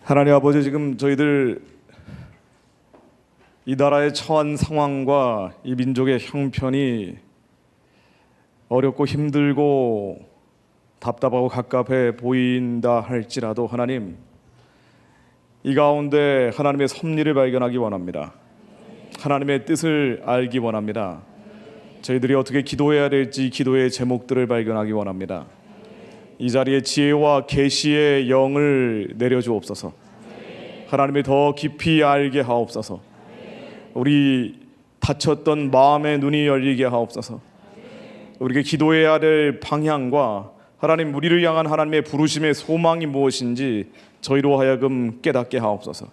하나님 아버지, 지금 저희들 이 나라의 처한 상황과 이 민족의 형편이 어렵고 힘들고 답답하고 갑갑해 보인다 할지라도 하나님, 이 가운데 하나님의 섭리를 발견하기 원합니다. 하나님의 뜻을 알기 원합니다. 저희들이 어떻게 기도해야 될지 기도의 제목들을 발견하기 원합니다. 이 자리에 지혜와 계시의 영을 내려주옵소서. 하나님을 더 깊이 알게 하옵소서. 우리 닫혔던 마음의 눈이 열리게 하옵소서. 우리가 기도해야 될 방향과 하나님, 우리를 향한 하나님의 부르심의 소망이 무엇인지 저희로 하여금 깨닫게 하옵소서.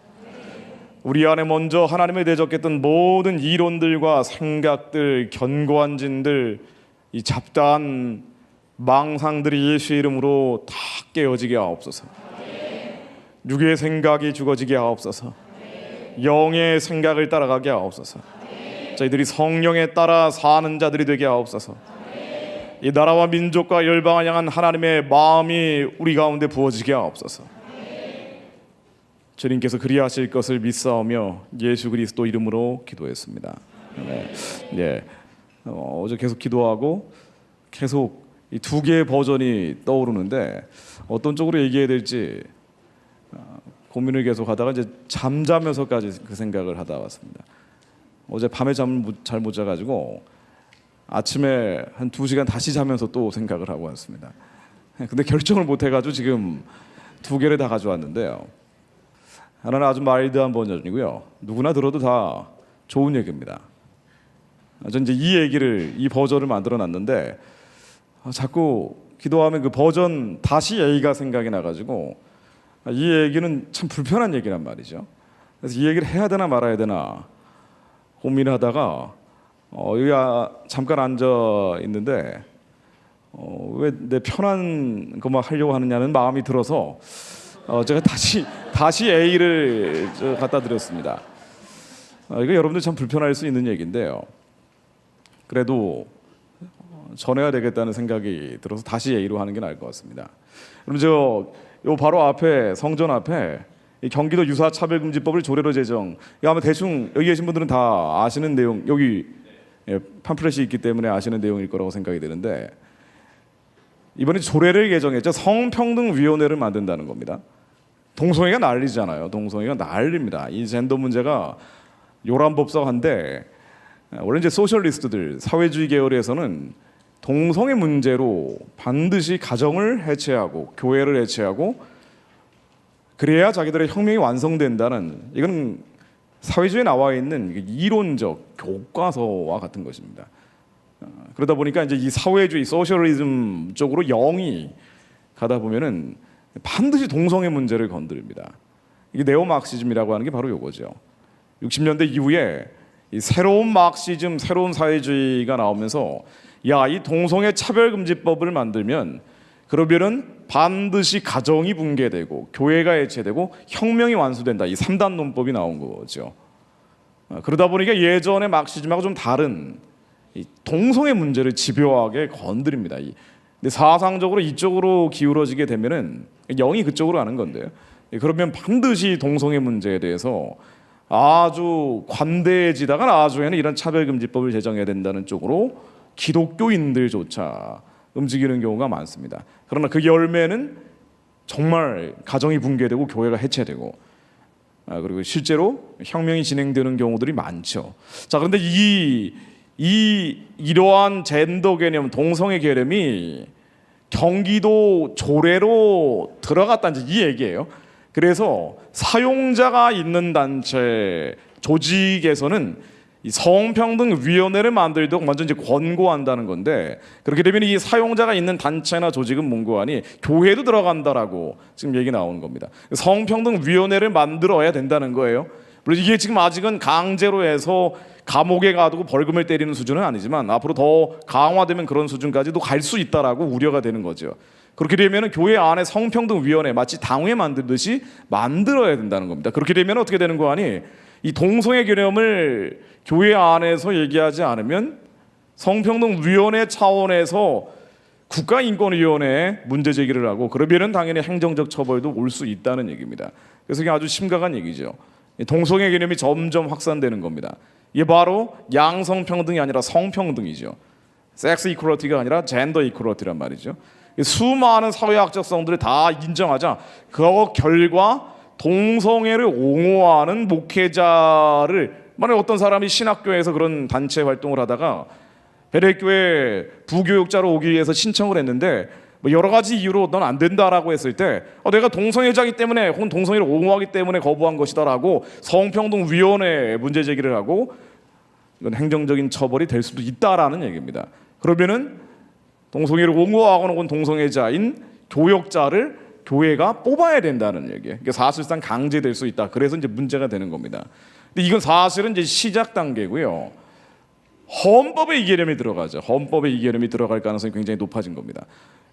우리 안에 먼저 하나님을 대적했던 모든 이론들과 생각들, 견고한 진들, 이 잡다한 망상들이 예수의 이름으로 다 깨어지게 하옵소서. 육의 생각이 죽어지게 하옵소서. 영의 생각을 따라가게 하옵소서. 저희들이 성령에 따라 사는 자들이 되게 하옵소서. 이 나라와 민족과 열방을 향한 하나님의 마음이 우리 가운데 부어지게 하옵소서. 주님께서 그리하실 것을 믿사오며 예수 그리스도 이름으로 기도했습니다. 네. 어제 계속 기도하고 계속 이 두 개의 버전이 떠오르는데 어떤 쪽으로 얘기해야 될지 고민을 계속 하다가 이제 잠자면서까지 그 생각을 하다 왔습니다. 어제 밤에 잠을 잘 못 자가지고 아침에 한 2시간 다시 자면서 또 생각을 하고 왔습니다. 근데 결정을 못 해가지고 지금 두 개를 다 가져왔는데요. 하나는 아주 마일드한 버전이고요. 누구나 들어도 다 좋은 얘기입니다. 전 이제 이 버전을 만들어 놨는데 자꾸 기도하면 그 버전 다시 A가 생각이 나가지고 이 얘기는 참 불편한 얘기란 말이죠. 그래서 이 얘기를 해야 되나 말아야 되나 고민하다가 여기 잠깐 앉아 있는데 왜 내 편한 것만 하려고 하느냐는 마음이 들어서 제가 다시 A를 갖다 드렸습니다. 이거 여러분들 참 불편할 수 있는 얘기인데요. 그래도 전해야 되겠다는 생각이 들어서 다시 A로 하는 게 나을 것 같습니다. 그럼 요 바로 앞에 성전 앞에 이 경기도 유사차별금지법을 조례로 제정. 이거 아마 대충 여기 계신 분들은 다 아시는 내용, 여기 팜플렛이 있기 때문에 아시는 내용일 거라고 생각이 되는데 이번에 조례를 개정했죠. 성평등위원회를 만든다는 겁니다. 동성애가 난리잖아요. 동성애가 난립니다. 이 젠더 문제가 요란법석한데 원래 이제 소셜리스트들, 사회주의 계열에서는 동성애 문제로 반드시 가정을 해체하고 교회를 해체하고 그래야 자기들의 혁명이 완성된다는, 이건 사회주의에 나와 있는 이론적 교과서와 같은 것입니다. 그러다 보니까 이제 이 사회주의 소셜리즘 쪽으로 영이 가다 보면은 반드시 동성애 문제를 건드립니다. 이게 네오마크시즘이라고 하는 게 바로 이거죠. 60년대 이후에 이 새로운 마크시즘, 새로운 사회주의가 나오면서 이 동성애 차별금지법을 만들면 그러면은 반드시 가정이 붕괴되고 교회가 해체되고 혁명이 완수된다. 이 3단 논법이 나온 거죠. 그러다 보니까 예전의 마크시즘하고 좀 다른 이 동성애 문제를 집요하게 건드립니다. 근데 사상적으로 이쪽으로 기울어지게 되면은 영이 그쪽으로 가는 건데요. 그러면 반드시 동성애 문제에 대해서 아주 관대해지다가 나중에는 이런 차별금지법을 제정해야 된다는 쪽으로 기독교인들조차 움직이는 경우가 많습니다. 그러나 그 열매는 정말 가정이 붕괴되고 교회가 해체되고 그리고 실제로 혁명이 진행되는 경우들이 많죠. 자, 그런데 이러한 젠더 개념, 동성애 개념이 경기도 조례로 들어갔다는 이 얘기예요. 그래서 사용자가 있는 단체 조직에서는 이 성평등위원회를 만들도록 먼저 이제 권고한다는 건데, 그렇게 되면 이 사용자가 있는 단체나 조직은 문고하니 교회도 들어간다라고 지금 얘기 나오는 겁니다. 성평등위원회를 만들어야 된다는 거예요. 물론 이게 지금 아직은 강제로 해서 감옥에 가두고 벌금을 때리는 수준은 아니지만 앞으로 더 강화되면 그런 수준까지도 갈 수 있다라고 우려가 되는 거죠. 그렇게 되면 교회 안에 성평등위원회, 마치 당회 만들듯이 만들어야 된다는 겁니다. 그렇게 되면 어떻게 되는 거 아니? 이 동성애 개념을 교회 안에서 얘기하지 않으면 성평등위원회 차원에서 국가인권위원회에 문제 제기를 하고 그러면은 당연히 행정적 처벌도 올 수 있다는 얘기입니다. 그래서 이게 아주 심각한 얘기죠. 동성애 개념이 점점 확산되는 겁니다. 이게 바로 양성평등이 아니라 성평등이죠. 섹스 이퀄리티가 아니라 젠더 이퀄리티란 말이죠. 수많은 사회학적 성들을 다 인정하자 그 결과 동성애를 옹호하는 목회자를, 만약 어떤 사람이 신학교에서 그런 단체 활동을 하다가 베레교회 부교육자로 오기 위해서 신청을 했는데 뭐 여러 가지 이유로 넌 안 된다라고 했을 때 내가 동성애자이기 때문에 혹은 동성애를 옹호하기 때문에 거부한 것이다라고 성평등위원회에 문제 제기를 하고 이건 행정적인 처벌이 될 수도 있다라는 얘기입니다. 그러면은 동성애를 옹호하거나 혹은 동성애자인 교역자를 교회가 뽑아야 된다는 얘기예요. 그러니까 사실상 강제될 수 있다. 그래서 이제 문제가 되는 겁니다. 근데 이건 사실은 이제 시작 단계고요. 헌법에 이 개념이 들어가죠. 헌법에 이 개념이 들어갈 가능성이 굉장히 높아진 겁니다.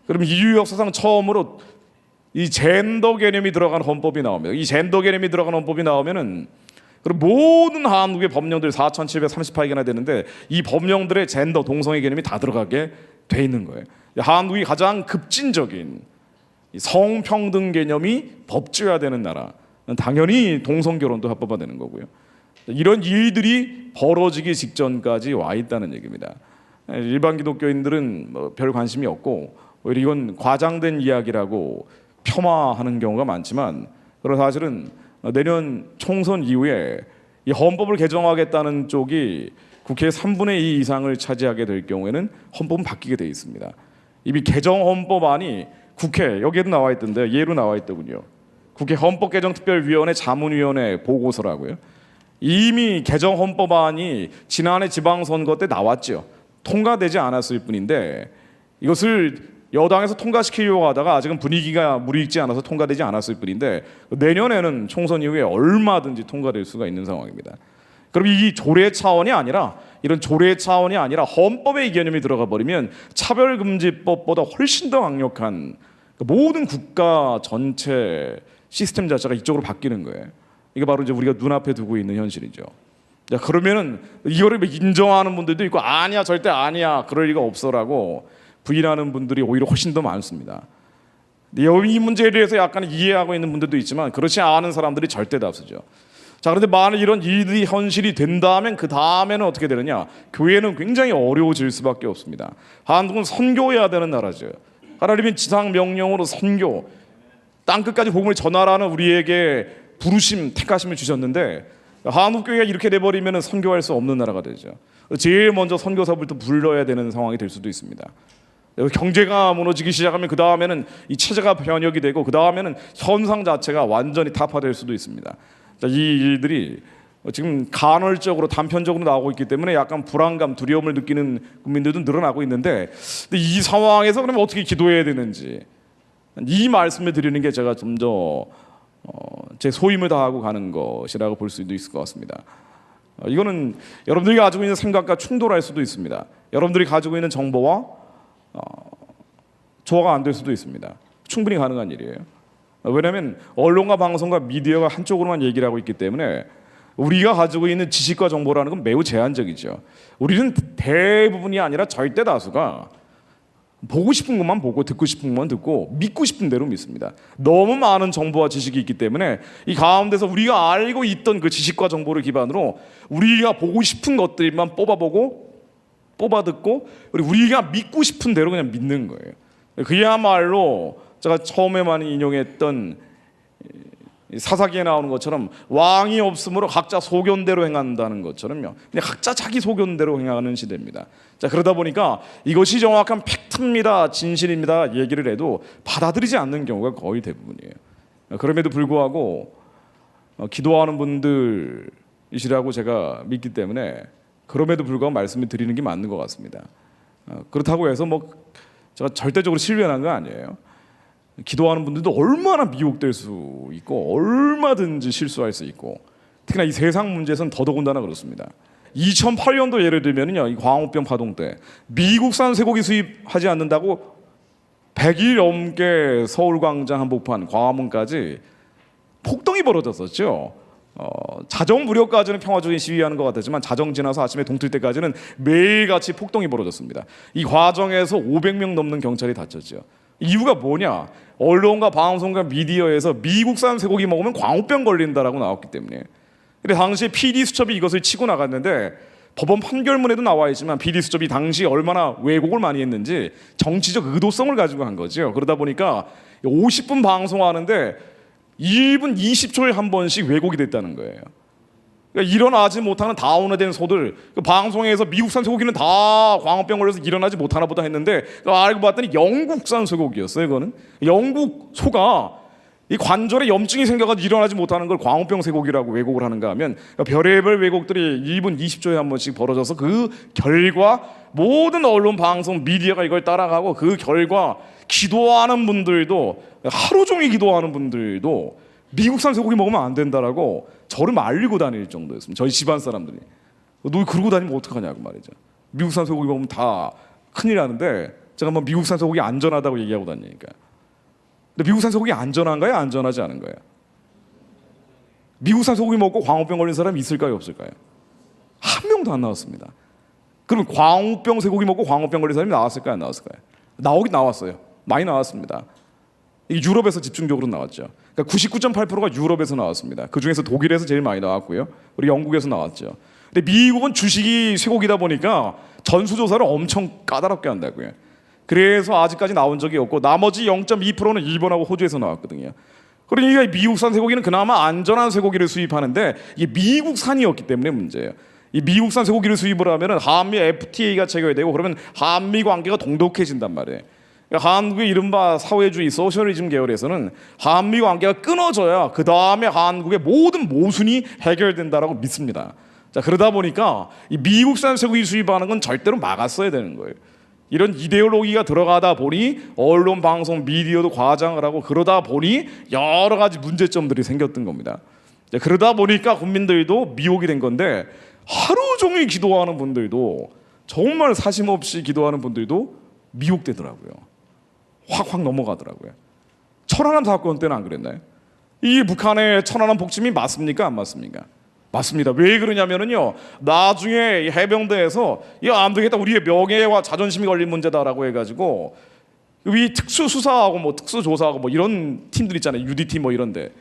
그럼 인류 역사상 처음으로 이 젠더 개념이 들어간 헌법이 나옵니다. 이 젠더 개념이 들어간 헌법이 나오면은 그럼 모든 한국의 법령들 4,738개나 되는데 이 법령들의 젠더 동성애 개념이 다 들어가게 돼 있는 거예요. 한국이 가장 급진적인 성평등 개념이 법제화되는 나라, 당연히 동성결혼도 합법화되는 거고요. 이런 일들이 벌어지기 직전까지 와 있다는 얘기입니다. 일반 기독교인들은 별 관심이 없고 오히려 이건 과장된 이야기라고 폄하하는 경우가 많지만, 그런 사실은 내년 총선 이후에 이 헌법을 개정하겠다는 쪽이 국회의 3분의 2 이상을 차지하게 될 경우에는 헌법은 바뀌게 돼 있습니다. 이미 개정 헌법안이 국회, 여기에도 나와 있던데 예로 나와 있더군요. 국회 헌법개정특별위원회 자문위원회 보고서라고요. 이미 개정 헌법안이 지난해 지방선거 때 나왔죠. 통과되지 않았을 뿐인데 이것을 여당에서 통과시키려고 하다가 아직은 분위기가 무르익지 않아서 통과되지 않았을 뿐인데 내년에는 총선 이후에 얼마든지 통과될 수가 있는 상황입니다. 그럼 이 조례 차원이 아니라, 이런 조례 차원이 아니라 헌법에 이 개념이 들어가 버리면 차별금지법보다 훨씬 더 강력한 모든 국가 전체 시스템 자체가 이쪽으로 바뀌는 거예요. 이게 바로 이제 우리가 눈앞에 두고 있는 현실이죠. 자, 그러면은 이거를 인정하는 분들도 있고 아니야 절대 아니야 그럴 리가 없어라고 부인하는 분들이 오히려 훨씬 더 많습니다. 이 문제에 대해서 약간 이해하고 있는 분들도 있지만 그렇지 않은 사람들이 절대 다수죠. 자, 그런데 만약 이런 일이 현실이 된다면 그 다음에는 어떻게 되느냐? 교회는 굉장히 어려워질 수밖에 없습니다. 한국은 선교해야 되는 나라죠. 하나님은 지상 명령으로 선교, 땅끝까지 복음을 전하라는 우리에게 부르심, 택하심을 주셨는데 한국 교회가 이렇게 돼버리면 선교할 수 없는 나라가 되죠. 제일 먼저 선교사부터 불러야 되는 상황이 될 수도 있습니다. 경제가 무너지기 시작하면 그 다음에는 이 체제가 변혁이 되고 그 다음에는 현상 자체가 완전히 타파될 수도 있습니다. 자, 이 일들이 지금 간헐적으로 단편적으로 나오고 있기 때문에 약간 불안감, 두려움을 느끼는 국민들도 늘어나고 있는데 이 상황에서 그러면 어떻게 기도해야 되는지 이 말씀을 드리는 게 제가 좀 더 제 소임을 다하고 가는 것이라고 볼 수도 있을 것 같습니다. 이거는 여러분들이 가지고 있는 생각과 충돌할 수도 있습니다. 여러분들이 가지고 있는 정보와 조화가 안 될 수도 있습니다. 충분히 가능한 일이에요. 왜냐하면 언론과 방송과 미디어가 한쪽으로만 얘기를 하고 있기 때문에 우리가 가지고 있는 지식과 정보라는 건 매우 제한적이죠. 우리는 대부분이 아니라 절대 다수가 보고 싶은 것만 보고 듣고 싶은 것만 듣고 믿고 싶은 대로 믿습니다. 너무 많은 정보와 지식이 있기 때문에 이 가운데서 우리가 알고 있던 그 지식과 정보를 기반으로 우리가 보고 싶은 것들만 뽑아보고 뽑아 듣고 우리가 믿고 싶은 대로 그냥 믿는 거예요. 그야말로 제가 처음에 많이 인용했던 사사기에 나오는 것처럼 왕이 없으므로 각자 소견대로 행한다는 것처럼요. 그냥 각자 자기 소견대로 행하는 시대입니다. 자, 그러다 보니까 이것이 정확한 팩트입니다, 진실입니다 얘기를 해도 받아들이지 않는 경우가 거의 대부분이에요. 그럼에도 불구하고 기도하는 분들이시라고 제가 믿기 때문에 그럼에도 불구하고 말씀을 드리는 게 맞는 것 같습니다. 그렇다고 해서 뭐 제가 절대적으로 신뢰하는 건 아니에요. 기도하는 분들도 얼마나 미혹될 수 있고 얼마든지 실수할 수 있고 특히나 이 세상 문제에서는 더더군다나 그렇습니다. 2008년도 예를 들면요, 이 광우병 파동 때 미국산 쇠고기 수입하지 않는다고 100일 넘게 서울광장 한복판 광화문까지 폭동이 벌어졌었죠. 자정 무렵까지는 평화적인 시위하는 것 같았지만 자정 지나서 아침에 동틀 때까지는 매일같이 폭동이 벌어졌습니다. 이 과정에서 500명 넘는 경찰이 다쳤죠. 이유가 뭐냐? 언론과 방송과 미디어에서 미국산 쇠고기 먹으면 광우병 걸린다라고 나왔기 때문에. 근데 당시에 PD수첩이 이것을 치고 나갔는데 법원 판결문에도 나와 있지만 PD수첩이 당시 얼마나 왜곡을 많이 했는지 정치적 의도성을 가지고 한 거죠. 그러다 보니까 50분 방송하는데 1분 20초에 한 번씩 왜곡이 됐다는 거예요. 그러니까 일어나지 못하는 다운화된 소들, 그 방송에서 미국산 쇠고기는 다 광우병 걸려서 일어나지 못하나 보다 했는데 알고 봤더니 영국산 쇠고기였어요. 이거는 영국 소가 이 관절에 염증이 생겨가지고 일어나지 못하는 걸 광우병 쇠고기라고 왜곡을 하는가 하면 별의별 왜곡들이 1분 20초에 한 번씩 벌어져서 그 결과 모든 언론, 방송, 미디어가 이걸 따라가고 그 결과 기도하는 분들도 하루 종일 기도하는 분들도 미국산 쇠고기 먹으면 안 된다라고 저를 말리고 다닐 정도였습니다. 저희 집안 사람들이. 너 그러고 다니면 어떡하냐고 말이죠. 미국산 쇠고기 먹으면 다 큰일 나는데 제가 뭐 미국산 쇠고기 안전하다고 얘기하고 다니니까. 근데 미국산 쇠고기 안전한가요? 안전하지 않은 거예요? 미국산 쇠고기 먹고 광우병 걸린 사람이 있을까요? 없을까요? 한 명도 안 나왔습니다. 그럼 광우병 쇠고기 먹고 광우병 걸린 사람이 나왔을까요? 안 나왔을까요? 나오긴 나왔어요. 많이 나왔습니다. 이게 유럽에서 집중적으로 나왔죠. 그러니까 99.8%가 유럽에서 나왔습니다. 그 중에서 독일에서 제일 많이 나왔고요. 그리고 영국에서 나왔죠. 근데 미국은 주식이 쇠고기다 보니까 전수조사를 엄청 까다롭게 한다고요. 그래서 아직까지 나온 적이 없고 나머지 0.2%는 일본하고 호주에서 나왔거든요. 그러니까 미국산 쇠고기는 그나마 안전한 쇠고기를 수입하는데 이게 미국산이었기 때문에 문제예요. 이 미국산 쇠고기를 수입을 하면 한미 FTA가 체결되고 그러면 한미 관계가 동독해진단 말이에요. 한국의 이른바 사회주의 소셜리즘 계열에서는 한미 관계가 끊어져야 그 다음에 한국의 모든 모순이 해결된다라고 믿습니다. 자, 그러다 보니까 이 미국산 쇠고기 수입하는 건 절대로 막았어야 되는 거예요. 이런 이데올로기가 들어가다 보니 언론, 방송, 미디어도 과장을 하고 그러다 보니 여러 가지 문제점들이 생겼던 겁니다. 자, 그러다 보니까 국민들도 미혹이 된 건데 하루 종일 기도하는 분들도 정말 사심 없이 기도하는 분들도 미혹되더라고요. 확 넘어가더라고요. 천안함 사건 때는 안 그랬나요? 이 북한의 천안함 폭침이 맞습니까? 안 맞습니까? 맞습니다. 왜 그러냐면은요, 나중에 해병대에서 이거 안 되겠다, 우리의 명예와 자존심이 걸린 문제다라고 해가지고 이 특수수사하고 뭐 특수조사하고 뭐 이런 팀들 있잖아요. UDT 뭐 이런데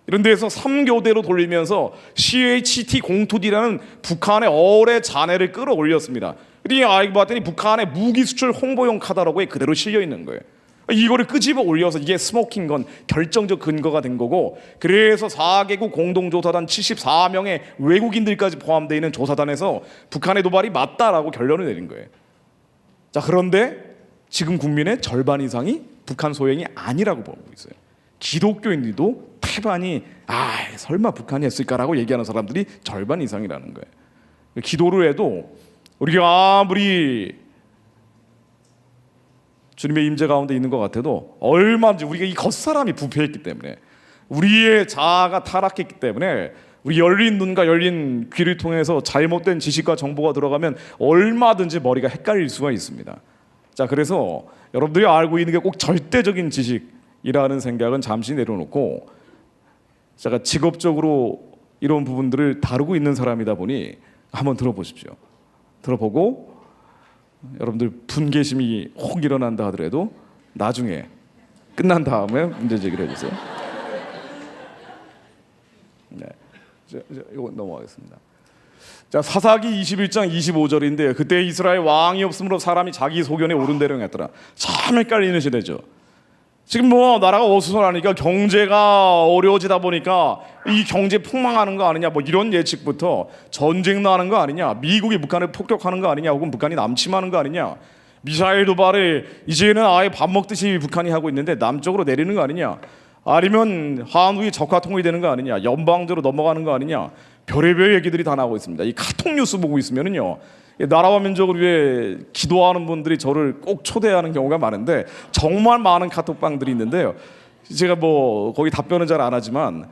이런 데서 3교대로 돌리면서 CHT 공투디라는 북한의 어뢰 잔해를 끌어올렸습니다. 그랬더니 알고 봤더니 북한의 무기 수출 홍보용 카달로그에 그대로 실려 있는 거예요. 이거를 끄집어 올려서 이게 스모킹 건 결정적 근거가 된 거고, 그래서 4개국 공동조사단 74명의 외국인들까지 포함되어 있는 조사단에서 북한의 도발이 맞다라고 결론을 내린 거예요. 자, 그런데 지금 국민의 절반 이상이 북한 소행이 아니라고 보고 있어요. 기독교인들도 태반이 설마 북한이 했을까라고 얘기하는 사람들이 절반 이상이라는 거예요. 기도를 해도 우리가 아무리 주님의 임재 가운데 있는 것 같아도 얼마든지 우리가 이 겉사람이 부패했기 때문에, 우리의 자아가 타락했기 때문에 우리 열린 눈과 열린 귀를 통해서 잘못된 지식과 정보가 들어가면 얼마든지 머리가 헷갈릴 수가 있습니다. 자, 그래서 여러분들이 알고 있는 게 꼭 절대적인 지식이라는 생각은 잠시 내려놓고, 제가 직업적으로 이런 부분들을 다루고 있는 사람이다 보니 한번 들어보십시오. 들어보고 여러분들 분개심이 혹 일어난다 하더라도 나중에 끝난 다음에 문제 제기를 해주세요. 네, 이거 넘어가겠습니다. 자, 사사기 21장 25절인데 그때 이스라엘 왕이 없으므로 사람이 자기 소견에 옳은 대로 했더라. 참 헷갈리는 시대죠. 지금 뭐 나라가 어수선하니까 경제가 어려워지다 보니까 이 경제 폭망하는 거 아니냐, 뭐 이런 예측부터 전쟁 나는 거 아니냐, 미국이 북한을 폭격하는 거 아니냐, 혹은 북한이 남침하는 거 아니냐, 미사일 도발을 이제는 아예 밥 먹듯이 북한이 하고 있는데 남쪽으로 내리는 거 아니냐, 아니면 한국이 적화 통일이 되는 거 아니냐, 연방제로 넘어가는 거 아니냐, 별의별 얘기들이 다 나오고 있습니다. 이 카톡 뉴스 보고 있으면은요, 나라와 민족을 위해 기도하는 분들이 저를 꼭 초대하는 경우가 많은데 정말 많은 카톡방들이 있는데요. 제가 뭐 거기 답변은 잘 안 하지만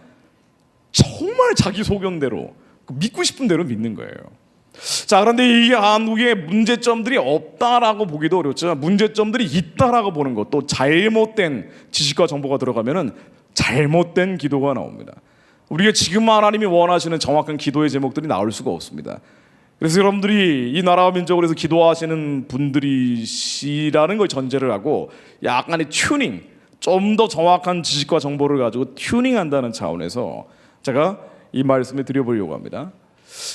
정말 자기 소견대로 믿고 싶은 대로 믿는 거예요. 자, 그런데 이 한국에 문제점들이 없다라고 보기도 어렵지만 문제점들이 있다라고 보는 것, 또 잘못된 지식과 정보가 들어가면은 잘못된 기도가 나옵니다. 우리가 지금 하나님이 원하시는 정확한 기도의 제목들이 나올 수가 없습니다. 그래서 여러분들이 이 나라와 민족을 위해서 기도하시는 분들이시라는 걸 전제를 하고 약간의 튜닝, 좀 더 정확한 지식과 정보를 가지고 튜닝한다는 차원에서 제가 이 말씀을 드려보려고 합니다.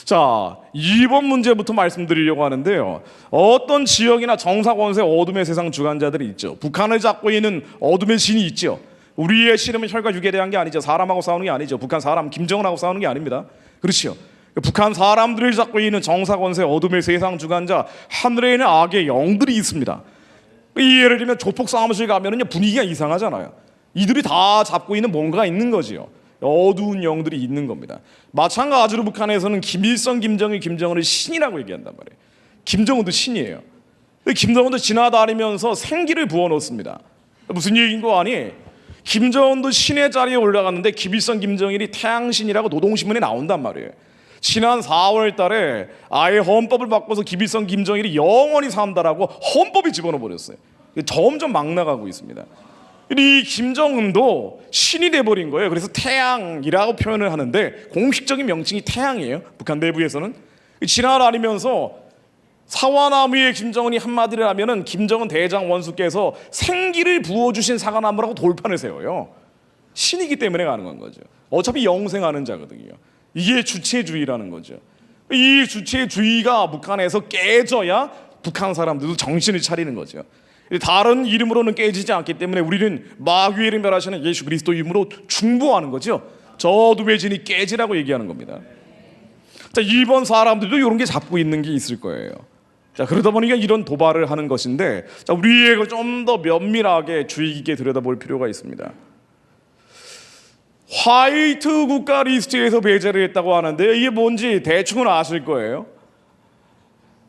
자, 2번 문제부터 말씀드리려고 하는데요. 어떤 지역이나 정사 권세 어둠의 세상 주관자들이 있죠. 북한을 잡고 있는 어둠의 신이 있죠. 우리의 신은 혈과 육에 대한 게 아니죠. 사람하고 싸우는 게 아니죠. 북한 사람 김정은하고 싸우는 게 아닙니다. 그렇죠. 북한 사람들을 잡고 있는 정사 권세 어둠의 세상 주관자, 하늘에 있는 악의 영들이 있습니다. 예를 들면 조폭 사무실 가면은 분위기가 이상하잖아요. 이들이 다 잡고 있는 뭔가가 있는 거지요. 어두운 영들이 있는 겁니다. 마찬가지로 북한에서는 김일성, 김정일, 김정은을 신이라고 얘기한단 말이에요. 김정은도 신이에요. 김정은도 지나다니면서 생기를 부어놓습니다. 무슨 얘기인 거 아니? 김정은도 신의 자리에 올라갔는데 김일성, 김정일이 태양신이라고 노동신문에 나온단 말이에요. 지난 4월 달에 아예 헌법을 바꿔서 김일성, 김정일이 영원히 산다라고 헌법에 집어넣어 버렸어요. 점점 막 나가고 있습니다. 이 김정은도 신이 돼버린 거예요. 그래서 태양이라고 표현을 하는데 공식적인 명칭이 태양이에요. 북한 내부에서는. 지나다니면서 사과나무에 김정은이 한마디를 하면은 김정은 대장 원수께서 생기를 부어주신 사과나무라고 돌판을 세워요. 신이기 때문에 가능한 거죠. 어차피 영생하는 자거든요. 이게 주체주의라는 거죠. 이 주체주의가 북한에서 깨져야 북한 사람들도 정신을 차리는 거죠. 다른 이름으로는 깨지지 않기 때문에 우리는 마귀를 멸하시는 예수 그리스도 이름으로 중보하는 거죠. 저 어둠의 진이 깨지라고 얘기하는 겁니다. 자, 일본 사람들도 이런 게 잡고 있는 게 있을 거예요. 자, 그러다 보니까 이런 도발을 하는 것인데, 자, 우리가 좀 더 면밀하게 주의 깊게 들여다볼 필요가 있습니다. 화이트 국가 리스트에서 배제를 했다고 하는데 이게 뭔지 대충은 아실 거예요.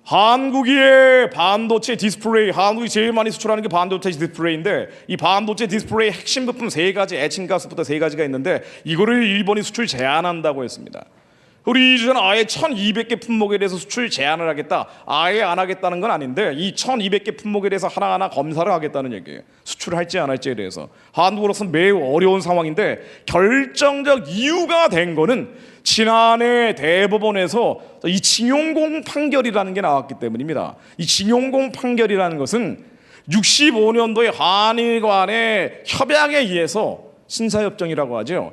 한국의 반도체 디스플레이, 한국이 제일 많이 수출하는 게 반도체 디스플레이인데 이 반도체 디스플레이 핵심 부품 3가지, 에칭가스부터 3가지가 있는데 이거를 일본이 수출 제한한다고 했습니다. 우리 이제는 아예 1200개 품목에 대해서 수출 제한을 하겠다, 아예 안 하겠다는 건 아닌데 이 1200개 품목에 대해서 하나하나 검사를 하겠다는 얘기예요. 수출을 할지 안 할지에 대해서. 한국으로서는 매우 어려운 상황인데 결정적 이유가 된 거는 지난해 대법원에서 이 징용공 판결이라는 게 나왔기 때문입니다. 이 징용공 판결이라는 것은 65년도에 한일 간의 협약에 의해서 신사협정이라고 하죠.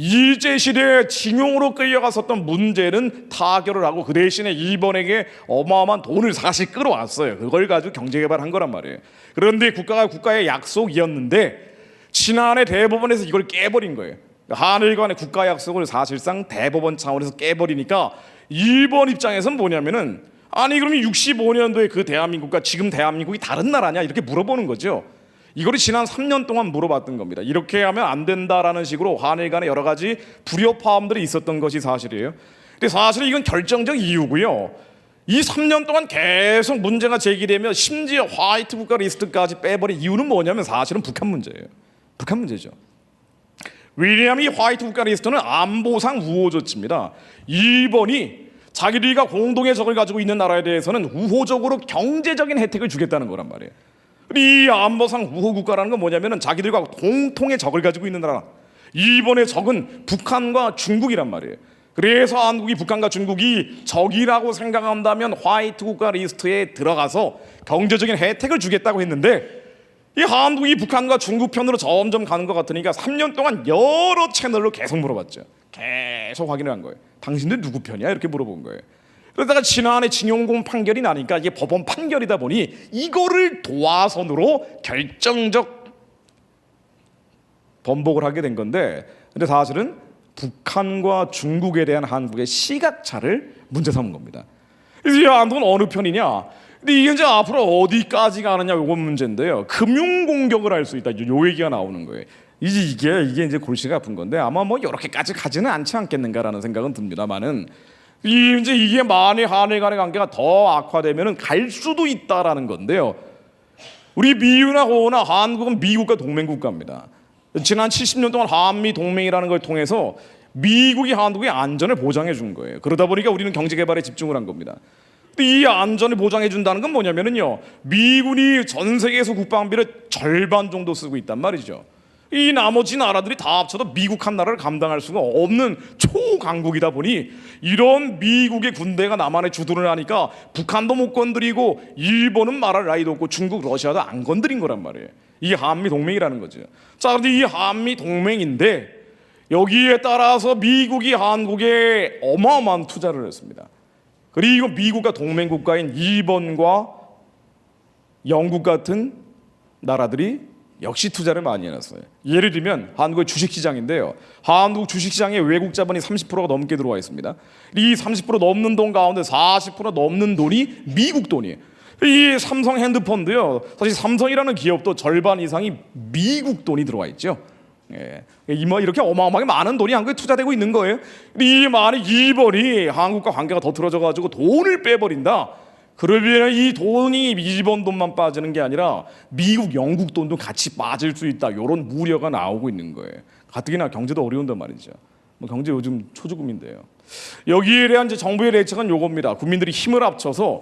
일제시대에 징용으로 끌려갔었던 문제는 타결을 하고 그 대신에 일본에게 어마어마한 돈을 사실 끌어왔어요. 그걸 가지고 경제개발한 거란 말이에요. 그런데 국가가 국가의 약속이었는데 지난해 대법원에서 이걸 깨버린 거예요. 한일 간의 국가 약속을 사실상 대법원 차원에서 깨버리니까 일본 입장에서는 뭐냐면은 아니 그러면 65년도에 그 대한민국과 지금 대한민국이 다른 나라냐 이렇게 물어보는 거죠. 이거를 지난 3년 동안 물어봤던 겁니다. 이렇게 하면 안 된다라는 식으로 한일 간에 여러 가지 불협화음들이 있었던 것이 사실이에요. 근데 사실 이건 결정적 이유고요. 이 3년 동안 계속 문제가 제기되며 심지어 화이트 국가 리스트까지 빼버린 이유는 뭐냐면 사실은 북한 문제예요. 북한 문제죠. 왜냐하면 이 화이트 국가 리스트는 안보상 우호 조치입니다. 일본이 자기들과 공동의 적을 가지고 있는 나라에 대해서는 우호적으로 경제적인 혜택을 주겠다는 거란 말이에요. 이 안보상 우호 국가라는 건 뭐냐면은 자기들과 공통의 적을 가지고 있는 나라. 일본의 적은 북한과 중국이란 말이에요. 그래서 한국이 북한과 중국이 적이라고 생각한다면 화이트 국가 리스트에 들어가서 경제적인 혜택을 주겠다고 했는데 이 한국이 북한과 중국 편으로 점점 가는 것 같으니까 3년 동안 여러 채널로 계속 물어봤죠. 계속 확인을 한 거예요. 당신들 누구 편이야? 이렇게 물어본 거예요. 그러다가 지난해 징용공 판결이 나니까 이게 법원 판결이다 보니 이거를 도화선으로 결정적 번복을 하게 된 건데, 근데 사실은 북한과 중국에 대한 한국의 시각차를 문제 삼은 겁니다. 그래서 이 한국은 어느 편이냐? 근데 이게 이제 앞으로 어디까지 가느냐 요건 문제인데요. 금융 공격을 할 수 있다. 요 얘기가 나오는 거예요. 이게 이제 골치가 아픈 건데 아마 뭐 이렇게까지 가지는 않지 않겠는가라는 생각은 듭니다만은. 이제 이게 만일 한일 간의 관계가 더 악화되면은 갈 수도 있다라는 건데요. 우리 미유나 호나 한국은 미국과 동맹 국가입니다. 지난 70년 동안 한미 동맹이라는 걸 통해서 미국이 한국의 안전을 보장해 준 거예요. 그러다 보니까 우리는 경제 개발에 집중을 한 겁니다. 이 안전을 보장해 준다는 건 뭐냐면은요, 미군이 전 세계에서 국방비를 절반 정도 쓰고 있단 말이죠. 이 나머지 나라들이 다 합쳐도 미국 한 나라를 감당할 수가 없는 초강국이다 보니 이런 미국의 군대가 남한에 주둔을 하니까 북한도 못 건드리고 일본은 말할 나위도 없고 중국, 러시아도 안 건드린 거란 말이에요. 이게 한미 동맹이라는 거죠. 자, 그런데 이 한미 동맹인데 여기에 따라서 미국이 한국에 어마어마한 투자를 했습니다. 그리고 미국과 동맹 국가인 일본과 영국 같은 나라들이 역시 투자를 많이 해놨어요. 예를 들면 한국의 주식시장인데요. 한국 주식시장에 외국 자본이 30%가 넘게 들어와 있습니다. 이 30% 넘는 돈 가운데 40% 넘는 돈이 미국 돈이에요. 이 삼성 핸드폰도요. 사실 삼성이라는 기업도 절반 이상이 미국 돈이 들어와 있죠. 예. 이렇게 어마어마하게 많은 돈이 한국에 투자되고 있는 거예요. 이 많은 일본이 한국과 관계가 더 틀어져가지고 돈을 빼버린다. 그러면 이 돈이 일본 돈만 빠지는 게 아니라 미국, 영국 돈도 같이 빠질 수 있다. 이런 우려가 나오고 있는 거예요. 가뜩이나 경제도 어려운단 말이죠. 경제 요즘 초저금인데요. 여기에 대한 이제 정부의 대책은 요겁니다. 국민들이 힘을 합쳐서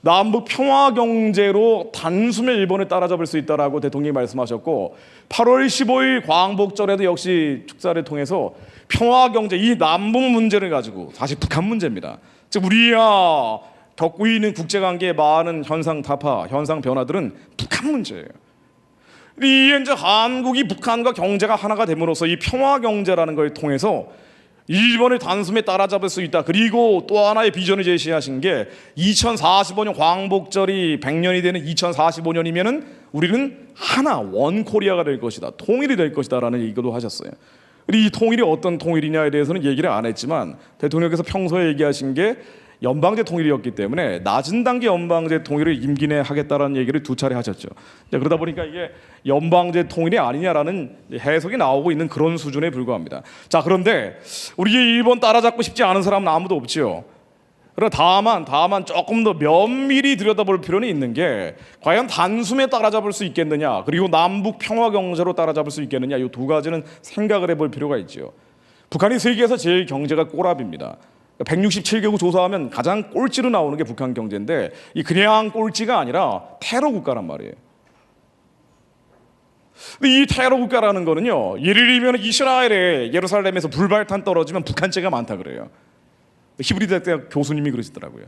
남북 평화 경제로 단숨에 일본을 따라잡을 수 있다라고 대통령이 말씀하셨고 8월 15일 광복절에도 역시 축사를 통해서 평화 경제 이 남북 문제를 가지고 사실 북한 문제입니다. 즉 우리야 겪고 있는 국제관계의 많은 현상 타파, 현상 변화들은 북한 문제예요. 이게 이제 한국이 북한과 경제가 하나가 됨으로써 이 평화 경제라는 걸 통해서 일본을 단숨에 따라잡을 수 있다. 그리고 또 하나의 비전을 제시하신 게 2045년 광복절이 100년이 되는 2045년이면은 우리는 하나 원 코리아가 될 것이다. 통일이 될 것이다라는 얘기도 하셨어요. 이 통일이 어떤 통일이냐에 대해서는 얘기를 안 했지만 대통령께서 평소에 얘기하신 게 연방제 통일이었기 때문에 낮은 단계 연방제 통일을 임기 내에 하겠다라는 얘기를 2차례 하셨죠. 그러다 보니까 이게 연방제 통일이 아니냐라는 해석이 나오고 있는 그런 수준에 불과합니다. 자, 그런데 우리 일본 따라잡고 싶지 않은 사람은 아무도 없지요. 그러나 다만 조금 더 면밀히 들여다볼 필요는 있는 게 과연 단숨에 따라잡을 수 있겠느냐, 그리고 남북 평화 경제로 따라잡을 수 있겠느냐, 이 두 가지는 생각을 해볼 필요가 있죠. 북한이 세계에서 제일 경제가 꼬랍입니다. 167개국 조사하면 가장 꼴찌로 나오는 게 북한 경제인데 이 그냥 꼴찌가 아니라 테러 국가란 말이에요. 근데 이 테러 국가라는 거는요, 예를 들면 이스라엘의 예루살렘에서 불발탄 떨어지면 북한죄가 많다 그래요. 히브리대 대학 교수님이 그러시더라고요.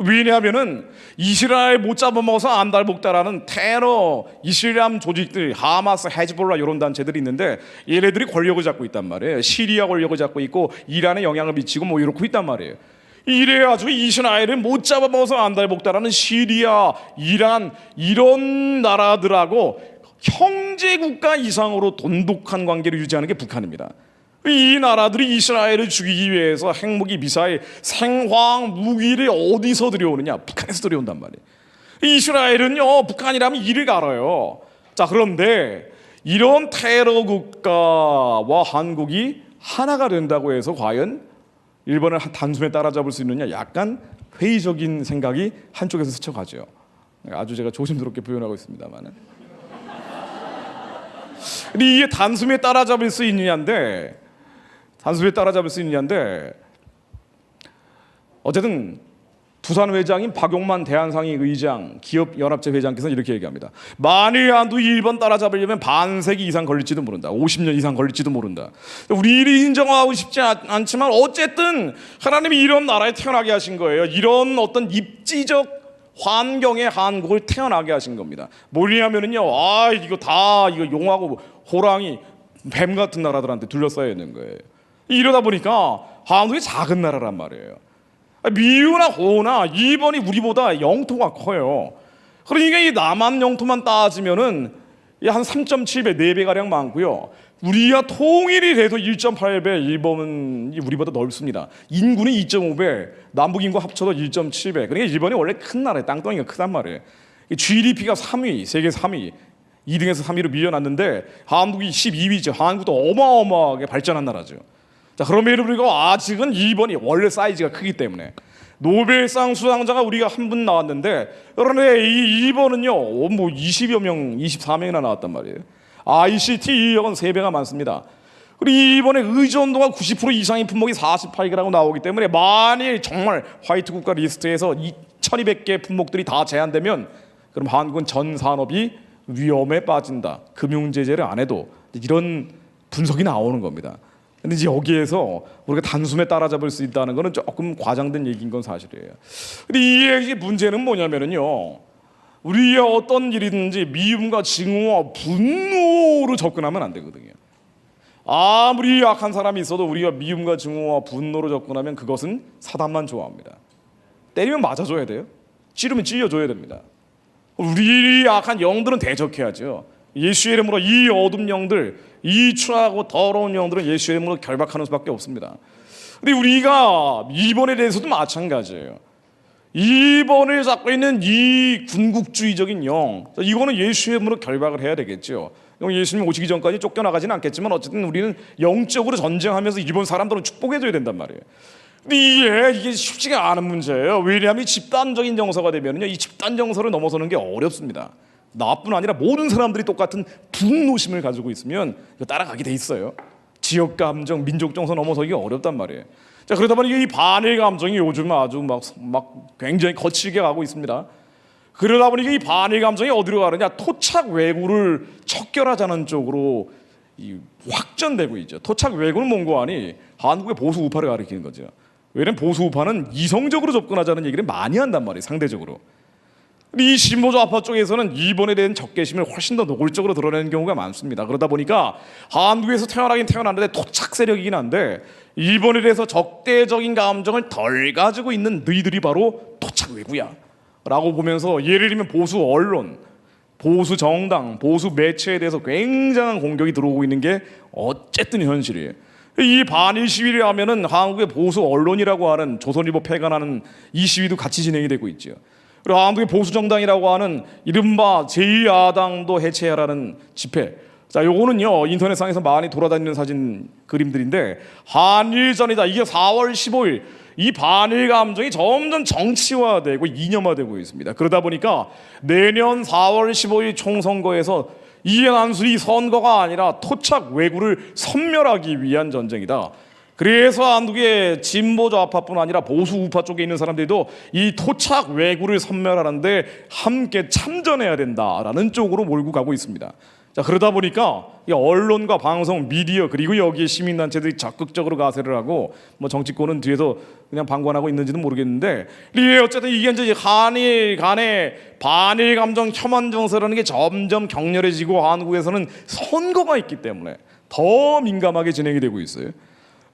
왜냐하면은 이스라엘 못 잡아먹어서 안달복달하는 테러 이슬람 조직들, 하마스, 헤즈볼라 이런 단체들이 있는데 얘네들이 권력을 잡고 있단 말이에요. 시리아 권력을 잡고 있고 이란에 영향을 미치고 뭐 이렇고 있단 말이에요. 이래가지고 이스라엘을 못 잡아먹어서 안달복달하는 시리아, 이란 이런 나라들하고 형제국가 이상으로 돈독한 관계를 유지하는 게 북한입니다. 이 나라들이 이스라엘을 죽이기 위해서 핵무기, 미사일, 생화학 무기를 어디서 들여오느냐? 북한에서 들여온단 말이에요. 이스라엘은요, 북한이라면 이를 알아요. 자, 그런데 이런 테러 국가와 한국이 하나가 된다고 해서 과연 일본을 단숨에 따라잡을 수 있느냐? 약간 회의적인 생각이 한쪽에서 스쳐가죠. 아주 제가 조심스럽게 표현하고 있습니다만은. 이게 단숨에 따라잡을 수 있느냐인데 어쨌든 두산 회장인 박용만 대한상의 의장, 기업연합체 회장께서는 이렇게 얘기합니다. 만일 한두 일본 따라잡으려면 반세기 이상 걸릴지도 모른다. 50년 이상 걸릴지도 모른다. 우리를 인정하고 싶지 않지만 어쨌든 하나님이 이런 나라에 태어나게 하신 거예요. 이런 어떤 입지적 환경에 한국을 태어나게 하신 겁니다. 뭐냐면은요, 이거 용하고 호랑이, 뱀 같은 나라들한테 둘러싸여 있는 거예요. 이러다 보니까 한국이 작은 나라란 말이에요. 미우나 호나 일본이 우리보다 영토가 커요. 그러니까 이 남한 영토만 따지면은 한 3.7배, 4배 가량 많고요. 우리가 통일이 돼도 1.8배, 일본이 우리보다 넓습니다. 인구는 2.5배, 남북 인구 합쳐도 1.7배. 그러니까 일본이 원래 큰 나라예요. 땅덩이가 크단 말이에요. GDP가 3위, 세계 3위, 2등에서 3위로 밀려났는데 한국이 12위죠. 한국도 어마어마하게 발전한 나라죠. 자, 그럼에도 불구하고 아직은 일본이 원래 사이즈가 크기 때문에 노벨상 수상자가 우리가 한 분 나왔는데 그런데 이 일본은요, 뭐 20여 명, 24명이나 나왔단 말이에요. ICT 인력은 3배가 많습니다. 그리고 일본의 의존도가 90% 이상인 품목이 48개라고 나오기 때문에 만일 정말 화이트 국가 리스트에서 1200개 품목들이 다 제한되면 그럼 한국은 전 산업이 위험에 빠진다. 금융 제재를 안 해도 이런 분석이 나오는 겁니다. 근데 이제 여기에서 우리가 단숨에 따라잡을 수 있다는 것은 조금 과장된 얘기인 건 사실이에요. 근데 이 얘기 문제는 뭐냐면은요, 우리의 어떤 일이든지 미움과 증오와 분노로 접근하면 안 되거든요. 아무리 약한 사람이 있어도 우리가 미움과 증오와 분노로 접근하면 그것은 사단만 좋아합니다. 때리면 맞아줘야 돼요. 찌르면 찔려줘야 됩니다. 우리 약한 영들은 대적해야죠. 예수의 이름으로 이 어둠 영들, 이 추하고 더러운 영들은 예수의 이름으로 결박하는 수밖에 없습니다. 근데 우리가 이번에 대해서도 마찬가지예요. 이번을 잡고 있는 이 군국주의적인 영, 이거는 예수의 이름으로 결박을 해야 되겠죠. 예수님 오시기 전까지 쫓겨나가지는 않겠지만 어쨌든 우리는 영적으로 전쟁하면서 일본 사람들은 축복해줘야 된단 말이에요. 근데 이게 쉽지가 않은 문제예요. 왜냐하면 집단적인 정서가 되면요, 이 집단 정서를 넘어서는 게 어렵습니다. 나뿐 아니라 모든 사람들이 똑같은 분노심을 가지고 있으면 이거 따라가게 돼 있어요. 지역 감정, 민족 정서 넘어서기가 어렵단 말이에요. 자, 그러다 보니 이 반일 감정이 요즘 아주 막 굉장히 거칠게 가고 있습니다. 그러다 보니 이 반일 감정이 어디로 가느냐? 토착 왜구를 척결하자는 쪽으로 확전되고 있죠. 토착 왜구는 뭔고 하니 한국의 보수 우파를 가리키는 거죠. 왜냐면 보수 우파는 이성적으로 접근하자는 얘기를 많이 한단 말이에요, 상대적으로. 이 신보좌파 쪽에서는 이번에 대한 적개심을 훨씬 더 노골적으로 드러내는 경우가 많습니다. 그러다 보니까 한국에서 태어나긴 태어났는데 토착 세력이긴 한데 이번에 대해서 적대적인 감정을 덜 가지고 있는 너희들이 바로 토착 왜구야 라고 보면서, 예를 들면 보수 언론, 보수 정당, 보수 매체에 대해서 굉장한 공격이 들어오고 있는 게 어쨌든 현실이에요. 이 반일 시위를 하면은 한국의 보수 언론이라고 하는 조선일보 폐간하는 이 시위도 같이 진행이 되고 있죠. 그리고 한국의 보수 정당이라고 하는 이른바 제2야당도 해체하라는 집회. 자, 요거는요 인터넷상에서 많이 돌아다니는 사진 그림들인데, 한일전이다. 이게 4월 15일 이 반일 감정이 점점 정치화되고 이념화되고 있습니다. 그러다 보니까 내년 4월 15일 총선거에서 이게 단순히 선거가 아니라 토착 왜구를 섬멸하기 위한 전쟁이다. 그래서 한국의 진보 좌파뿐 아니라 보수 우파 쪽에 있는 사람들도 이 토착 왜구를 섬멸하는데 함께 참전해야 된다라는 쪽으로 몰고 가고 있습니다. 자, 그러다 보니까 이 언론과 방송, 미디어, 그리고 여기에 시민단체들이 적극적으로 가세를 하고, 뭐 정치권은 뒤에서 그냥 방관하고 있는지는 모르겠는데, 어쨌든 이게 이제 한일 간의 반일 감정 혐한 정서라는 게 점점 격렬해지고 한국에서는 선거가 있기 때문에 더 민감하게 진행이 되고 있어요.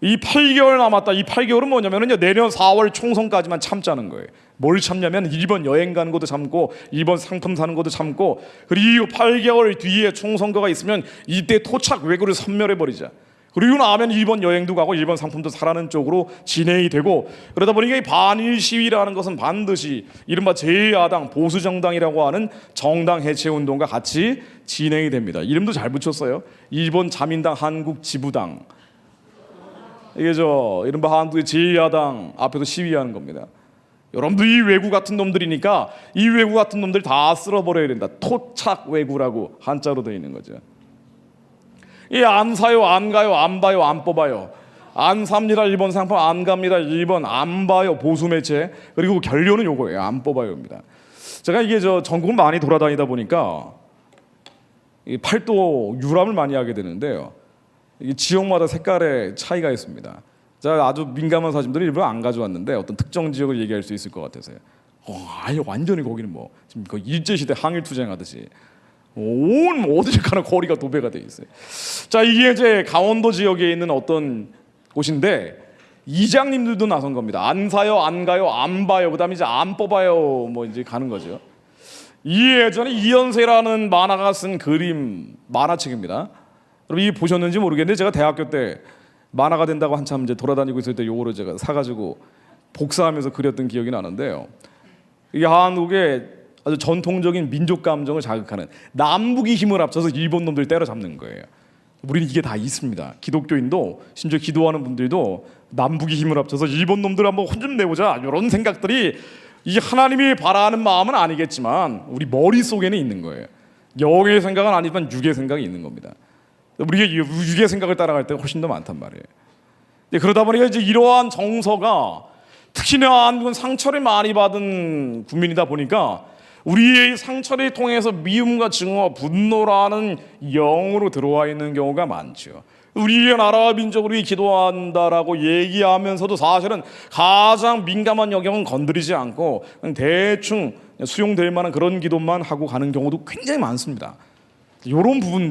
이 8개월 남았다. 이 8개월은 뭐냐면요, 내년 4월 총선까지만 참자는 거예요. 뭘 참냐면 일본 여행 가는 것도 참고, 일본 상품 사는 것도 참고, 그리고 8개월 뒤에 총선거가 있으면 이때 토착 왜구를 섬멸해버리자. 그리고 나면 일본 여행도 가고 일본 상품도 사라는 쪽으로 진행이 되고, 그러다 보니까 이 반일 시위라는 것은 반드시 이른바 제1야당 보수정당이라고 하는 정당 해체 운동과 같이 진행이 됩니다. 이름도 잘 붙였어요. 일본 자민당 한국 지부당. 이게 이른바 한국의 제2야당 앞에서 시위하는 겁니다. 여러분들 이 왜구 같은 놈들이니까 이 왜구 같은 놈들 다 쓸어버려야 된다. 토착 왜구라고 한자로 되어 있는 거죠. 이 안 사요, 안 가요, 안 봐요, 안 뽑아요. 안 삽니다 일본 상품, 안 갑니다 일본, 안 봐요 보수 매체. 그리고 결론은 요거예요. 안 뽑아요입니다. 제가 이게 전국을 많이 돌아다니다 보니까 이 팔도 유람을 많이 하게 되는데요, 이 지역마다 색깔의 차이가 있습니다. 제가 아주 민감한 사진들을 일부러 안 가져왔는데 어떤 특정 지역을 얘기할 수 있을 것 같아서요. 아예 완전히 거기는 뭐 지금 그 일제시대 항일투쟁하듯이 온 어딜 가나 거리가 도배가 돼 있어요. 자, 이게 이제 강원도 지역에 있는 어떤 곳인데 이장님들도 나선 겁니다. 안 사요, 안 가요, 안 봐요. 그다음에 이제 안 뽑아요. 뭐 이제 가는 거죠. 이 예전에 이현세라는 만화가 쓴 그림 만화책입니다. 여러분 이 보셨는지 모르겠는데 제가 대학교 때 만화가 된다고 한참 이제 돌아다니고 있을 때 요거를 제가 사가지고 복사하면서 그렸던 기억이 나는데요. 이게 한국의 아주 전통적인 민족 감정을 자극하는, 남북이 힘을 합쳐서 일본 놈들 때려잡는 거예요. 우리는 이게 다 있습니다. 기독교인도 심지어 기도하는 분들도 남북이 힘을 합쳐서 일본 놈들 한번 혼 좀 내보자, 이런 생각들이 이 하나님이 바라는 마음은 아니겠지만 우리 머릿속에는 있는 거예요. 영의 생각은 아니지만 육의 생각이 있는 겁니다. 우리가 육의 생각을 따라갈 때가 훨씬 더 많단 말이에요. 그러다 보니까 이제 이러한 정서가, 특히나 한국은 상처를 많이 받은 국민이다 보니까 우리의 상처를 통해서 미움과 증오와 분노라는 영으로 들어와 있는 경우가 많죠. 우리의 나라 민족을 위해 기도한다라고 얘기하면서도 사실은 가장 민감한 영역은 건드리지 않고 그냥 대충 수용될 만한 그런 기도만 하고 가는 경우도 굉장히 많습니다. 이런 부분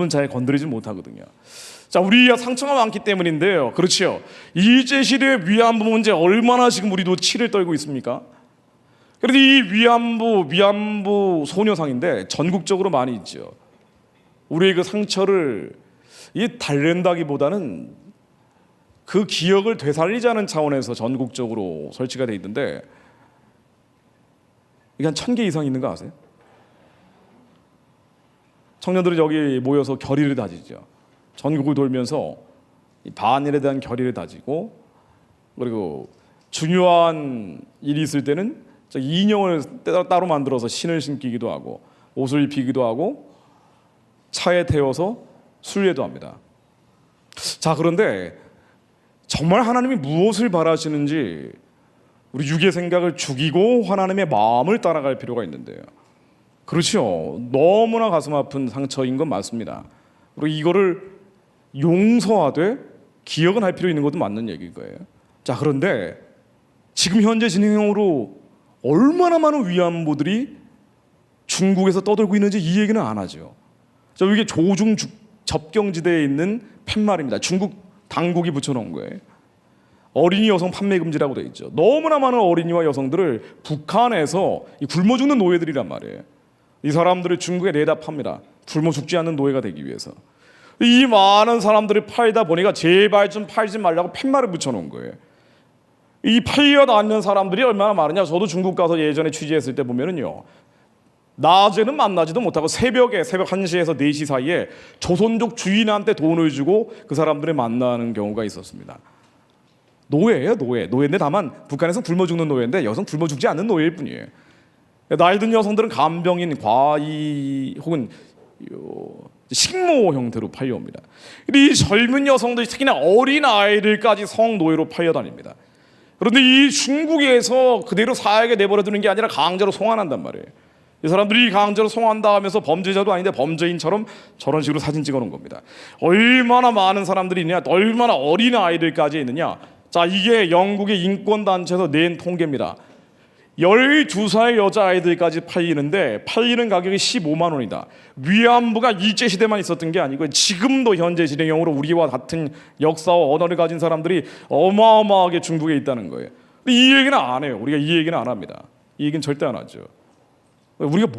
잘 건드리지 못하거든요. 자, 우리가 상처가 많기 때문인데요. 그렇죠. 일제 시대의 위안부 문제 얼마나 지금 우리도 치를 떨고 있습니까? 그런데 이 위안부 소녀상인데 전국적으로 많이 있죠. 우리의 그 상처를 달랜다기보다는 그 기억을 되살리자는 차원에서 전국적으로 설치가 돼 있는데 이게 한 1000개 이상 있는 거 아세요? 청년들이 여기 모여서 결의를 다지죠. 전국을 돌면서 반일에 대한 결의를 다지고, 그리고 중요한 일이 있을 때는 인형을 따로 만들어서 신을 신기기도 하고 옷을 입히기도 하고 차에 태워서 순례도 합니다. 자, 그런데 정말 하나님이 무엇을 바라시는지 우리 육의 생각을 죽이고 하나님의 마음을 따라갈 필요가 있는데요. 그렇죠. 너무나 가슴 아픈 상처인 건 맞습니다. 그리고 이거를 용서하되 기억은 할 필요 있는 것도 맞는 얘기일 거예요. 자, 그런데 지금 현재 진행형으로 얼마나 많은 위안부들이 중국에서 떠돌고 있는지 이 얘기는 안 하죠. 자, 이게 조중 접경지대에 있는 팻말입니다. 중국 당국이 붙여놓은 거예요. 어린이 여성 판매 금지라고 돼 있죠. 너무나 많은 어린이와 여성들을 북한에서 굶어 죽는 노예들이란 말이에요. 이 사람들을 중국에 내다 팝니다. 굶어 죽지 않는 노예가 되기 위해서. 이 많은 사람들을 팔다 보니까 제발 좀 팔지 말라고 팻말을 붙여놓은 거예요. 이 팔려다니는 사람들이 얼마나 많으냐. 저도 중국 가서 예전에 취재했을 때 보면은요, 낮에는 만나지도 못하고 새벽 1시에서 4시 사이에 조선족 주인한테 돈을 주고 그 사람들을 만나는 경우가 있었습니다. 노예예요, 노예. 노예인데 다만 북한에서 굶어 죽는 노예인데 여성 굶어 죽지 않는 노예일 뿐이에요. 나이 든 여성들은 간병인, 과이 혹은 식모 형태로 팔려옵니다. 이 젊은 여성들, 특히나 어린 아이들까지 성노예로 팔려다닙니다. 그런데 이 중국에서 그대로 사역에 내버려두는 게 아니라 강제로 송환한단 말이에요. 이 사람들이 강제로 송환다 하면서 범죄자도 아닌데 범죄인처럼 저런 식으로 사진 찍어놓은 겁니다. 얼마나 많은 사람들이 있느냐, 얼마나 어린 아이들까지 있느냐. 자, 이게 영국의 인권단체에서 낸 통계입니다. 12살 여자아이들까지 팔리는데 팔리는 가격이 15만 원이다. 위안부가 일제시대만 있었던 게 아니고 지금도 현재 진행형으로 우리와 같은 역사와 언어를 가진 사람들이 어마어마하게 중국에 있다는 거예요. 이 얘기는 안 해요. 우리가 이 얘기는 안 합니다. 이 얘기는 절대 안 하죠. 우리가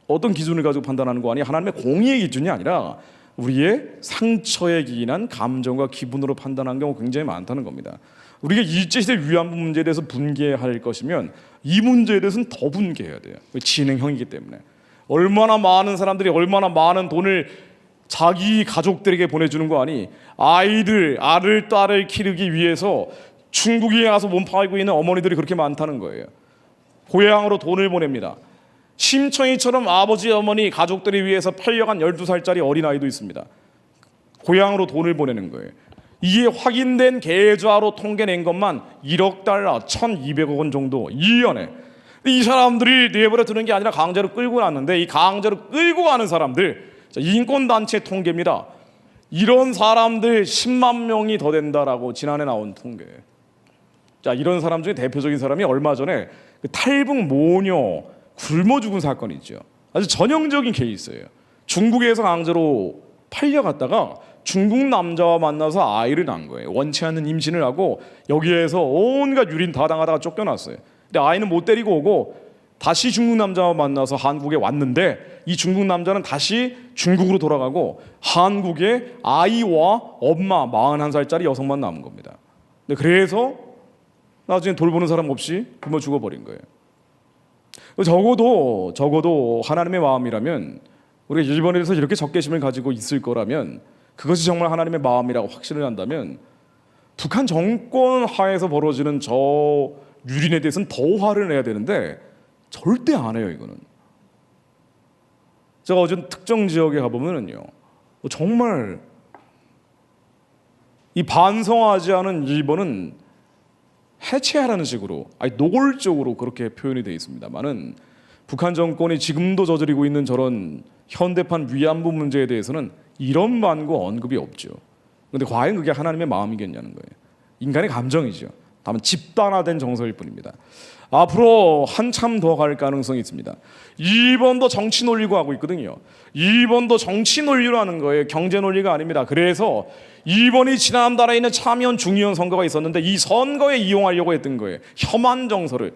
어떤 기준을 가지고 판단하는 거 아니에요. 하나님의 공의의 기준이 아니라 우리의 상처에 기인한 감정과 기분으로 판단하는 경우가 굉장히 많다는 겁니다. 우리가 일제시대 위안부 문제에 대해서 분개할 것이면 이 문제에 대해서는 더 분개해야 돼요. 진행형이기 때문에. 얼마나 많은 사람들이 얼마나 많은 돈을 자기 가족들에게 보내주는 거 아니. 아이들, 알을 딸을 기르기 위해서 중국에 가서 몸 팔고 있는 어머니들이 그렇게 많다는 거예요. 고향으로 돈을 보냅니다. 심청이처럼 아버지, 어머니, 가족들을 위해서 팔려간 12살짜리 어린아이도 있습니다. 고향으로 돈을 보내는 거예요. 이게 확인된 계좌로 통계낸 것만 1억 달러, 1,200억 원 정도 1년에. 이 사람들이 내버려 두는 게 아니라 강제로 끌고 갔는데 이 강제로 끌고 가는 사람들, 인권단체 통계입니다. 이런 사람들 10만 명이 더 된다라고 지난해 나온 통계예요. 자, 이런 사람 중에 대표적인 사람이 얼마 전에 그 탈북 모녀 굶어 죽은 사건이 있죠. 아주 전형적인 케이스예요. 중국에서 강제로 팔려갔다가 중국 남자와 만나서 아이를 낳은 거예요. 원치 않는 임신을 하고 여기에서 온갖 유린 다 당하다가 쫓겨났어요. 근데 아이는 못 데리고 오고 다시 중국 남자와 만나서 한국에 왔는데 이 중국 남자는 다시 중국으로 돌아가고 한국에 아이와 엄마 41살짜리 여성만 남은 겁니다. 근데 그래서 나중에 돌보는 사람 없이 굶어 죽어버린 거예요. 적어도 하나님의 마음이라면, 우리가 일본에 대해서 이렇게 적개심을 가지고 있을 거라면, 그것이 정말 하나님의 마음이라고 확신을 한다면 북한 정권 하에서 벌어지는 저 유린에 대해서는 더 화를 내야 되는데 절대 안 해요. 이거는 제가 어제 특정 지역에 가보면은요, 정말 이 반성하지 않은 일본은 해체하라는 식으로 노골적으로 그렇게 표현이 되어 있습니다만은 북한 정권이 지금도 저지르고 있는 저런 현대판 위안부 문제에 대해서는 이런 반고 언급이 없죠. 그런데 과연 그게 하나님의 마음이겠냐는 거예요. 인간의 감정이죠. 다만 집단화된 정서일 뿐입니다. 앞으로 한참 더 갈 가능성이 있습니다. 일본도 정치 논리고 하고 있거든요. 일본도 정치 논리로 하는 거예요. 경제 논리가 아닙니다. 그래서 일본이 지난달에 있는 참여연 중의원 선거가 있었는데 이 선거에 이용하려고 했던 거예요. 혐한 정서를.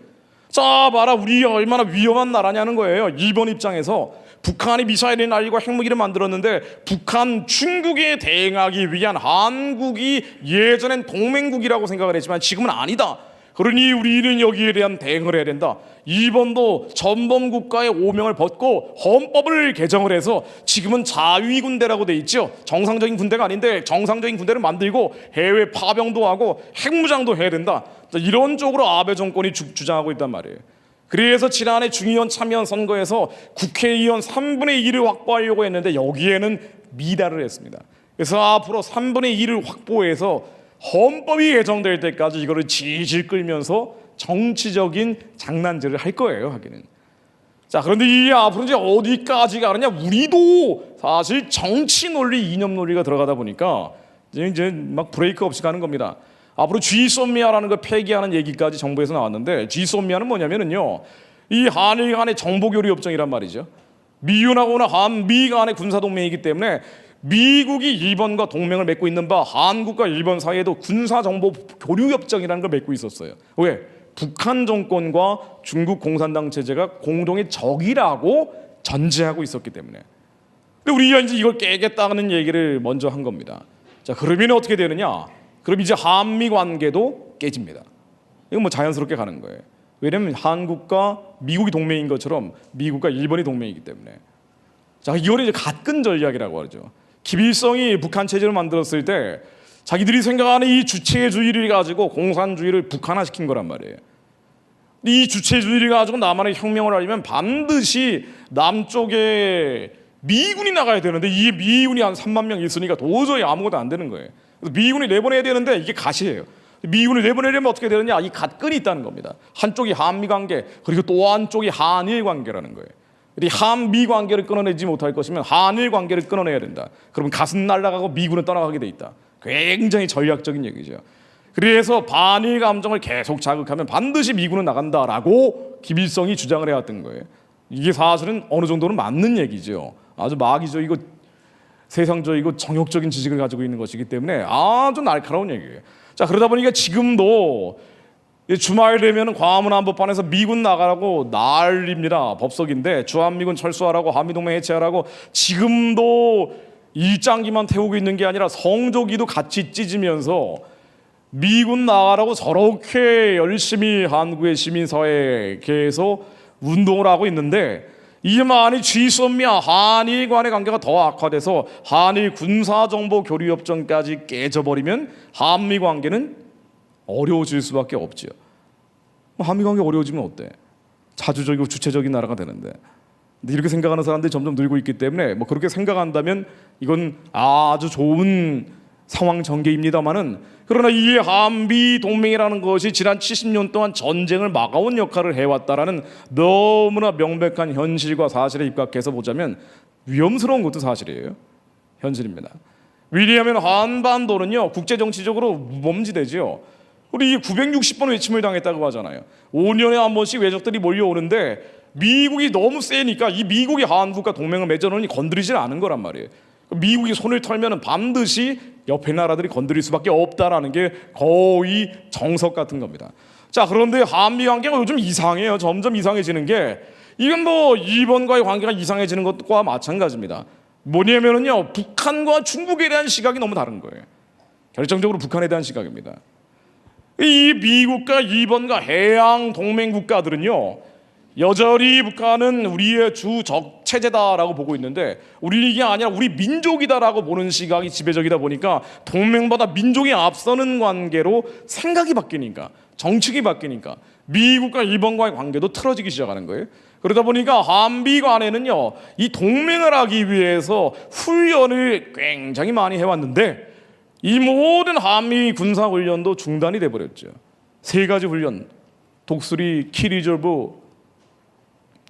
자 봐라, 우리 얼마나 위험한 나라냐는 거예요. 일본 입장에서 북한이 미사일을 날리고 핵무기를 만들었는데 북한, 중국에 대응하기 위한 한국이 예전엔 동맹국이라고 생각을 했지만 지금은 아니다. 그러니 우리는 여기에 대한 대응을 해야 된다. 일본도 전범 국가의 오명을 벗고 헌법을 개정을 해서 지금은 자위 군대라고 돼 있죠. 정상적인 군대가 아닌데 정상적인 군대를 만들고 해외 파병도 하고 핵무장도 해야 된다. 이런 쪽으로 아베 정권이 주장하고 있단 말이에요. 그래서 지난해 중의원 참여연 선거에서 국회의원 3분의 1을 확보하려고 했는데 여기에는 미달을 했습니다. 그래서 앞으로 3분의 1을 확보해서 헌법이 개정될 때까지 이거를 질질 끌면서 정치적인 장난질을 할 거예요, 하기는. 자, 그런데 이게 앞으로 이제 어디까지 가느냐? 우리도 사실 정치 논리, 이념 논리가 들어가다 보니까 이제 막 브레이크 없이 가는 겁니다. 앞으로 G소미아라는 걸 폐기하는 얘기까지 정부에서 나왔는데 G소미아는 뭐냐면은요, 이 한일 간의 정보교류협정이란 말이죠. 미윤하고나 한미 간의 군사동맹이기 때문에 미국이 일본과 동맹을 맺고 있는 바 한국과 일본 사이에도 군사정보교류협정이라는 걸 맺고 있었어요. 왜? 북한 정권과 중국 공산당 체제가 공동의 적이라고 전제하고 있었기 때문에. 근데 우리가 이제 이걸 깨겠다는 얘기를 먼저 한 겁니다. 자, 그러면 어떻게 되느냐? 그럼 이제 한미 관계도 깨집니다. 이건 뭐 자연스럽게 가는 거예요. 왜냐하면 한국과 미국이 동맹인 것처럼 미국과 일본이 동맹이기 때문에. 자, 이걸 이제 가끈 전략이라고 하죠. 김일성이 북한 체제를 만들었을 때 자기들이 생각하는 이 주체주의를 가지고 공산주의를 북한화시킨 거란 말이에요. 이 주체주의를 가지고 남한의 혁명을 하려면 반드시 남쪽에 미군이 나가야 되는데 이 미군이 한 3만 명 있으니까 도저히 아무것도 안 되는 거예요. 그래서 미군이 내보내야 되는데 이게 가시예요. 미군을 내보내려면 어떻게 되느냐? 이 갓끈이 있다는 겁니다. 한쪽이 한미 관계, 그리고 또 한쪽이 한일 관계라는 거예요. 한미 관계를 끊어내지 못할 것이면 한일 관계를 끊어내야 된다. 그러면 가슴 날아가고 미군은 떠나가게 돼 있다. 굉장히 전략적인 얘기죠. 그래서 반일 감정을 계속 자극하면 반드시 미군은 나간다라고 김일성이 주장을 해왔던 거예요. 이게 사실은 어느 정도는 맞는 얘기죠. 아주 마귀적이고 세상적이고 정욕적인 지식을 가지고 있는 것이기 때문에 아주 날카로운 얘기예요. 자, 그러다 보니까 지금도 주말 되면 광화문 한복판에서 미군 나가라고 난립니다. 법석인데 주한미군 철수하라고, 한미동맹 해체하라고 지금도 일장기만 태우고 있는 게 아니라 성조기도 같이 찢으면서 미군 나가라고 저렇게 열심히 한국의 시민사회계에서 운동을 하고 있는데 이게 많이 G소미아 한일 간의 관계가 더 악화돼서 한일 군사정보교류협정까지 깨져버리면 한미 관계는 어려워질 수밖에 없죠. 한미 관계 어려워지면 어때? 자주적이고 주체적인 나라가 되는데. 근데 이렇게 생각하는 사람들이 점점 늘고 있기 때문에 뭐 그렇게 생각한다면 이건 아주 좋은 상황 전개입니다만은, 그러나 이 한미 동맹이라는 것이 지난 70년 동안 전쟁을 막아온 역할을 해왔다라는 너무나 명백한 현실과 사실에 입각해서 보자면 위험스러운 것도 사실이에요. 현실입니다. 왜냐하면 한반도는요 국제정치적으로 무범지대죠. 우리 960번 외침을 당했다고 하잖아요. 5년에 한 번씩 외적들이 몰려오는데 미국이 너무 세니까 이 미국이 한국과 동맹을 맺어놓으니 건드리질 않은 거란 말이에요. 미국이 손을 털면 반드시 옆에 나라들이 건드릴 수밖에 없다라는 게 거의 정석 같은 겁니다. 자, 그런데 한미 관계가 요즘 이상해요. 점점 이상해지는 게, 이건 뭐 일본과의 관계가 이상해지는 것과 마찬가지입니다. 뭐냐면은요 북한과 중국에 대한 시각이 너무 다른 거예요. 결정적으로 북한에 대한 시각입니다. 이 미국과 일본과 해양 동맹 국가들은요 여전히 북한은 우리의 주적 체제다라고 보고 있는데 우리는 이게 아니라 우리 민족이다라고 보는 시각이 지배적이다 보니까 동맹보다 민족이 앞서는 관계로 생각이 바뀌니까, 정책이 바뀌니까 미국과 일본과의 관계도 틀어지기 시작하는 거예요. 그러다 보니까 한미 간에는요 이 동맹을 하기 위해서 훈련을 굉장히 많이 해왔는데 이 모든 한미 군사훈련도 중단이 돼버렸죠. 세 가지 훈련, 독수리, 키 리저브,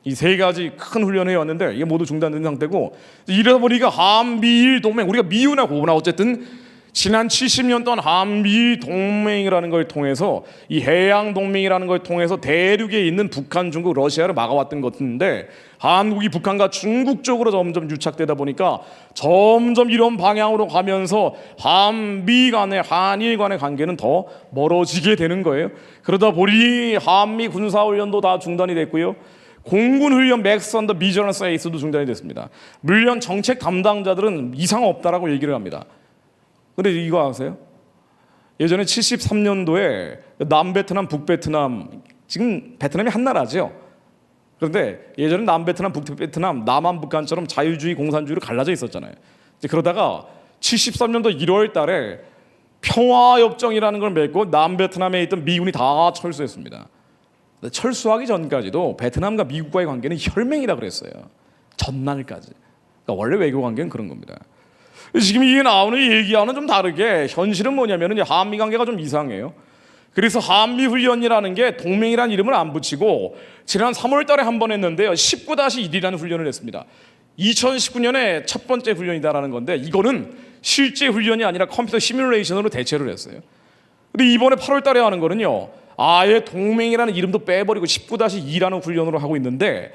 이 세 가지 큰 훈련을 해왔는데 이게 모두 중단된 상태고, 이러다 보니까 한미일 동맹, 우리가 미운하고나 어쨌든 지난 70년 동안 한미일 동맹이라는 걸 통해서, 이 해양 동맹이라는 걸 통해서 대륙에 있는 북한, 중국, 러시아를 막아왔던 것 같은데, 한국이 북한과 중국 쪽으로 점점 유착되다 보니까 점점 이런 방향으로 가면서 한미 간의, 한일 간의 관계는 더 멀어지게 되는 거예요. 그러다 보니 한미 군사훈련도 다 중단이 됐고요, 공군 훈련 맥스 언더 비저런스 에이스도 중단이 됐습니다. 물론 정책 담당자들은 이상 없다라고 얘기를 합니다. 근데 이거 아세요? 예전에 73년도에 남베트남, 북베트남, 지금 베트남이 한 나라죠. 그런데 예전에 남베트남, 북베트남, 남한북한처럼 자유주의, 공산주의로 갈라져 있었잖아요. 이제 그러다가 73년도 1월 달에 평화협정이라는 걸 맺고 남베트남에 있던 미군이 다 철수했습니다. 철수하기 전까지도 베트남과 미국과의 관계는 혈맹이라 그랬어요. 전날까지. 그러니까 원래 외교 관계는 그런 겁니다. 지금 이게 나오는 얘기와는 좀 다르게 현실은 뭐냐면은 한미 관계가 좀 이상해요. 그래서 한미 훈련이라는 게 동맹이라는 이름을 안 붙이고 지난 3월 달에 한 번 했는데요, 19-1이라는 훈련을 했습니다. 2019년에 첫 번째 훈련이다라는 건데, 이거는 실제 훈련이 아니라 컴퓨터 시뮬레이션으로 대체를 했어요. 근데 이번에 8월 달에 하는 거는요, 아예 동맹이라는 이름도 빼버리고 19-2라는 훈련으로 하고 있는데,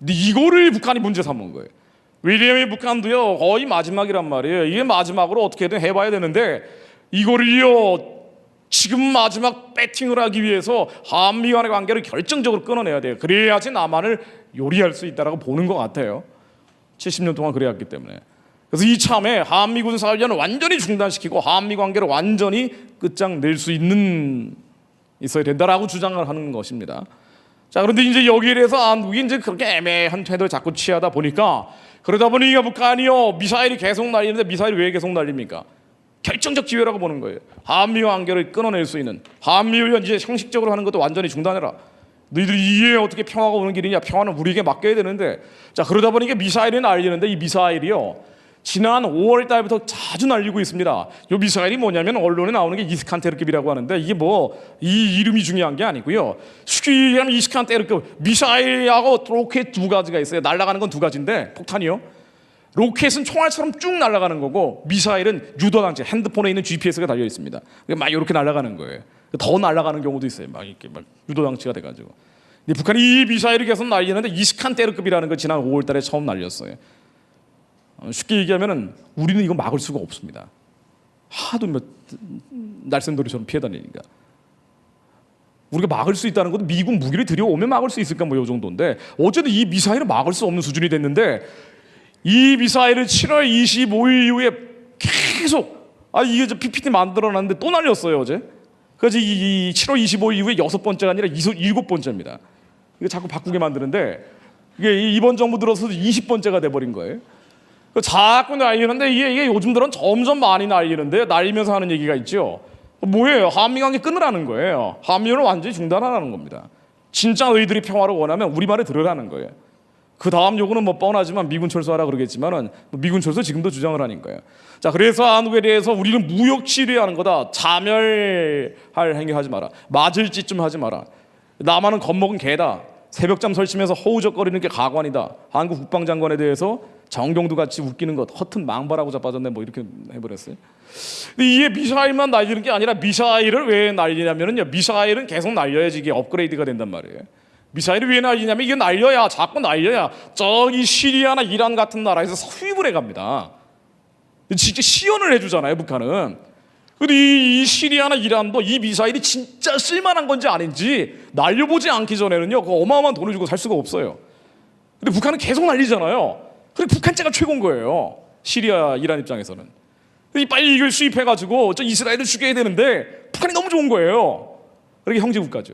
이거를 북한이 문제 삼은 거예요. 왜냐하면 북한도요 거의 마지막이란 말이에요. 이게 마지막으로 어떻게든 해봐야 되는데, 이거를요 지금 마지막 배팅을 하기 위해서 한미 간의 관계를 결정적으로 끊어내야 돼요. 그래야지 남한을 요리할 수 있다라고 보는 것 같아요. 70년 동안 그래왔기 때문에. 그래서 이참에 한미 군사훈련을 완전히 중단시키고 한미 관계를 완전히 끝장낼 수 있어야 된다라고 주장을 하는 것입니다. 자, 그런데 이제 여기에 대해서 한국이 이제 그렇게 애매한 태도를 자꾸 취하다 보니까, 그러다 보니까 북한이요 미사일이 계속 날리는데, 미사일이 왜 계속 날립니까? 결정적 기회라고 보는 거예요. 한미 관계를 끊어낼 수 있는, 한미 훈련 이제 형식적으로 하는 것도 완전히 중단해라. 너희들이 이게 어떻게 평화가 오는 길이냐? 평화는 우리에게 맡겨야 되는데. 자, 그러다 보니까 미사일이 날리는데, 이 미사일이요 지난 5월 달부터 자주 날리고 있습니다. 이 미사일이 뭐냐면 언론에 나오는 게 이스칸테르급이라고 하는데, 이게 뭐 이 이름이 중요한 게 아니고요, 쉽게 얘기하면 이스칸테르급 미사일하고 로켓 두 가지가 있어요. 날아가는 건 두 가지인데, 폭탄이요, 로켓은 총알처럼 쭉 날아가는 거고, 미사일은 유도장치, 핸드폰에 있는 GPS가 달려 있습니다. 막 이렇게 날아가는 거예요. 더 날아가는 경우도 있어요. 막 이렇게 막 유도장치가 돼가지고. 근데 북한이 이 미사일을 계속 날리는데, 이스칸테르급이라는 걸 지난 5월 달에 처음 날렸어요. 쉽게 얘기하면은 우리는 이거 막을 수가 없습니다. 하도 날쌘돌이처럼 피해 다니니까. 우리가 막을 수 있다는 것도 미군 무기를 들여오면 막을 수 있을까 뭐 이 정도인데, 어쨌든 이 미사일은 막을 수 없는 수준이 됐는데, 이 미사일을 7월 25일 이후에 계속, 이게 저 PPT 만들어놨는데 또 날렸어요 어제. 그래서 이 7월 25일 이후에 6번째가 아니라 7번째입니다. 이거 자꾸 바꾸게 만드는데, 이게 이번 정부 들어서 20번째가 돼버린 거예요. 자꾸 날리는데, 이게 요즘 들은 점점 많이 날리는데, 날리면서 하는 얘기가 있죠. 뭐예요? 한미 관계 끊으라는 거예요. 한미를 완전히 중단하라는 겁니다. 진짜 너희들이 평화를 원하면 우리 말을 들으라는 거예요. 그 다음 요구는 뭐 뻔하지만 미군 철수하라 그러겠지만은, 미군 철수 지금도 주장을 하는 거예요. 자, 그래서 한국에 대해서 우리는 무역 치료하는 거다. 자멸할 행위하지 마라. 맞을 짓 좀 하지 마라. 남한은 겁먹은 개다. 새벽잠 설치면서 허우적거리는 게 가관이다. 한국 국방장관에 대해서 정경도 같이 웃기는 것, 허튼 망발하고 자빠졌네, 뭐 이렇게 해버렸어요. 근데 이게 미사일만 날리는 게 아니라, 미사일을 왜 날리냐면은요, 미사일은 계속 날려야지 이게 업그레이드가 된단 말이에요. 미사일을 왜 날리냐면, 이게 날려야, 자꾸 날려야 저기 시리아나 이란 같은 나라에서 수입을 해갑니다. 진짜 시연을 해주잖아요 북한은. 근데 이 시리아나 이란도 이 미사일이 진짜 쓸만한 건지 아닌지 날려보지 않기 전에는요 그 어마어마한 돈을 주고 살 수가 없어요. 근데 북한은 계속 날리잖아요. 그래 북한째가 최고인 거예요. 시리아 이란 입장에서는. 빨리 이걸 수입해가지고 저 이스라엘을 죽여야 되는데 북한이 너무 좋은 거예요. 그렇게 형제국가죠.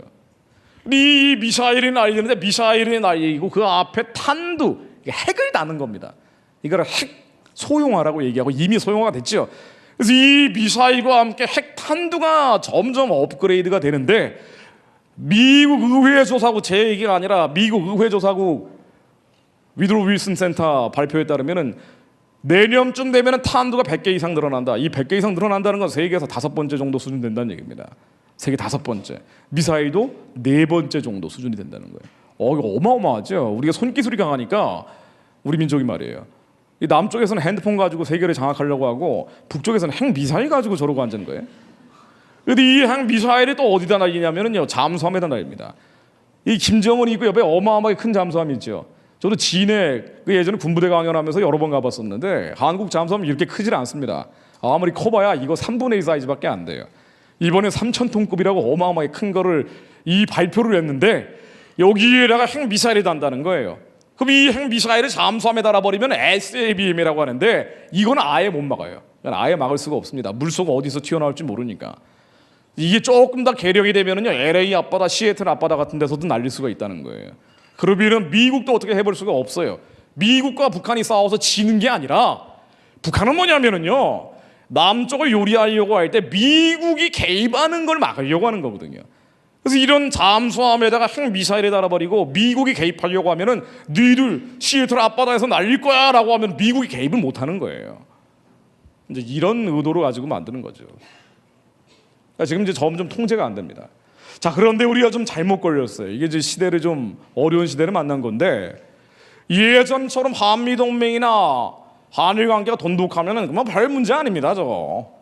이 미사일이 날리는데, 미사일이 날리고 그 앞에 탄두, 핵을 다는 겁니다. 이거를 핵 소형화라고 얘기하고 이미 소형화가 됐죠. 그래서 이 미사일과 함께 핵 탄두가 점점 업그레이드가 되는데, 미국 의회 조사국, 제 얘기가 아니라 미국 의회 조사국 위드로 윌슨 센터 발표에 따르면은 내년쯤 되면은 탄두가 100개 이상 늘어난다. 이 100개 이상 늘어난다는 건 세계에서 5번째 정도 수준 된다는 얘기입니다. 세계 5번째, 미사일도 4번째 정도 수준이 된다는 거예요. 이거 어마어마하죠. 우리가 손기술이 강하니까 우리 민족이 말이에요. 이 남쪽에서는 핸드폰 가지고 세계를 장악하려고 하고 북쪽에서는 핵미사일 가지고 저러고 앉은 거예요. 근데 이 핵미사일이 또 어디다 날리냐면요, 잠수함에다 날립니다. 이 김정은이 있고 옆에 어마어마하게 큰 잠수함이 있죠. 저도 진해 예전에 군부대 강연하면서 여러 번 가봤었는데 한국 잠수함은 이렇게 크질 않습니다. 아무리 커봐야 이거 3분의 1 사이즈밖에 안 돼요. 이번에 3,000톤급이라고 어마어마하게 큰 거를 이 발표를 했는데 여기에다가 핵미사일이 단다는 거예요. 그럼 이 핵미사일을 잠수함에 달아버리면 SLBM이라고 하는데 이건 아예 못 막아요. 아예 막을 수가 없습니다. 물속 어디서 튀어나올지 모르니까. 이게 조금 더 개량이 되면은요, LA 앞바다, 시애틀 앞바다 같은 데서도 날릴 수가 있다는 거예요. 그러면은 미국도 어떻게 해볼 수가 없어요. 미국과 북한이 싸워서 지는 게 아니라 북한은 뭐냐면은요, 남쪽을 요리하려고 할 때 미국이 개입하는 걸 막으려고 하는 거거든요. 그래서 이런 잠수함에다가 핵미사일을 달아버리고 미국이 개입하려고 하면은 너희들 시애틀 앞바다에서 날릴 거야 라고 하면 미국이 개입을 못하는 거예요. 이제 이런 의도로 가지고 만드는 거죠. 그러니까 지금 이제 점점 통제가 안 됩니다. 자, 그런데 우리가 좀 잘못 걸렸어요. 이게 이제 시대를 좀 어려운 시대를 만난 건데 예전처럼 한미동맹이나 한일 관계가 돈독하면은 그만 별 문제 아닙니다, 저거.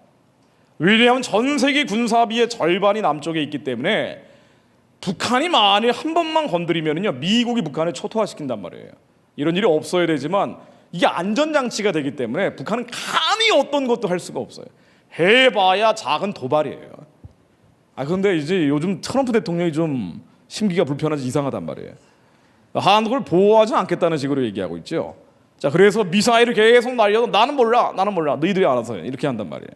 왜냐하면 전 세계 군사비의 절반이 남쪽에 있기 때문에 북한이 만일 한 번만 건드리면은요, 미국이 북한을 초토화시킨단 말이에요. 이런 일이 없어야 되지만 이게 안전장치가 되기 때문에 북한은 감히 어떤 것도 할 수가 없어요. 해봐야 작은 도발이에요. 그런데 이제 요즘 트럼프 대통령이 좀 심기가 불편하지 이상하단 말이에요. 한국을 보호하지 않겠다는 식으로 얘기하고 있죠. 자, 그래서 미사일을 계속 날려도 나는 몰라, 너희들이 알아서 해. 이렇게 한단 말이에요.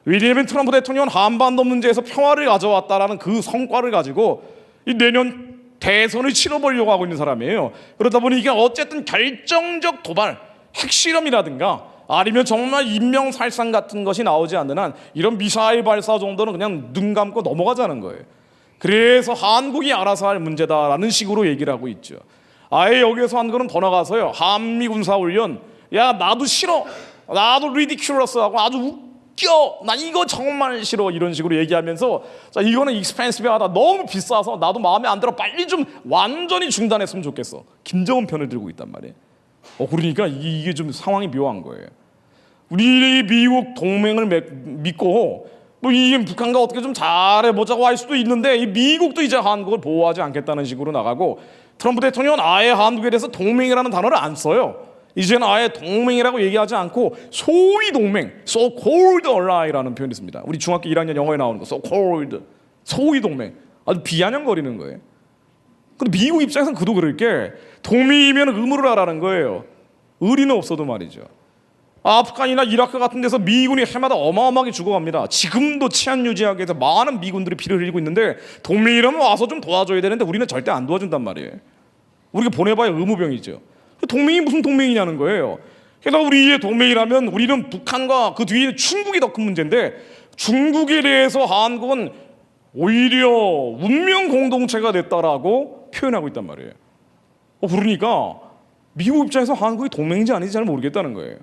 왜냐하면 트럼프 대통령은 한반도 문제에서 평화를 가져왔다라는 그 성과를 가지고 이 내년 대선을 치러보려고 하고 있는 사람이에요. 그러다 보니 이게 어쨌든 결정적 도발, 핵실험이라든가 아니면 정말 인명살상 같은 것이 나오지 않는 한 이런 미사일 발사 정도는 그냥 눈 감고 넘어가자는 거예요. 그래서 한국이 알아서 할 문제다라는 식으로 얘기를 하고 있죠. 아예 여기에서 한 거는 더 나가서요, 한미 군사훈련, 야 나도 싫어, 나도 리디큘러스하고 아주 웃겨, 나 이거 정말 싫어, 이런 식으로 얘기하면서 자, 이거는 익스펜시브하다, 너무 비싸서 나도 마음에 안 들어, 빨리 좀 완전히 중단했으면 좋겠어, 김정은 편을 들고 있단 말이에요. 그러니까 이게 좀 상황이 묘한 거예요. 우리 미국 동맹을 믿고 뭐 이게 북한과 어떻게 좀 잘해보자고 할 수도 있는데 이 미국도 이제 한국을 보호하지 않겠다는 식으로 나가고 트럼프 대통령은 아예 한국에 대해서 동맹이라는 단어를 안 써요. 이제는 아예 동맹이라고 얘기하지 않고 소위 동맹, so-called ally라는 표현이 있습니다. 우리 중학교 1학년 영어에 나오는 거, so-called, 소위 동맹. 아주 비아냥거리는 거예요. 근데 미국 입장에서는 그도 그럴 게 동맹이면 의무를 하라는 거예요. 의리는 없어도 말이죠. 아프간이나 이라크 같은 데서 미군이 해마다 어마어마하게 죽어갑니다. 지금도 치안 유지하기 위해서 많은 미군들이 피를 흘리고 있는데 동맹이라면 와서 좀 도와줘야 되는데 우리는 절대 안 도와준단 말이에요. 우리가 보내봐야 의무병이죠. 동맹이 무슨 동맹이냐는 거예요. 게다가 우리의 동맹이라면 우리는 북한과 그 뒤에 중국이 더 큰 문제인데 중국에 대해서 한국은 오히려 운명 공동체가 됐다라고 표현하고 있단 말이에요. 그러니까 미국 입장에서 한국이 동맹인지 아닌지 잘 모르겠다는 거예요.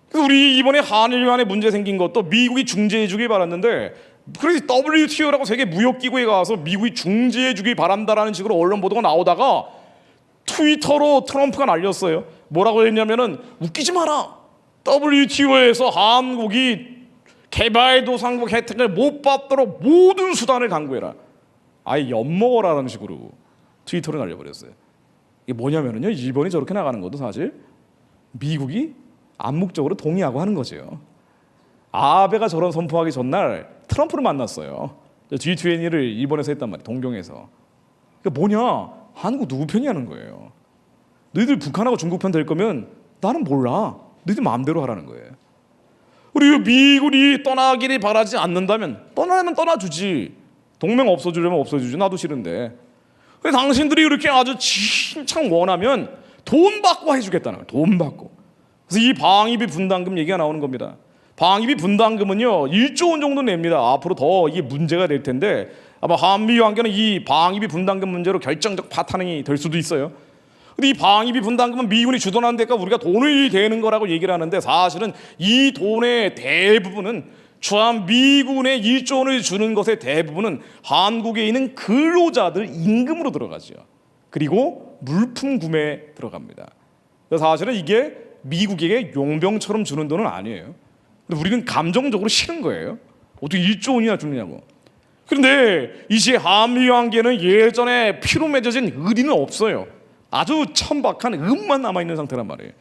그래서 우리 이번에 한일 간에 문제 생긴 것도 미국이 중재해 주길 바랐는데 그래서 WTO라고 세계 무역기구에 가서 미국이 중재해 주길 바란다라는 식으로 언론 보도가 나오다가 트위터로 트럼프가 날렸어요. 뭐라고 했냐면은 웃기지 마라, WTO에서 한국이 개발도상국 혜택을 못 받도록 모든 수단을 강구해라, 아예 엿먹어라라는 식으로 트위터를 날려버렸어요. 이게 뭐냐면요, 일본이 저렇게 나가는 것도 사실 미국이 암묵적으로 동의하고 하는 거죠. 아베가 저런 선포하기 전날 트럼프를 만났어요. G20를 일본에서 했단 말이에요, 동경에서. 그러니까 뭐냐, 한국 누구 편이냐는 거예요. 너희들 북한하고 중국 편 될 거면 나는 몰라, 너희들 마음대로 하라는 거예요. 그리고 미국이 떠나기를 바라지 않는다면 떠나면 떠나주지, 동맹 없어주려면 없어주지, 나도 싫은데. 당신들이 이렇게 아주 진짜 원하면 돈 받고 해주겠다는 거예요, 돈 받고. 그래서 이 방위비 분담금 얘기가 나오는 겁니다. 방위비 분담금은요 1조 원 정도 냅니다. 앞으로 더 이게 문제가 될 텐데 아마 한미 관계는 이 방위비 분담금 문제로 결정적 파탄이 될 수도 있어요. 근데 이 방위비 분담금은 미군이 주도하는 데가 우리가 돈을 대는 거라고 얘기를 하는데 사실은 이 돈의 대부분은 주한미군에 1조 원을 주는 것의 대부분은 한국에 있는 근로자들 임금으로 들어가죠. 그리고 물품 구매에 들어갑니다. 사실은 이게 미국에게 용병처럼 주는 돈은 아니에요. 근데 우리는 감정적으로 싫은 거예요. 어떻게 1조 원이나 주느냐고. 그런데 이 시대 한미 관계는 예전에 피로 맺어진 의리는 없어요. 아주 천박한 음만 남아있는 상태란 말이에요.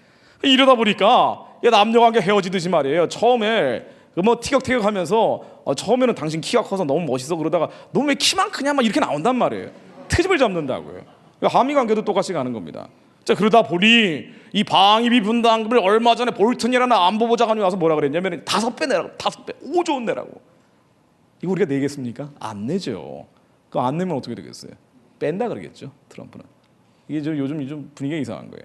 이러다 보니까 남녀관계 헤어지듯이 말이에요. 처음에 뭐 티격태격하면서 처음에는 당신 키가 커서 너무 멋있어 그러다가 너 왜 키만 크냐 막 이렇게 나온단 말이에요. 트집을 잡는다고요. 한미 관계도 똑같이 가는 겁니다. 자, 그러다 보니 이 방위비 분담금을 얼마 전에 볼튼이라는 안보보좌관이 와서 뭐라 그랬냐면 5배 내라고, 5배, 5조 원 내라고. 이거 우리가 내겠습니까? 안 내죠. 그거 안 내면 어떻게 되겠어요? 뺀다 그러겠죠, 트럼프는. 이게 요즘 분위기가 이상한 거예요.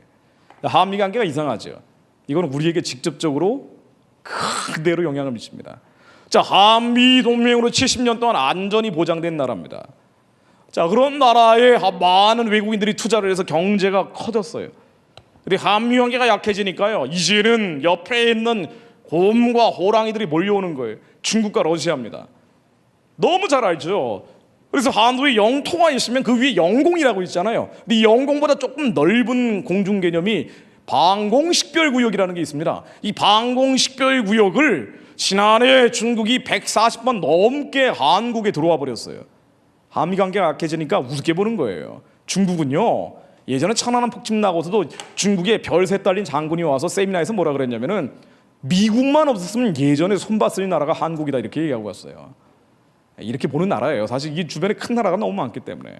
한미 관계가 이상하죠. 이거는 우리에게 직접적으로 그대로 영향을 미칩니다. 자, 한미 동맹으로 70년 동안 안전이 보장된 나라입니다. 자, 그런 나라에 많은 외국인들이 투자를 해서 경제가 커졌어요. 근데 한미 관계가 약해지니까요, 이제는 옆에 있는 곰과 호랑이들이 몰려오는 거예요. 중국과 러시아입니다. 너무 잘 알죠. 그래서 한국에 영토가 있으면 그 위에 영공이라고 있잖아요. 근데 이 영공보다 조금 넓은 공중 개념이 방공식별구역이라는 게 있습니다. 이 방공식별구역을 지난해 중국이 140번 넘게 한국에 들어와 버렸어요. 한미 관계가 약해지니까 우습게 보는 거예요. 중국은요, 예전에 천안함 폭침 나고서도 중국에 별세 딸린 장군이 와서 세미나에서 뭐라 그랬냐면은 미국만 없었으면 예전에 손봤을 나라가 한국이다 이렇게 얘기하고 갔어요. 이렇게 보는 나라예요. 사실 이 주변에 큰 나라가 너무 많기 때문에.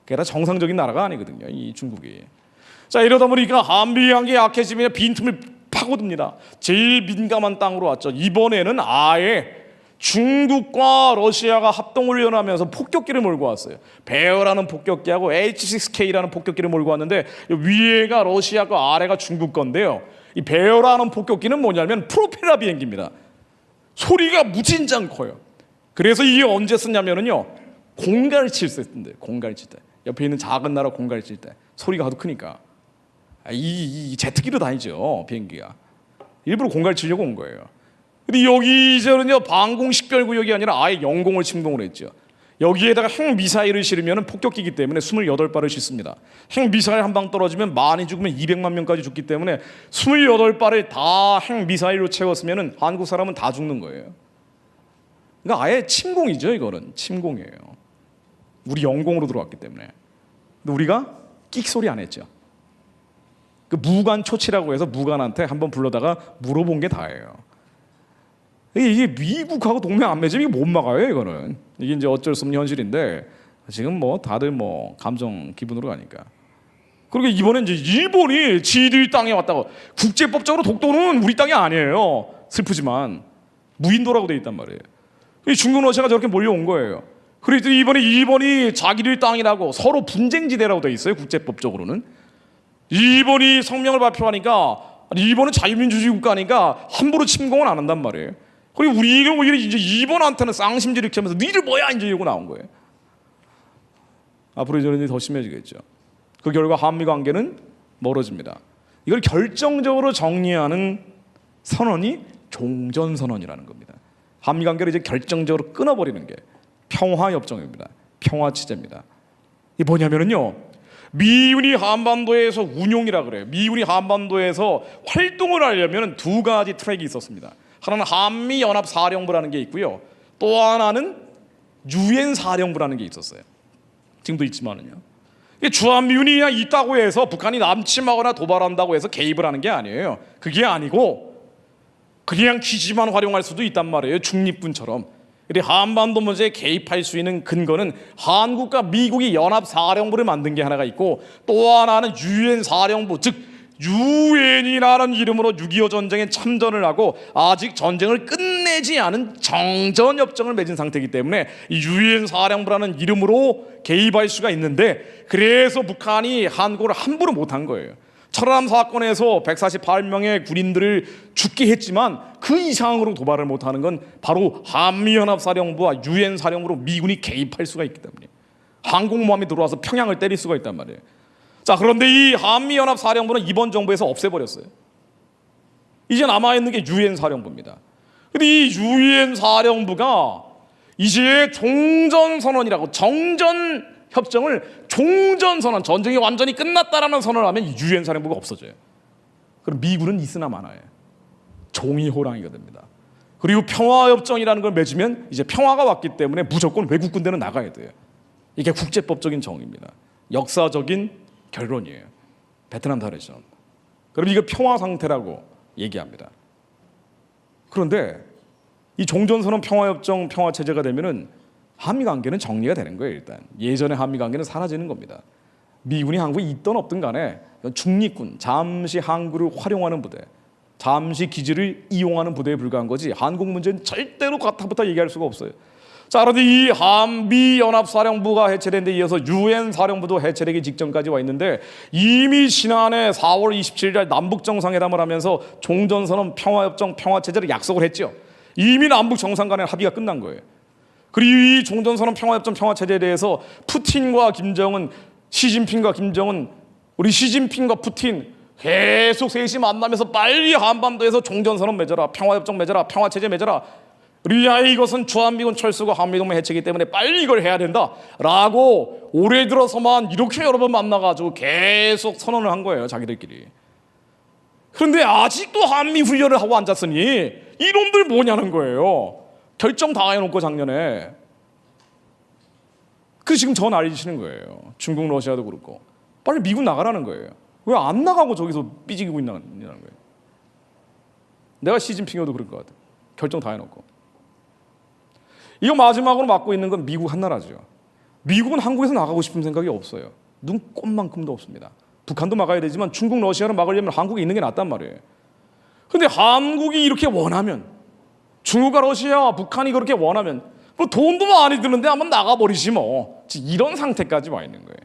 그게 다 정상적인 나라가 아니거든요, 이 중국이. 자, 이러다 보니까 한미 관계 약해지면 빈틈을 파고듭니다. 제일 민감한 땅으로 왔죠. 이번에는 아예 중국과 러시아가 합동훈련하면서 폭격기를 몰고 왔어요. 베어라는 폭격기하고 H6K라는 폭격기를 몰고 왔는데 위에가 러시아고 아래가 중국 건데요. 이 베어라는 폭격기는 뭐냐면 프로펠러 비행기입니다. 소리가 무진장 커요. 그래서 이게 언제 쓰냐면은요, 공갈을 칠 때 쓴대. 공갈 칠 때. 옆에 있는 작은 나라 공갈 칠 때 소리가 하도 크니까 이 제트기로 다니죠, 비행기가. 일부러 공갈 치려고 온 거예요. 근데 여기 이제는요, 방공식별구역이 아니라 아예 영공을 침공을 했죠. 여기에다가 핵미사일을 실으면 폭격기이기 때문에 28발을 싣습니다. 핵미사일 한 방 떨어지면 많이 죽으면 200만 명까지 죽기 때문에 28발을 다 핵미사일로 채웠으면 한국 사람은 다 죽는 거예요. 그러니까 아예 침공이죠. 이거는 침공이에요. 우리 영공으로 들어왔기 때문에. 근데 우리가 끽소리 안 했죠. 그 무관 초치라고 해서 무관한테 한번 불러다가 물어본 게 다예요. 이게 미국하고 동맹 안 맺으면 이게 못 막아요. 이거는 이게 이제 어쩔 수 없는 현실인데 지금 뭐 다들 뭐 감정 기분으로 가니까. 그리고 이번에 이제 일본이 지들 땅에 왔다고. 국제법적으로 독도는 우리 땅이 아니에요. 슬프지만 무인도라고 돼 있단 말이에요. 중국 러시아가 저렇게 몰려온 거예요. 그래서 이번에 일본이 자기들 땅이라고 서로 분쟁지대라고 돼 있어요. 국제법적으로는. 일본이 성명을 발표하니까 일본은 자유민주주의 국가니까 함부로 침공은 안 한단 말이에요. 그리고 우리가 오히려 이제 일본한테는 쌍심지를 키우면서 니들 뭐야 이제 이러고 나온 거예요. 앞으로 이제 더 심해지겠죠. 그 결과 한미 관계는 멀어집니다. 이걸 결정적으로 정리하는 선언이 종전선언이라는 겁니다. 한미 관계를 이제 결정적으로 끊어버리는 게 평화협정입니다. 평화체제입니다. 이게 뭐냐면요, 미군이 한반도에서 운용이라 그래요. 미군이 한반도에서 활동을 하려면 두 가지 트랙이 있었습니다. 하나는 한미연합사령부라는 게 있고요, 또 하나는 유엔사령부라는 게 있었어요. 지금도 있지만은요, 주한미군이 그냥 있다고 해서 북한이 남침하거나 도발한다고 해서 개입을 하는 게 아니에요. 그게 아니고 그냥 기지만 활용할 수도 있단 말이에요. 중립군처럼. 한반도 문제에 개입할 수 있는 근거는 한국과 미국이 연합사령부를 만든 게 하나가 있고, 또 하나는 유엔사령부, 즉 유엔이라는 이름으로 6.25 전쟁에 참전을 하고 아직 전쟁을 끝내지 않은 정전협정을 맺은 상태이기 때문에 이 유엔사령부라는 이름으로 개입할 수가 있는데, 그래서 북한이 한국을 함부로 못한 거예요. 천안함 사건에서 148명의 군인들을 죽게 했지만 그 이상으로 도발을 못하는 건 바로 한미연합사령부와 유엔사령부로 미군이 개입할 수가 있기 때문에, 항공모함이 들어와서 평양을 때릴 수가 있단 말이에요. 자, 그런데 이 한미연합사령부는 이번 정부에서 없애버렸어요. 이제 남아있는 게 유엔사령부입니다. 근데 이 유엔 사령부가 이제 종전선언이라고 정전협정을 종전선언, 전쟁이 완전히 끝났다라는 선언을 하면 유엔 사령부가 없어져요. 그럼 미군은 있으나 마나요. 종이호랑이가 됩니다. 그리고 평화협정이라는 걸 맺으면 이제 평화가 왔기 때문에 무조건 외국 군대는 나가야 돼요. 이게 국제법적인 정의입니다. 역사적인 결론이에요. 베트남 다레전. 그럼 이거 평화 상태라고 얘기합니다. 그런데 이 종전선언 평화협정 평화체제가 되면은 한미관계는 정리가 되는 거예요. 일단 예전의 한미관계는 사라지는 겁니다. 미군이 한국에 있든 없든 간에 중립군, 잠시 항구를 활용하는 부대, 잠시 기지를 이용하는 부대에 불과한 거지 한국 문제는 절대로 가타부터 얘기할 수가 없어요. 자, 그런데 이 한미연합사령부가 해체된 데 이어서 유엔 사령부도 해체되기 직전까지 와 있는데 이미 지난해 4월 27일 날 남북정상회담을 하면서 종전선언 평화협정 평화체제를 약속을 했죠. 이미 남북정상 간의 합의가 끝난 거예요. 그리고 이 종전선언 평화협정 평화체제에 대해서 푸틴과 김정은, 시진핑과 김정은, 우리 시진핑과 푸틴 계속 셋이 만나면서 빨리 한반도에서 종전선언 맺어라, 평화협정 맺어라, 평화체제 맺어라. 우리야 이것은 주한미군 철수고 한미동맹 해체이기 때문에 빨리 이걸 해야 된다라고 올해 들어서만 이렇게 여러 번 만나가지고 계속 선언을 한 거예요, 자기들끼리. 그런데 아직도 한미 훈련을 하고 앉았으니 이놈들 뭐냐는 거예요. 결정 다 해놓고 작년에. 그 지금 저 난리치는 거예요. 중국, 러시아도 그렇고. 빨리 미국 나가라는 거예요. 왜 안 나가고 저기서 삐지기고 있냐는 거예요. 내가 시진핑이어도 그럴 것 같아. 결정 다 해놓고. 이거 마지막으로 맡고 있는 건 미국 한 나라죠. 미국은 한국에서 나가고 싶은 생각이 없어요. 눈꼽만큼도 없습니다. 북한도 막아야 되지만 중국, 러시아를 막으려면 한국에 있는 게 낫단 말이에요. 그런데 한국이 이렇게 원하면, 중국과 러시아와 북한이 그렇게 원하면 뭐 돈도 많이 드는데 한번 나가버리지 뭐. 이런 상태까지 와 있는 거예요.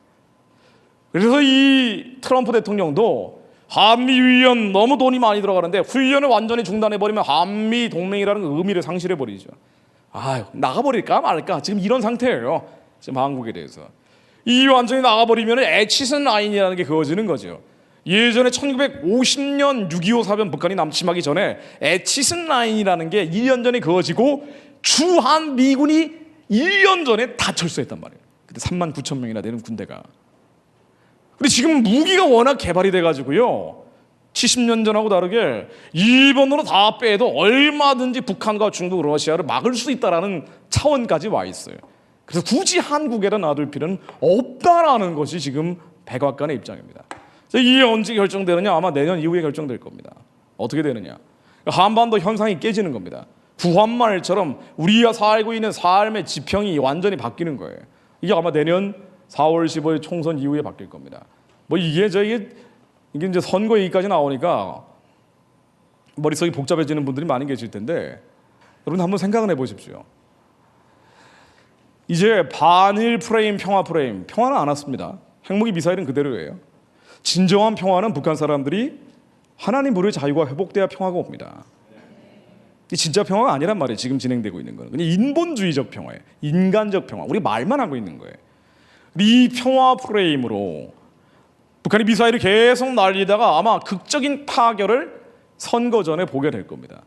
그래서 이 트럼프 대통령도 한미위원 너무 돈이 많이 들어가는데 훈련을 완전히 중단해버리면 한미 동맹이라는 의미를 상실해버리죠. 나가버릴까 말까 지금 이런 상태예요. 지금 한국에 대해서. 이 완전히 나가버리면 애치슨 라인이라는 게 그어지는 거죠. 예전에 1950년 6.25 사변 북한이 남침하기 전에 애치슨 라인이라는 게 1년 전에 그어지고 주한 미군이 1년 전에 다 철수했단 말이에요. 그때 39,000명이나 되는 군대가. 근데 지금 무기가 워낙 개발이 돼가지고요. 70년 전하고 다르게 일본으로 다 빼도 얼마든지 북한과 중국, 러시아를 막을 수 있다라는 차원까지 와 있어요. 그래서 굳이 한국에다 놔둘 필요는 없다라는 것이 지금 백악관의 입장입니다. 이게 언제 결정되느냐? 아마 내년 이후에 결정될 겁니다. 어떻게 되느냐? 한반도 현상이 깨지는 겁니다. 구한말처럼 우리가 살고 있는 삶의 지평이 완전히 바뀌는 거예요. 이게 아마 내년 4월 15일 총선 이후에 바뀔 겁니다. 뭐 이게 이제 선거 얘기까지 나오니까 머릿속이 복잡해지는 분들이 많이 계실 텐데 여러분 한번 생각을 해보십시오. 이제 반일 프레임, 평화 프레임, 평화는 안 왔습니다. 핵무기 미사일은 그대로예요. 진정한 평화는 북한 사람들이 하나님으로의 자유가 회복돼야 평화가 옵니다. 이 진짜 평화가 아니란 말이에요. 지금 진행되고 있는 거는 그냥 인본주의적 평화예요. 인간적 평화. 우리 말만 하고 있는 거예요. 이 평화 프레임으로 북한이 미사일을 계속 날리다가 아마 극적인 파결을 선거 전에 보게 될 겁니다.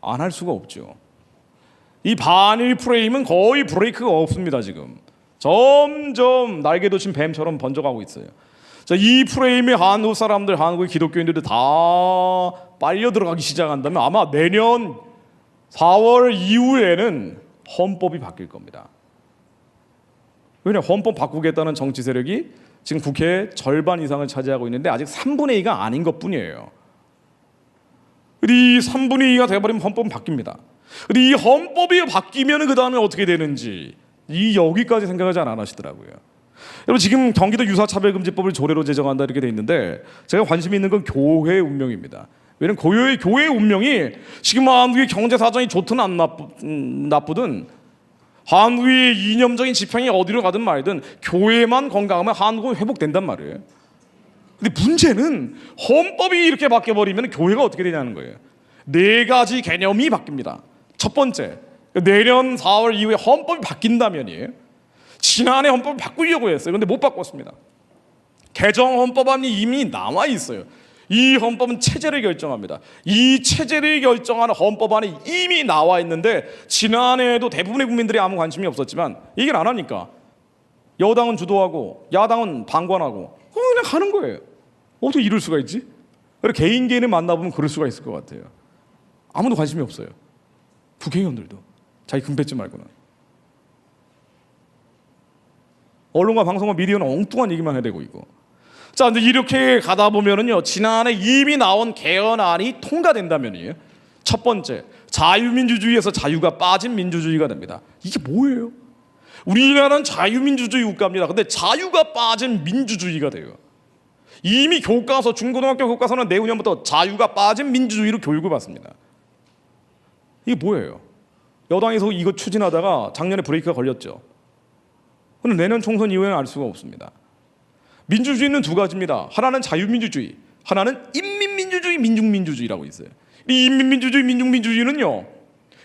안 할 수가 없죠. 이 반일 프레임은 거의 브레이크가 없습니다. 지금 점점 날개 돋친 뱀처럼 번져가고 있어요. 자, 이 프레임에 한국 사람들, 한국의 기독교인들이 다 빨려 들어가기 시작한다면 아마 내년 4월 이후에는 헌법이 바뀔 겁니다. 왜냐하면 헌법 바꾸겠다는 정치 세력이 지금 국회의 절반 이상을 차지하고 있는데 아직 3분의 2가 아닌 것뿐이에요. 이 3분의 2가 돼버리면 헌법은 바뀝니다. 이 헌법이 바뀌면 그 다음에 어떻게 되는지 여기까지 생각하지 않으시더라고요. 여러분 지금 경기도 유사차별금지법을 조례로 제정한다 이렇게 돼 있는데 제가 관심이 있는 건 교회의 운명입니다. 왜냐하면 교회의 운명이 지금 한국의 경제 사정이 좋든 안 나쁘든 한국의 이념적인 지평이 어디로 가든 말든 교회만 건강하면 한국은 회복된단 말이에요. 근데 문제는 헌법이 이렇게 바뀌어버리면 교회가 어떻게 되냐는 거예요. 4가지 개념이 바뀝니다. 첫 번째, 내년 4월 이후에 헌법이 바뀐다면이에요. 지난해 헌법을 바꾸려고 했어요. 그런데 못 바꿨습니다. 개정 헌법안이 이미 나와 있어요. 이 헌법은 체제를 결정합니다. 이 체제를 결정하는 헌법 안에 이미 나와 있는데 지난해에도 대부분의 국민들이 아무 관심이 없었지만 이걸 안 하니까 여당은 주도하고 야당은 방관하고 그냥 가는 거예요. 어떻게 이럴 수가 있지? 개인 개인을 만나보면 그럴 수가 있을 것 같아요. 아무도 관심이 없어요. 국회의원들도 자기 금 뺏지 말고는. 언론과 방송과 미디어는 엉뚱한 얘기만 해대고 있고. 자, 이제 이렇게 가다 보면은요, 지난해 이미 나온 개헌안이 통과된다면이에요. 첫 번째, 자유민주주의에서 자유가 빠진 민주주의가 됩니다. 이게 뭐예요? 우리나라는 자유민주주의 국가입니다. 근데 자유가 빠진 민주주의가 돼요. 이미 교과서, 중고등학교 교과서는 내후년부터 자유가 빠진 민주주의로 교육을 받습니다. 이게 뭐예요? 여당에서 이거 추진하다가 작년에 브레이크가 걸렸죠. 그럼 내년 총선 이후에는 알 수가 없습니다. 민주주의는 두 가지입니다. 하나는 자유민주주의, 하나는 인민민주주의, 민중민주주의라고 있어요. 이 인민민주주의, 민중민주주의는요,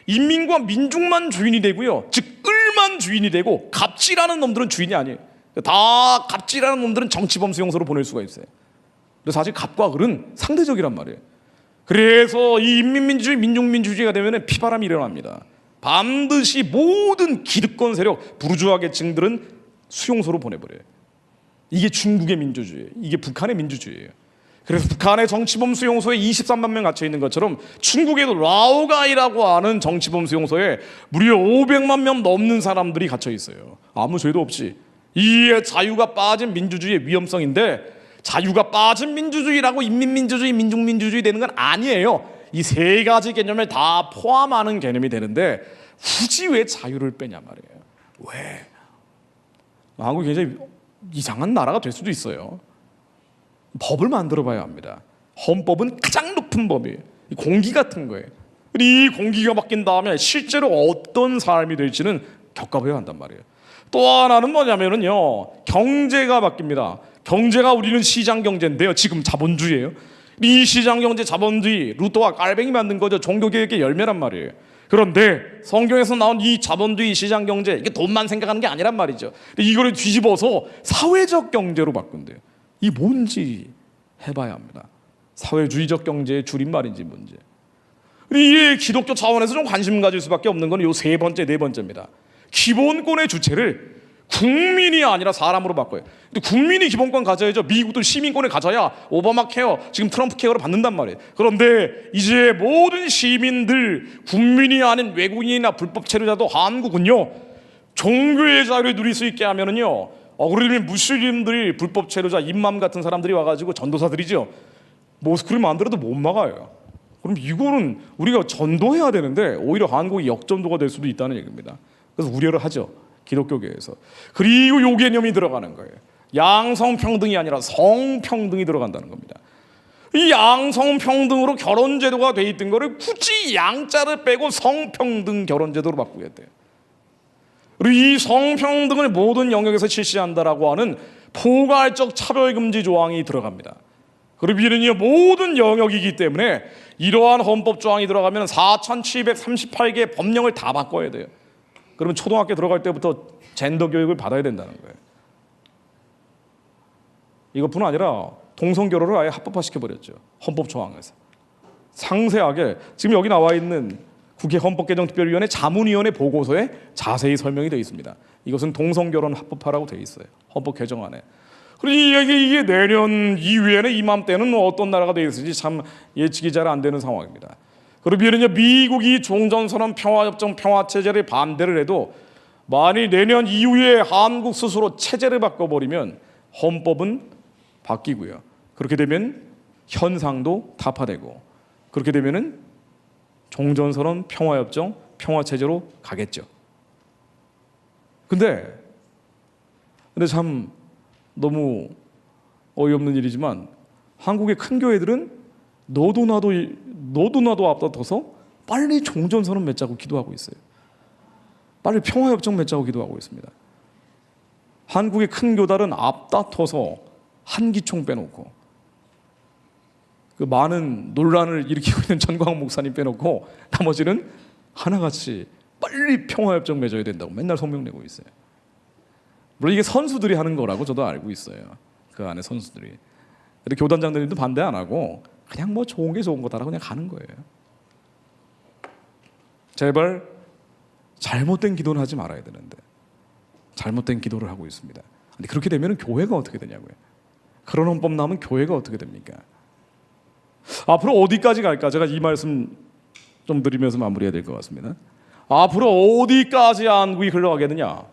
인민과 민중만 주인이 되고요, 즉 을만 주인이 되고 갑질하는 놈들은 주인이 아니에요. 다 갑질하는 놈들은 정치범 수용소로 보낼 수가 있어요. 근데 사실 갑과 을은 상대적이란 말이에요. 그래서 이 인민민주주의, 민중민주주의가 되면 피바람이 일어납니다. 반드시 모든 기득권 세력, 부르주아 계층들은 수용소로 보내버려요. 이게 중국의 민주주의예요. 이게 북한의 민주주의예요. 그래서 북한의 정치범 수용소에 23만 명 갇혀 있는 것처럼 중국에도 라오가이라고 하는 정치범 수용소에 무려 500만 명 넘는 사람들이 갇혀 있어요. 아무 죄도 없이. 이게 자유가 빠진 민주주의의 위험성인데, 자유가 빠진 민주주의라고 인민민주주의, 민중민주주의 되는 건 아니에요. 이 세 가지 개념을 다 포함하는 개념이 되는데 굳이 왜 자유를 빼냐 말이에요. 왜? 한국이 굉장히 이상한 나라가 될 수도 있어요. 법을 만들어 봐야 합니다. 헌법은 가장 높은 법이에요. 공기 같은 거예요. 이 공기가 바뀐 다음에 실제로 어떤 삶이 될지는 겪어봐야 한단 말이에요. 또 하나는 뭐냐면요, 경제가 바뀝니다. 경제가 우리는 시장 경제인데요, 지금 자본주의예요. 이 시장 경제 자본주의, 루터와 깔뱅이 만든 거죠. 종교개혁의 열매란 말이에요. 그런데 성경에서 나온 이 자본주의 시장 경제, 이게 돈만 생각하는 게 아니란 말이죠. 이거를 뒤집어서 사회적 경제로 바꾼대요. 이 뭔지 해봐야 합니다. 사회주의적 경제의 줄임말인지 뭔지. 이게 기독교 차원에서 좀 관심 가질 수밖에 없는 건 이 세 번째, 네 번째입니다. 기본권의 주체를 국민이 아니라 사람으로 바꿔요. 근데 국민이 기본권 가져야죠. 미국도 시민권을 가져야 오바마 케어, 지금 트럼프 케어를 받는단 말이에요. 그런데 이제 모든 시민들, 국민이 아닌 외국인이나 불법 체류자도 한국은요, 종교의 자유를 누릴 수 있게 하면은요, 그러면 무슬림들이, 불법 체류자, 임맘 같은 사람들이 와가지고 전도사들이죠, 모스크를 만들어도 못 막아요. 그럼 이거는 우리가 전도해야 되는데 오히려 한국이 역전도가 될 수도 있다는 얘기입니다. 그래서 우려를 하죠, 기독교계에서. 그리고 요 개념이 들어가는 거예요. 양성평등이 아니라 성평등이 들어간다는 겁니다. 이 양성평등으로 결혼제도가 돼 있던 거를 굳이 양자를 빼고 성평등 결혼제도로 바꾸겠대요. 그리고 이 성평등을 모든 영역에서 실시한다라고 하는 포괄적 차별금지 조항이 들어갑니다. 그리고 이는 모든 영역이기 때문에 이러한 헌법 조항이 들어가면 4,738개의 법령을 다 바꿔야 돼요. 그러면 초등학교 들어갈 때부터 젠더 교육을 받아야 된다는 거예요. 이것뿐 아니라 동성결혼을 아예 합법화시켜버렸죠. 헌법 조항에서. 상세하게 지금 여기 나와 있는 국회 헌법개정특별위원회 자문위원회 보고서에 자세히 설명이 되어 있습니다. 이것은 동성결혼 합법화라고 되어 있어요, 헌법 개정안에. 그리고 이게 내년 이후에는 이맘때는 어떤 나라가 되어 있을지 참 예측이 잘 안 되는 상황입니다. 그러면 미국이 종전선언 평화협정 평화체제를 반대를 해도 만일 내년 이후에 한국 스스로 체제를 바꿔버리면 헌법은 바뀌고요. 그렇게 되면 현상도 타파되고, 그렇게 되면은 종전선언 평화협정 평화체제로 가겠죠. 근데 참 너무 어이없는 일이지만 한국의 큰 교회들은 너도 나도 앞다퉈서 빨리 종전선언 맺자고 기도하고 있어요. 빨리 평화협정 맺자고 기도하고 있습니다. 한국의 큰 교단은 앞다퉈서 한기총 빼놓고, 그 많은 논란을 일으키고 있는 전광훈 목사님 빼놓고 나머지는 하나같이 빨리 평화협정 맺어야 된다고 맨날 성명 내고 있어요. 물론 이게 선수들이 하는 거라고 저도 알고 있어요. 그 안에 선수들이. 근데 교단장들도 반대 안 하고 그냥 뭐 좋은 게 좋은 거다라고 그냥 가는 거예요. 제발 잘못된 기도는 하지 말아야 되는데 잘못된 기도를 하고 있습니다. 근데 그렇게 되면 교회가 어떻게 되냐고요. 그런 헌법 나오면 교회가 어떻게 됩니까? 앞으로 어디까지 갈까? 제가 이 말씀 좀 드리면서 마무리해야 될 것 같습니다. 앞으로 어디까지 한국이 흘러가겠느냐?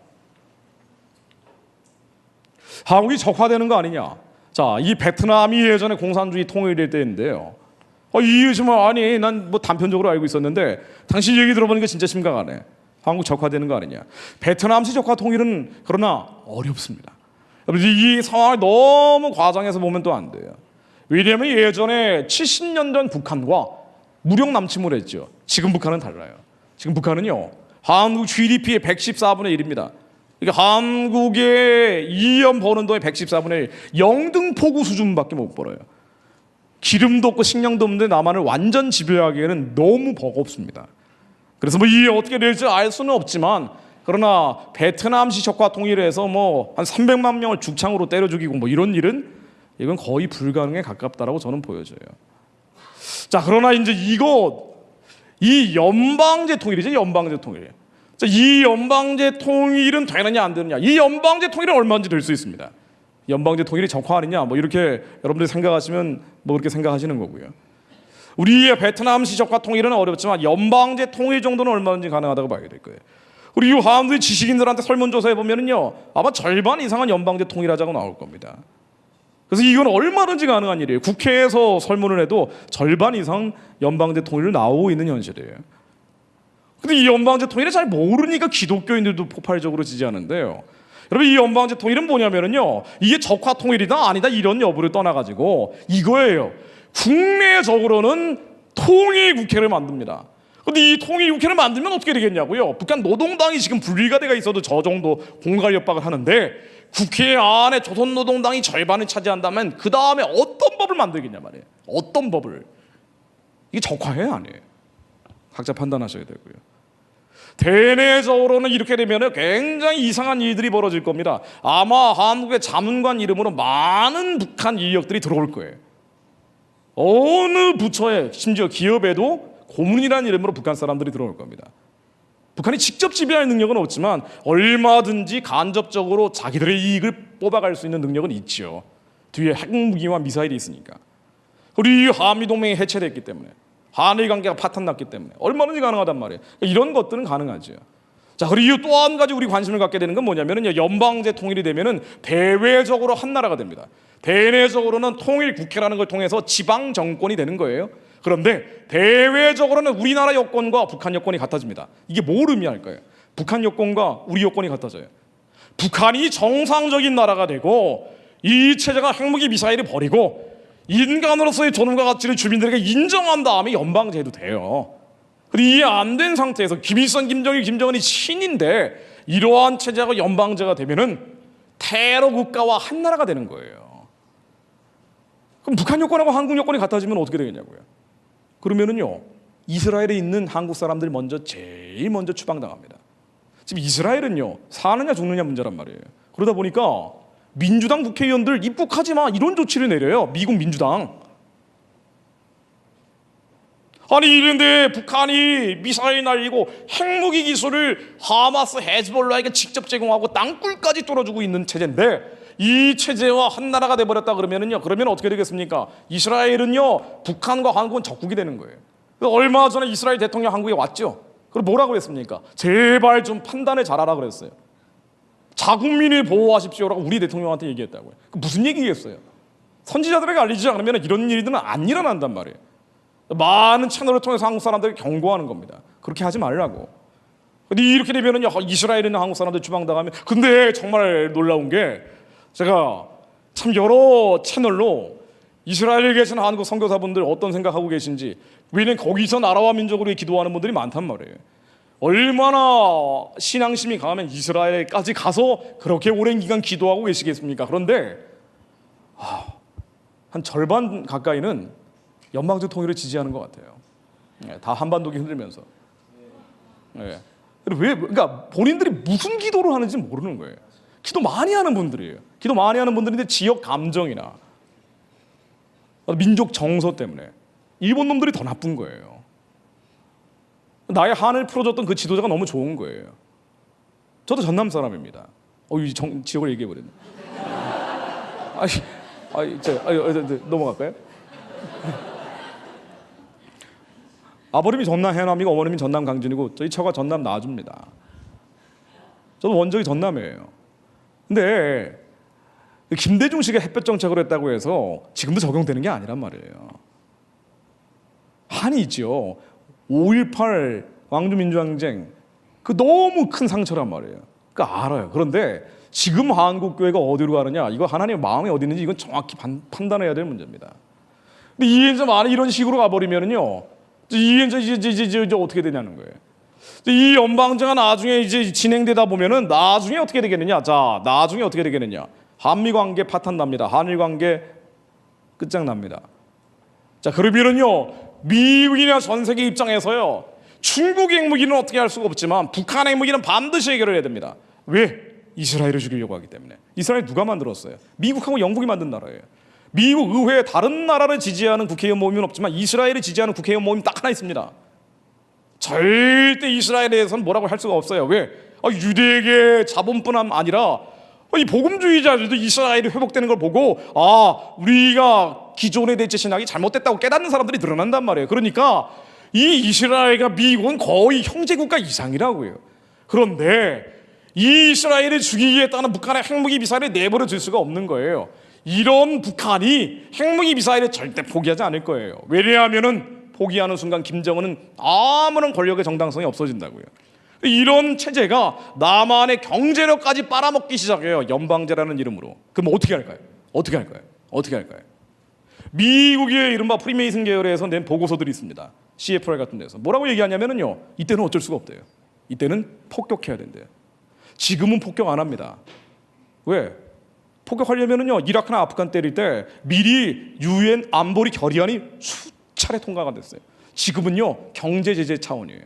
한국이 적화되는 거 아니냐? 자, 이 베트남이 예전에 공산주의 통일될 때인데요. 이 정말 아니 난 뭐 단편적으로 알고 있었는데 당신 얘기 들어보니까 진짜 심각하네. 한국 적화되는 거 아니냐? 베트남식 적화 통일은 그러나 어렵습니다. 이 상황을 너무 과장해서 보면 또 안 돼요. 왜냐하면 예전에 70년 전 북한과 무력 남침을 했죠. 지금 북한은 달라요. 지금 북한은요 한국 GDP의 114분의 1입니다. 그러니까 한국의 2년 버는 돈의 114분의 1, 영등포구 수준밖에 못 벌어요. 기름도 없고 식량도 없는데 남한을 완전 지배하기에는 너무 버겁습니다. 그래서 뭐 이게 어떻게 될지 알 수는 없지만 그러나 베트남식 적화 통일해서 뭐 한 300만 명을 죽창으로 때려 죽이고 뭐 이런 일은 이건 거의 불가능에 가깝다라고 저는 보여져요. 자, 그러나 이제 이 연방제 통일이죠. 연방제 통일. 자, 이 연방제 통일은 되느냐 안 되느냐. 이 연방제 통일은 얼마든지 될 수 있습니다. 연방제 통일이 적화하느냐 뭐 이렇게 여러분들이 생각하시면 뭐 그렇게 생각하시는 거고요. 우리의 베트남식 적화 통일은 어렵지만 연방제 통일 정도는 얼마든지 가능하다고 봐야 될 거예요. 우리 이 한국의 지식인들한테 설문조사해 보면은요 아마 절반 이상은 연방제 통일하자고 나올 겁니다. 그래서 이건 얼마든지 가능한 일이에요. 국회에서 설문을 해도 절반 이상 연방제 통일을 나오고 있는 현실이에요. 근데 이 연방제 통일을 잘 모르니까 기독교인들도 폭발적으로 지지하는데요. 여러분 이 연방제 통일은 뭐냐면은요 이게 적화 통일이다 아니다 이런 여부를 떠나가지고 이거예요. 국내적으로는 통일국회를 만듭니다. 근데 이 통일국회를 만들면 어떻게 되겠냐고요. 북한 노동당이 지금 분리가 돼가 있어도 저 정도 공갈 협박을 하는데 국회 안에 조선노동당이 절반을 차지한다면 그 다음에 어떤 법을 만들겠냐 말이에요. 어떤 법을. 이게 적화해요 아니에요. 각자 판단하셔야 되고요. 대내적으로는 이렇게 되면 굉장히 이상한 일들이 벌어질 겁니다. 아마 한국의 자문관 이름으로 많은 북한 인력들이 들어올 거예요. 어느 부처에 심지어 기업에도 고문이라는 이름으로 북한 사람들이 들어올 겁니다. 북한이 직접 지배할 능력은 없지만 얼마든지 간접적으로 자기들의 이익을 뽑아갈 수 있는 능력은 있죠. 뒤에 핵무기와 미사일이 있으니까. 우리 한미동맹이 해체됐기 때문에 한일 관계가 파탄났기 때문에 얼마든지 가능하단 말이에요. 이런 것들은 가능하죠. 자, 그리고 또 한 가지 우리 관심을 갖게 되는 건 뭐냐면은 연방제 통일이 되면은 대외적으로 한 나라가 됩니다. 대내적으로는 통일국회라는 걸 통해서 지방 정권이 되는 거예요. 그런데 대외적으로는 우리나라 여권과 북한 여권이 같아집니다. 이게 뭘 의미할까요? 북한 여권과 우리 여권이 같아져요. 북한이 정상적인 나라가 되고 이 체제가 핵무기 미사일을 버리고 인간으로서의 존엄과 가치를 주민들에게 인정한 다음에 연방제도 돼요. 근데 이게 안 된 상태에서 김일성, 김정일, 김정은이 신인데 이러한 체제가 연방제가 되면은 테러 국가와 한 나라가 되는 거예요. 그럼 북한 여권하고 한국 여권이 같아지면 어떻게 되겠냐고요? 그러면은요 이스라엘에 있는 한국 사람들이 제일 먼저 추방당합니다. 지금 이스라엘은요 사느냐 죽느냐 문제란 말이에요. 그러다 보니까 민주당 국회의원들 입국하지 마 이런 조치를 내려요. 미국 민주당. 아니 이런데 북한이 미사일 날리고 핵무기 기술을 하마스 헤즈볼라에게 직접 제공하고 땅굴까지 뚫어주고 있는 체제인데 이 체제와 한 나라가 돼버렸다 그러면 어떻게 되겠습니까? 이스라엘은요 북한과 한국은 적국이 되는 거예요. 얼마 전에 이스라엘 대통령 한국에 왔죠. 그럼 뭐라고 했습니까? 제발 좀 판단을 잘하라 그랬어요. 자국민을 보호하십시오라고 우리 대통령한테 얘기했다고요. 무슨 얘기겠어요? 선지자들에게 알리지 않으면 이런 일들은 안 일어난단 말이에요. 많은 채널을 통해서 한국 사람들에게 경고하는 겁니다. 그렇게 하지 말라고. 근데 이렇게 되면은요 이스라엘이나 한국 사람들 추방당하면 근데 정말 놀라운 게 제가 참 여러 채널로 이스라엘에 계신 한국 선교사분들 어떤 생각하고 계신지 왜냐면 거기서 나라와 민족을 위해 기도하는 분들이 많단 말이에요. 얼마나 신앙심이 강하면 이스라엘까지 가서 그렇게 오랜 기간 기도하고 계시겠습니까? 그런데 한 절반 가까이는 연방제 통일을 지지하는 것 같아요. 다 한반도기 흔들면서. 그러니까 본인들이 무슨 기도를 하는지 모르는 거예요. 기도 많이 하는 분들이에요. 기도 많이 하는 분들인데 지역 감정이나 민족 정서 때문에 일본 놈들이 더 나쁜 거예요. 나의 한을 풀어줬던 그 지도자가 너무 좋은 거예요. 저도 전남 사람입니다. 지역을 얘기해버렸네. 넘어갈까요? 아버님이 전남 해남이고 어머님이 전남 강진이고 저희 처가 전남 나주입니다. 저도 원적이 전남이에요. 근데 김대중 씨가 햇볕 정책을 했다고 해서 지금도 적용되는 게 아니란 말이에요. 한이 있죠. 5.18 광주민주항쟁 그 너무 큰 상처란 말이에요. 그러니까 알아요. 그런데 지금 한국교회가 어디로 가느냐, 이거 하나님의 마음이 어디 있는지 이건 정확히 판단해야 될 문제입니다. 근데 이현자 만약 이런 식으로 가버리면은요, 이현자 이제 어떻게 되냐는 거예요. 이 연방제가 나중에 이제 진행되다 보면은 나중에 어떻게 되겠느냐? 자, 나중에 어떻게 되겠느냐? 한미 관계 파탄 납니다. 한일 관계 끝장납니다. 자, 그러면은요, 미국이나 전 세계 입장에서요, 중국의 핵무기는 어떻게 할 수가 없지만 북한의 핵무기는 반드시 해결을 해야 됩니다. 왜? 이스라엘을 죽이려고 하기 때문에. 이스라엘 누가 만들었어요? 미국하고 영국이 만든 나라예요. 미국 의회에 다른 나라를 지지하는 국회의원 모임은 없지만 이스라엘을 지지하는 국회의원 모임 딱 하나 있습니다. 절대 이스라엘에 대해서는 뭐라고 할 수가 없어요. 왜? 유대에게 자본뿐만 아니라 이 복음주의자들도 이스라엘이 회복되는 걸 보고 우리가 기존의 대체 신학이 잘못됐다고 깨닫는 사람들이 늘어난단 말이에요. 그러니까 이 이스라엘과 미국은 거의 형제국가 이상이라고요. 그런데 이 이스라엘을 죽이겠다는 북한의 핵무기 미사일을 내버려 둘 수가 없는 거예요. 이런 북한이 핵무기 미사일을 절대 포기하지 않을 거예요. 왜냐하면은 포기하는 순간 김정은은 아무런 권력의 정당성이 없어진다고요. 이런 체제가 남한의 경제력까지 빨아먹기 시작해요. 연방제라는 이름으로. 그럼 어떻게 할까요? 어떻게 할까요? 미국의 이른바 프리메이슨 계열에서 낸 보고서들이 있습니다. CFR 같은 데서 뭐라고 얘기하냐면은요, 이때는 어쩔 수가 없대요. 이때는 폭격해야 된대요. 지금은 폭격 안 합니다. 왜? 폭격하려면은요, 이라크나 아프간 때릴 때 미리 유엔 안보리 결의안이 수차례 통과가 됐어요. 지금은요, 경제 제재 차원이에요.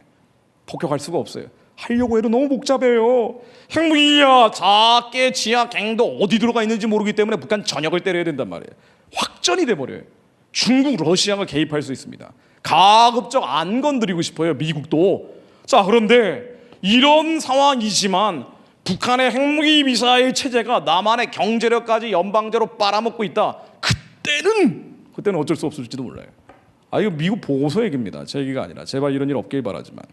폭격할 수가 없어요. 하려고 해도 너무 복잡해요. 핵무기야 작게 지하 갱도 어디 들어가 있는지 모르기 때문에 북한 전역을 때려야 된단 말이에요. 확전이 돼버려요. 중국, 러시아가 개입할 수 있습니다. 가급적 안 건드리고 싶어요, 미국도. 자, 그런데 이런 상황이지만 북한의 핵무기 미사일 체제가 남한의 경제력까지 연방제로 빨아먹고 있다. 그때는 어쩔 수 없을지도 몰라요. 이거 미국 보고서 얘기입니다. 제 얘기가 아니라. 제발 이런 일 없길 바라지만.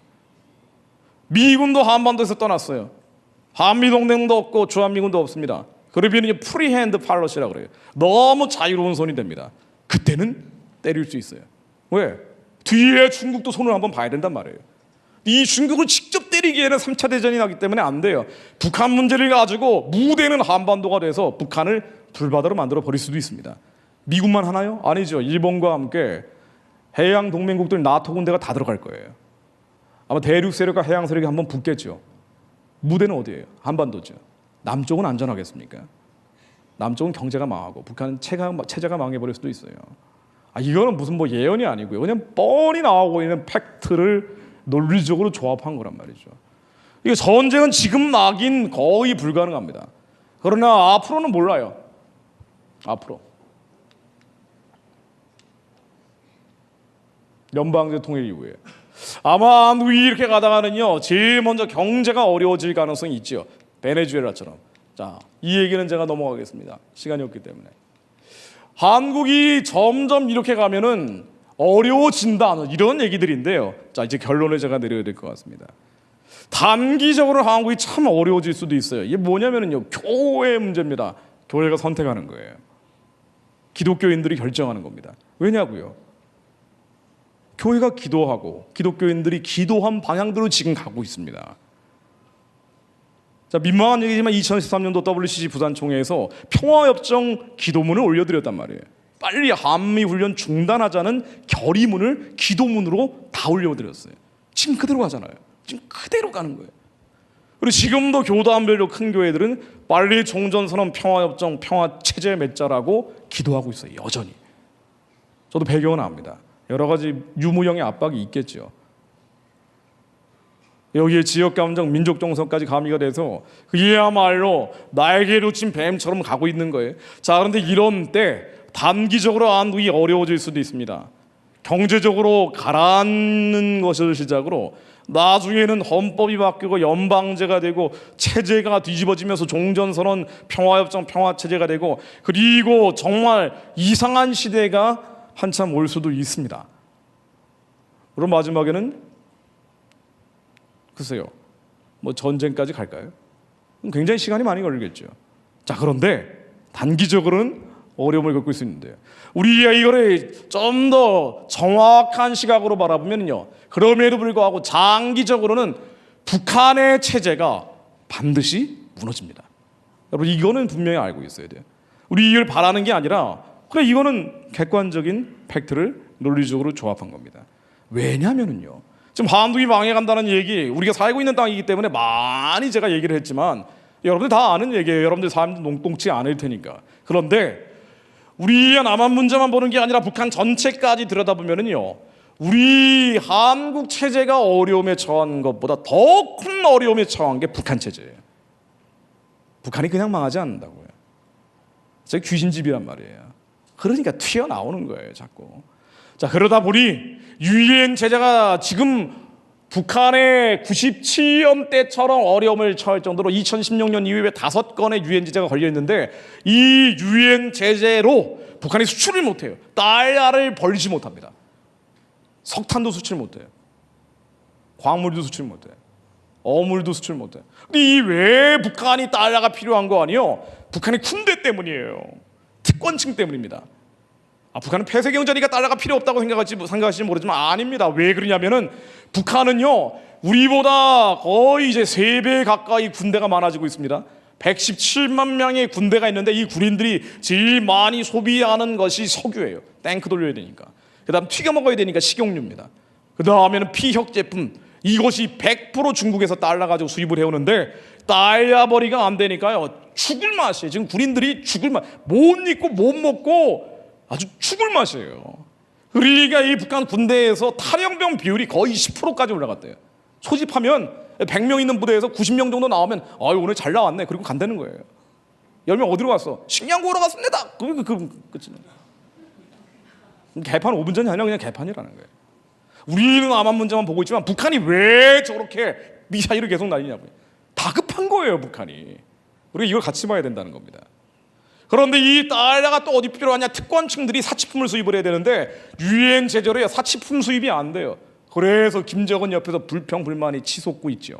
미군도 한반도에서 떠났어요. 한미동맹도 없고 주한미군도 없습니다. 그러면 프리핸드 팔럿이라고 그래요. 너무 자유로운 손이 됩니다. 그때는 때릴 수 있어요. 왜? 뒤에 중국도 손을 한번 봐야 된단 말이에요. 이 중국을 직접 때리기에는 3차 대전이 나기 때문에 안 돼요. 북한 문제를 가지고 무대는 한반도가 돼서 북한을 불바다로 만들어 버릴 수도 있습니다. 미국만 하나요? 아니죠. 일본과 함께 해양 동맹국들 나토 군대가 다 들어갈 거예요. 아마 대륙 세력과 해양 세력이 한번 붙겠죠. 무대는 어디예요? 한반도죠. 남쪽은 안전하겠습니까? 남쪽은 경제가 망하고 북한은 체제가 망해버릴 수도 있어요. 이거는 무슨 예언이 아니고요. 그냥 뻔히 나오고 있는 팩트를 논리적으로 조합한 거란 말이죠. 이게 전쟁은 지금 나긴 거의 불가능합니다. 그러나 앞으로는 몰라요. 앞으로 연방제 통일 이후에 아마 이렇게 가다가는요, 제일 먼저 경제가 어려워질 가능성이 있죠. 베네수엘라처럼. 자, 이 얘기는 제가 넘어가겠습니다. 시간이 없기 때문에. 한국이 점점 이렇게 가면은 어려워진다, 이런 얘기들인데요. 자, 이제 결론을 제가 내려야 될 것 같습니다. 단기적으로 한국이 참 어려워질 수도 있어요. 이게 뭐냐면요, 교회 문제입니다. 교회가 선택하는 거예요. 기독교인들이 결정하는 겁니다. 왜냐고요? 교회가 기도하고 기독교인들이 기도한 방향대로 지금 가고 있습니다. 자, 민망한 얘기지만 2013년도 WCG 부산총회에서 평화협정 기도문을 올려드렸단 말이에요. 빨리 한미훈련 중단하자는 결의문을 기도문으로 다 올려드렸어요. 지금 그대로 가잖아요. 지금 그대로 가는 거예요. 그리고 지금도 교단별로 큰 교회들은 빨리 종전선언, 평화협정, 평화체제 맺자라고 기도하고 있어요. 여전히. 저도 배경은 압니다. 여러 가지 유무형의 압박이 있겠죠. 여기에 지역감정, 민족정서까지 가미가 돼서 그야말로 날개로 친 뱀처럼 가고 있는 거예요. 자, 그런데 이런 때 단기적으로 안국이 어려워질 수도 있습니다. 경제적으로 가라앉는 것을 시작으로 나중에는 헌법이 바뀌고 연방제가 되고 체제가 뒤집어지면서 종전선언, 평화협정, 평화체제가 되고 그리고 정말 이상한 시대가 한참 올 수도 있습니다. 그럼 마지막에는 글쎄요, 뭐 전쟁까지 갈까요? 굉장히 시간이 많이 걸리겠죠. 자, 그런데 단기적으로는 어려움을 겪을 수 있는데요, 우리가 이거를 좀 더 정확한 시각으로 바라보면요, 그럼에도 불구하고 장기적으로는 북한의 체제가 반드시 무너집니다. 여러분, 이거는 분명히 알고 있어야 돼요. 우리 이걸 바라는 게 아니라 그래, 이거는 객관적인 팩트를 논리적으로 조합한 겁니다. 왜냐면은요, 지금 한국이 망해간다는 얘기, 우리가 살고 있는 땅이기 때문에 많이 제가 얘기를 했지만 여러분들 다 아는 얘기예요. 여러분들 삶 농동치 않을 테니까. 그런데 우리의 남한 문제만 보는 게 아니라 북한 전체까지 들여다보면은요, 우리 한국 체제가 어려움에 처한 것보다 더 큰 어려움에 처한 게 북한 체제예요. 북한이 그냥 망하지 않는다고요. 제 귀신집이란 말이에요. 그러니까 튀어나오는 거예요, 자꾸. 자, 그러다 보니 유엔 제재가 지금 북한의 97년 때처럼 어려움을 처할 정도로 2016년 이후에 5건의 유엔 제재가 걸려 있는데, 이 유엔 제재로 북한이 수출을 못해요. 달러를 벌지 못합니다. 석탄도 수출 못해요. 광물도 수출 못해요. 어물도 수출 못해요. 근데 이 왜 북한이 달러가 필요한 거 아니에요? 북한의 군대 때문이에요. 특권층 때문입니다. 북한은 폐쇄경제니까 달러가 필요 없다고 생각하실지 모르지만 아닙니다. 왜 그러냐면은 북한은요, 우리보다 거의 이제 3배 가까이 군대가 많아지고 있습니다. 117만 명의 군대가 있는데 이 군인들이 제일 많이 소비하는 것이 석유예요. 탱크 돌려야 되니까. 그 다음 튀겨 먹어야 되니까 식용유입니다. 그 다음에는 피혁 제품, 이것이 100% 중국에서 달러 가지고 수입을 해오는데 달러 벌이가 안 되니까요, 죽을 맛이에요. 지금 군인들이 죽을 맛, 못 입고 못 먹고 아주 죽을 맛이에요. 그러니까 이 북한 군대에서 탈영병 비율이 거의 10%까지 올라갔대요. 소집하면 100명 있는 부대에서 90명 정도 나오면 아유, 오늘 잘 나왔네, 그리고 간다는 거예요. 10명 어디로 갔어? 식량 구하러 갔습니다. 끝이네. 개판 5분 전이 아니라 그냥 개판이라는 거예요. 우리는 남한 문제만 보고 있지만 북한이 왜 저렇게 미사일을 계속 날리냐고요. 다급한 거예요, 북한이. 우리가 이걸 같이 봐야 된다는 겁니다. 그런데 이 달러가 또 어디 필요하냐? 특권층들이 사치품을 수입을 해야 되는데 유엔 제재로요, 사치품 수입이 안 돼요. 그래서 김정은 옆에서 불평불만이 치솟고 있죠.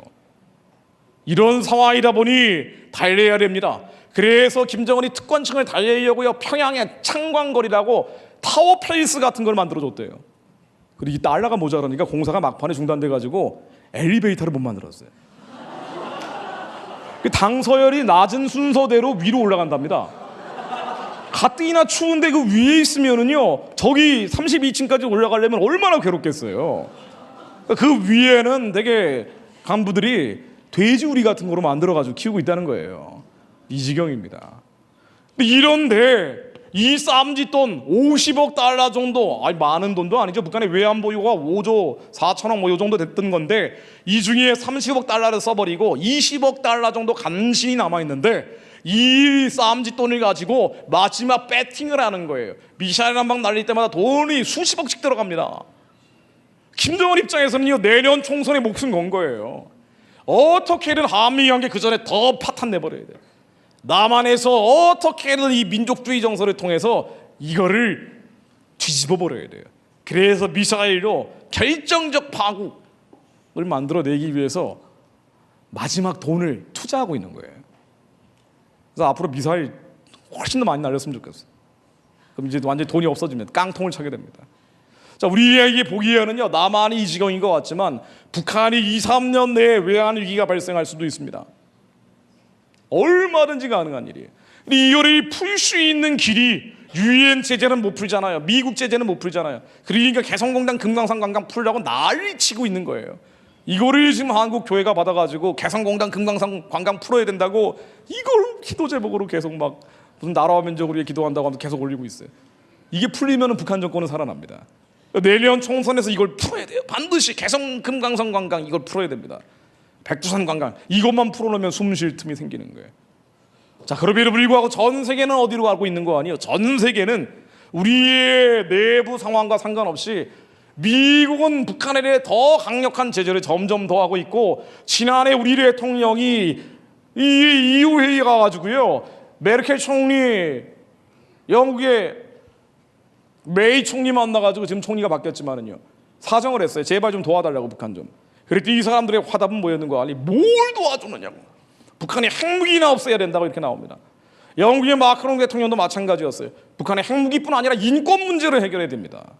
이런 상황이다 보니 달래야 됩니다. 그래서 김정은이 특권층을 달래려고요, 평양에 창광거리라고 타워 플레이스 같은 걸 만들어줬대요. 그리고 이 달러가 모자라니까 공사가 막판에 중단돼가지고 엘리베이터를 못 만들었어요. 당 서열이 낮은 순서대로 위로 올라간답니다. 가뜩이나 추운데 그 위에 있으면은요, 저기 32층까지 올라가려면 얼마나 괴롭겠어요. 그 위에는 되게 간부들이 돼지우리 같은 거로 만들어가지고 키우고 있다는 거예요. 이 지경입니다. 이런데 이 쌈짓돈 50억 달러 정도, 아니 많은 돈도 아니죠. 북한의 외환보유고가 5조 4천억 뭐 이 정도 됐던 건데 이 중에 30억 달러를 써버리고 20억 달러 정도 간신히 남아있는데 이 쌈짓돈을 가지고 마지막 배팅을 하는 거예요. 미사일 한 방 날릴 때마다 돈이 수십억씩 들어갑니다. 김정은 입장에서는요, 내년 총선에 목숨 건 거예요. 어떻게든 한미관계 그 전에 더 파탄 내버려야 돼요. 남한에서 어떻게든 이 민족주의 정서를 통해서 이거를 뒤집어 버려야 돼요. 그래서 미사일로 결정적 파국을 만들어내기 위해서 마지막 돈을 투자하고 있는 거예요. 그래서 앞으로 미사일 훨씬 더 많이 날렸으면 좋겠어요. 그럼 이제 완전히 돈이 없어지면 깡통을 차게 됩니다. 자, 우리에게 보기에는요, 남한이 이 지경인 것 같지만 북한이 2, 3년 내에 외환 위기가 발생할 수도 있습니다. 얼마든지 가능한 일이에요. 이거를 풀 수 있는 길이 유엔 제재는 못 풀잖아요. 미국 제재는 못 풀잖아요. 그러니까 개성공단 금강산 관광 풀려고 난리치고 있는 거예요. 이거를 지금 한국 교회가 받아가지고 개성공단 금강산 관광 풀어야 된다고 이걸 기도 제목으로 계속 막 무슨 나라와 민족을 위해 기도한다고 하면서 계속 올리고 있어요. 이게 풀리면 북한 정권은 살아납니다. 내년 총선에서 이걸 풀어야 돼요. 반드시 개성 금강산 관광 이걸 풀어야 됩니다. 백두산 관광 이것만 풀어놓으면 숨 쉴 틈이 생기는 거예요. 자, 그럼에도 불구하고 전 세계는 어디로 가고 있는 거 아니에요? 전 세계는 우리의 내부 상황과 상관없이 미국은 북한에 대해 더 강력한 제재를 점점 더 하고 있고, 지난해 우리 대통령이 이 EU 회의에 가가지고요, 메르켈 총리, 영국의 메이 총리 만나가지고, 지금 총리가 바뀌었지만은요, 사정을 했어요. 제발 좀 도와달라고, 북한 좀. 그랬더니 이 사람들의 화답은 뭐였는 거 아니? 뭘 도와주느냐고. 북한이 핵무기나 없애야 된다고 이렇게 나옵니다. 영국의 마크롱 대통령도 마찬가지였어요. 북한의 핵무기뿐 아니라 인권 문제를 해결해야 됩니다.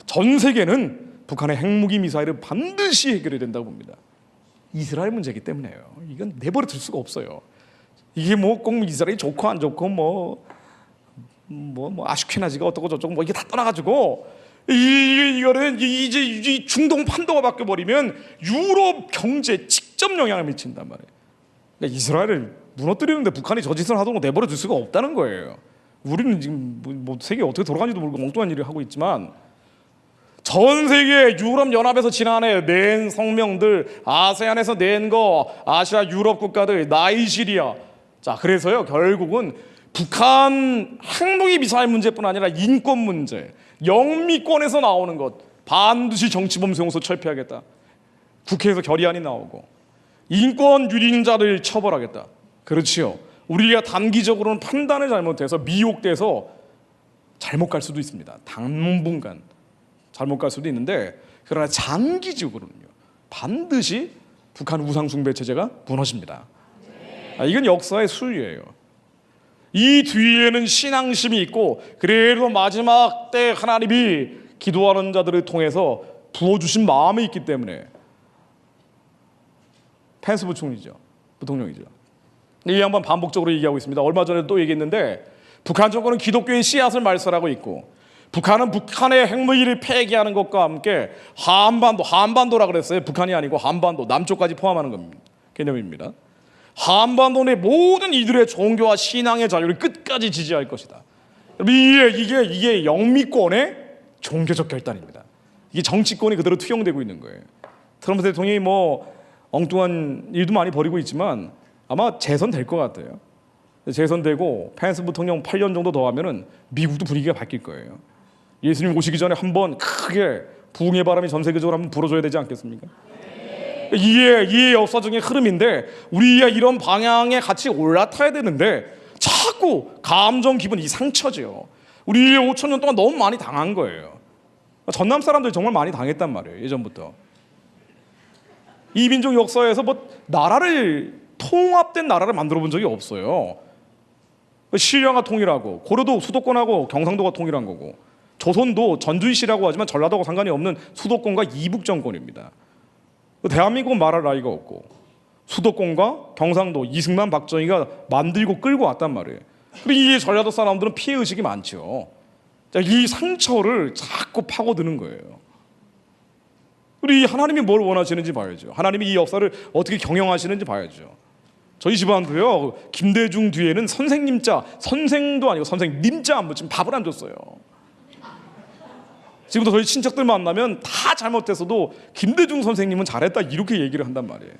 전 세계는 북한의 핵무기 미사일을 반드시 해결해야 된다고 봅니다. 이스라엘 문제이기 때문에요. 이건 내버려 둘 수가 없어요. 이게 뭐 꼭 이스라엘이 좋고 안 좋고 뭐 아슈케나지가 어떻고 저쩌고 뭐 이게 다 떠나가지고, 이거는 이제 이 중동 판도가 바뀌어 버리면 유럽 경제에 직접 영향을 미친단 말이에요. 그러니까 이스라엘을 무너뜨리는데 북한이 저 짓을 하도록 내버려 둘 수가 없다는 거예요. 우리는 지금 뭐 세계 어떻게 돌아가는지도 모르고 엉뚱한 일을 하고 있지만, 전 세계 유럽 연합에서 지난해 낸 성명들, 아세안에서 낸 거, 아시아 유럽 국가들, 나이지리아. 자, 그래서요, 결국은 북한 핵무기 미사일 문제뿐 아니라 인권 문제, 영미권에서 나오는 것 반드시 정치범죄용서 철폐하겠다. 국회에서 결의안이 나오고, 인권 유린자를 처벌하겠다. 그렇지요. 우리가 단기적으로는 판단을 잘못해서 미혹돼서 잘못 갈 수도 있습니다. 당분간 잘못 갈 수도 있는데, 그러나 장기적으로는요, 반드시 북한 우상숭배 체제가 무너집니다. 이건 역사의 수위예요. 이 뒤에는 신앙심이 있고, 그래도 마지막 때 하나님이 기도하는 자들을 통해서 부어주신 마음이 있기 때문에. 펜스 부통령이죠. 이 양반 반복적으로 얘기하고 있습니다. 얼마 전에 또 얘기했는데, 북한 정권은 기독교의 씨앗을 말살하고 있고, 북한은 북한의 핵무기를 폐기하는 것과 함께 한반도라 그랬어요. 북한이 아니고 한반도, 남쪽까지 포함하는 겁니다. 개념입니다. 한반도 내 모든 이들의 종교와 신앙의 자유를 끝까지 지지할 것이다. 이게 영미권의 종교적 결단입니다. 이게 정치권이 그대로 투영되고 있는 거예요. 트럼프 대통령이 뭐 엉뚱한 일도 많이 벌이고 있지만 아마 재선될 것 같아요. 재선되고 펜스 부통령 8년 정도 더 하면은 미국도 분위기가 바뀔 거예요. 예수님 오시기 전에 한번 크게 부흥의 바람이 전 세계적으로 한번 불어줘야 되지 않겠습니까? 이게 역사적인 흐름인데, 우리가 이런 방향에 같이 올라타야 되는데 자꾸 감정, 기분, 이 상처죠. 우리 5천 년 동안 너무 많이 당한 거예요. 전남 사람들이 정말 많이 당했단 말이에요. 예전부터. 이 민족 역사에서 뭐 나라를 통합된 나라를 만들어 본 적이 없어요. 신라가 통일하고, 고려도 수도권하고 경상도가 통일한 거고, 조선도 전주시라고 하지만 전라도하고 상관이 없는 수도권과 이북 정권입니다. 대한민국은 말할 나위가 없고, 수도권과 경상도 이승만 박정희가 만들고 끌고 왔단 말이에요. 그리고 이 전라도 사람들은 피해의식이 많죠. 이 상처를 자꾸 파고드는 거예요. 우리 하나님이 뭘 원하시는지 봐야죠. 하나님이 이 역사를 어떻게 경영하시는지 봐야죠. 저희 집안도요, 김대중 뒤에는 선생님자, 선생도 아니고 선생님자 안 붙이면 밥을 안 줬어요. 지금도 저희 친척들 만나면 다 잘못됐어도 김대중 선생님은 잘했다 이렇게 얘기를 한단 말이에요.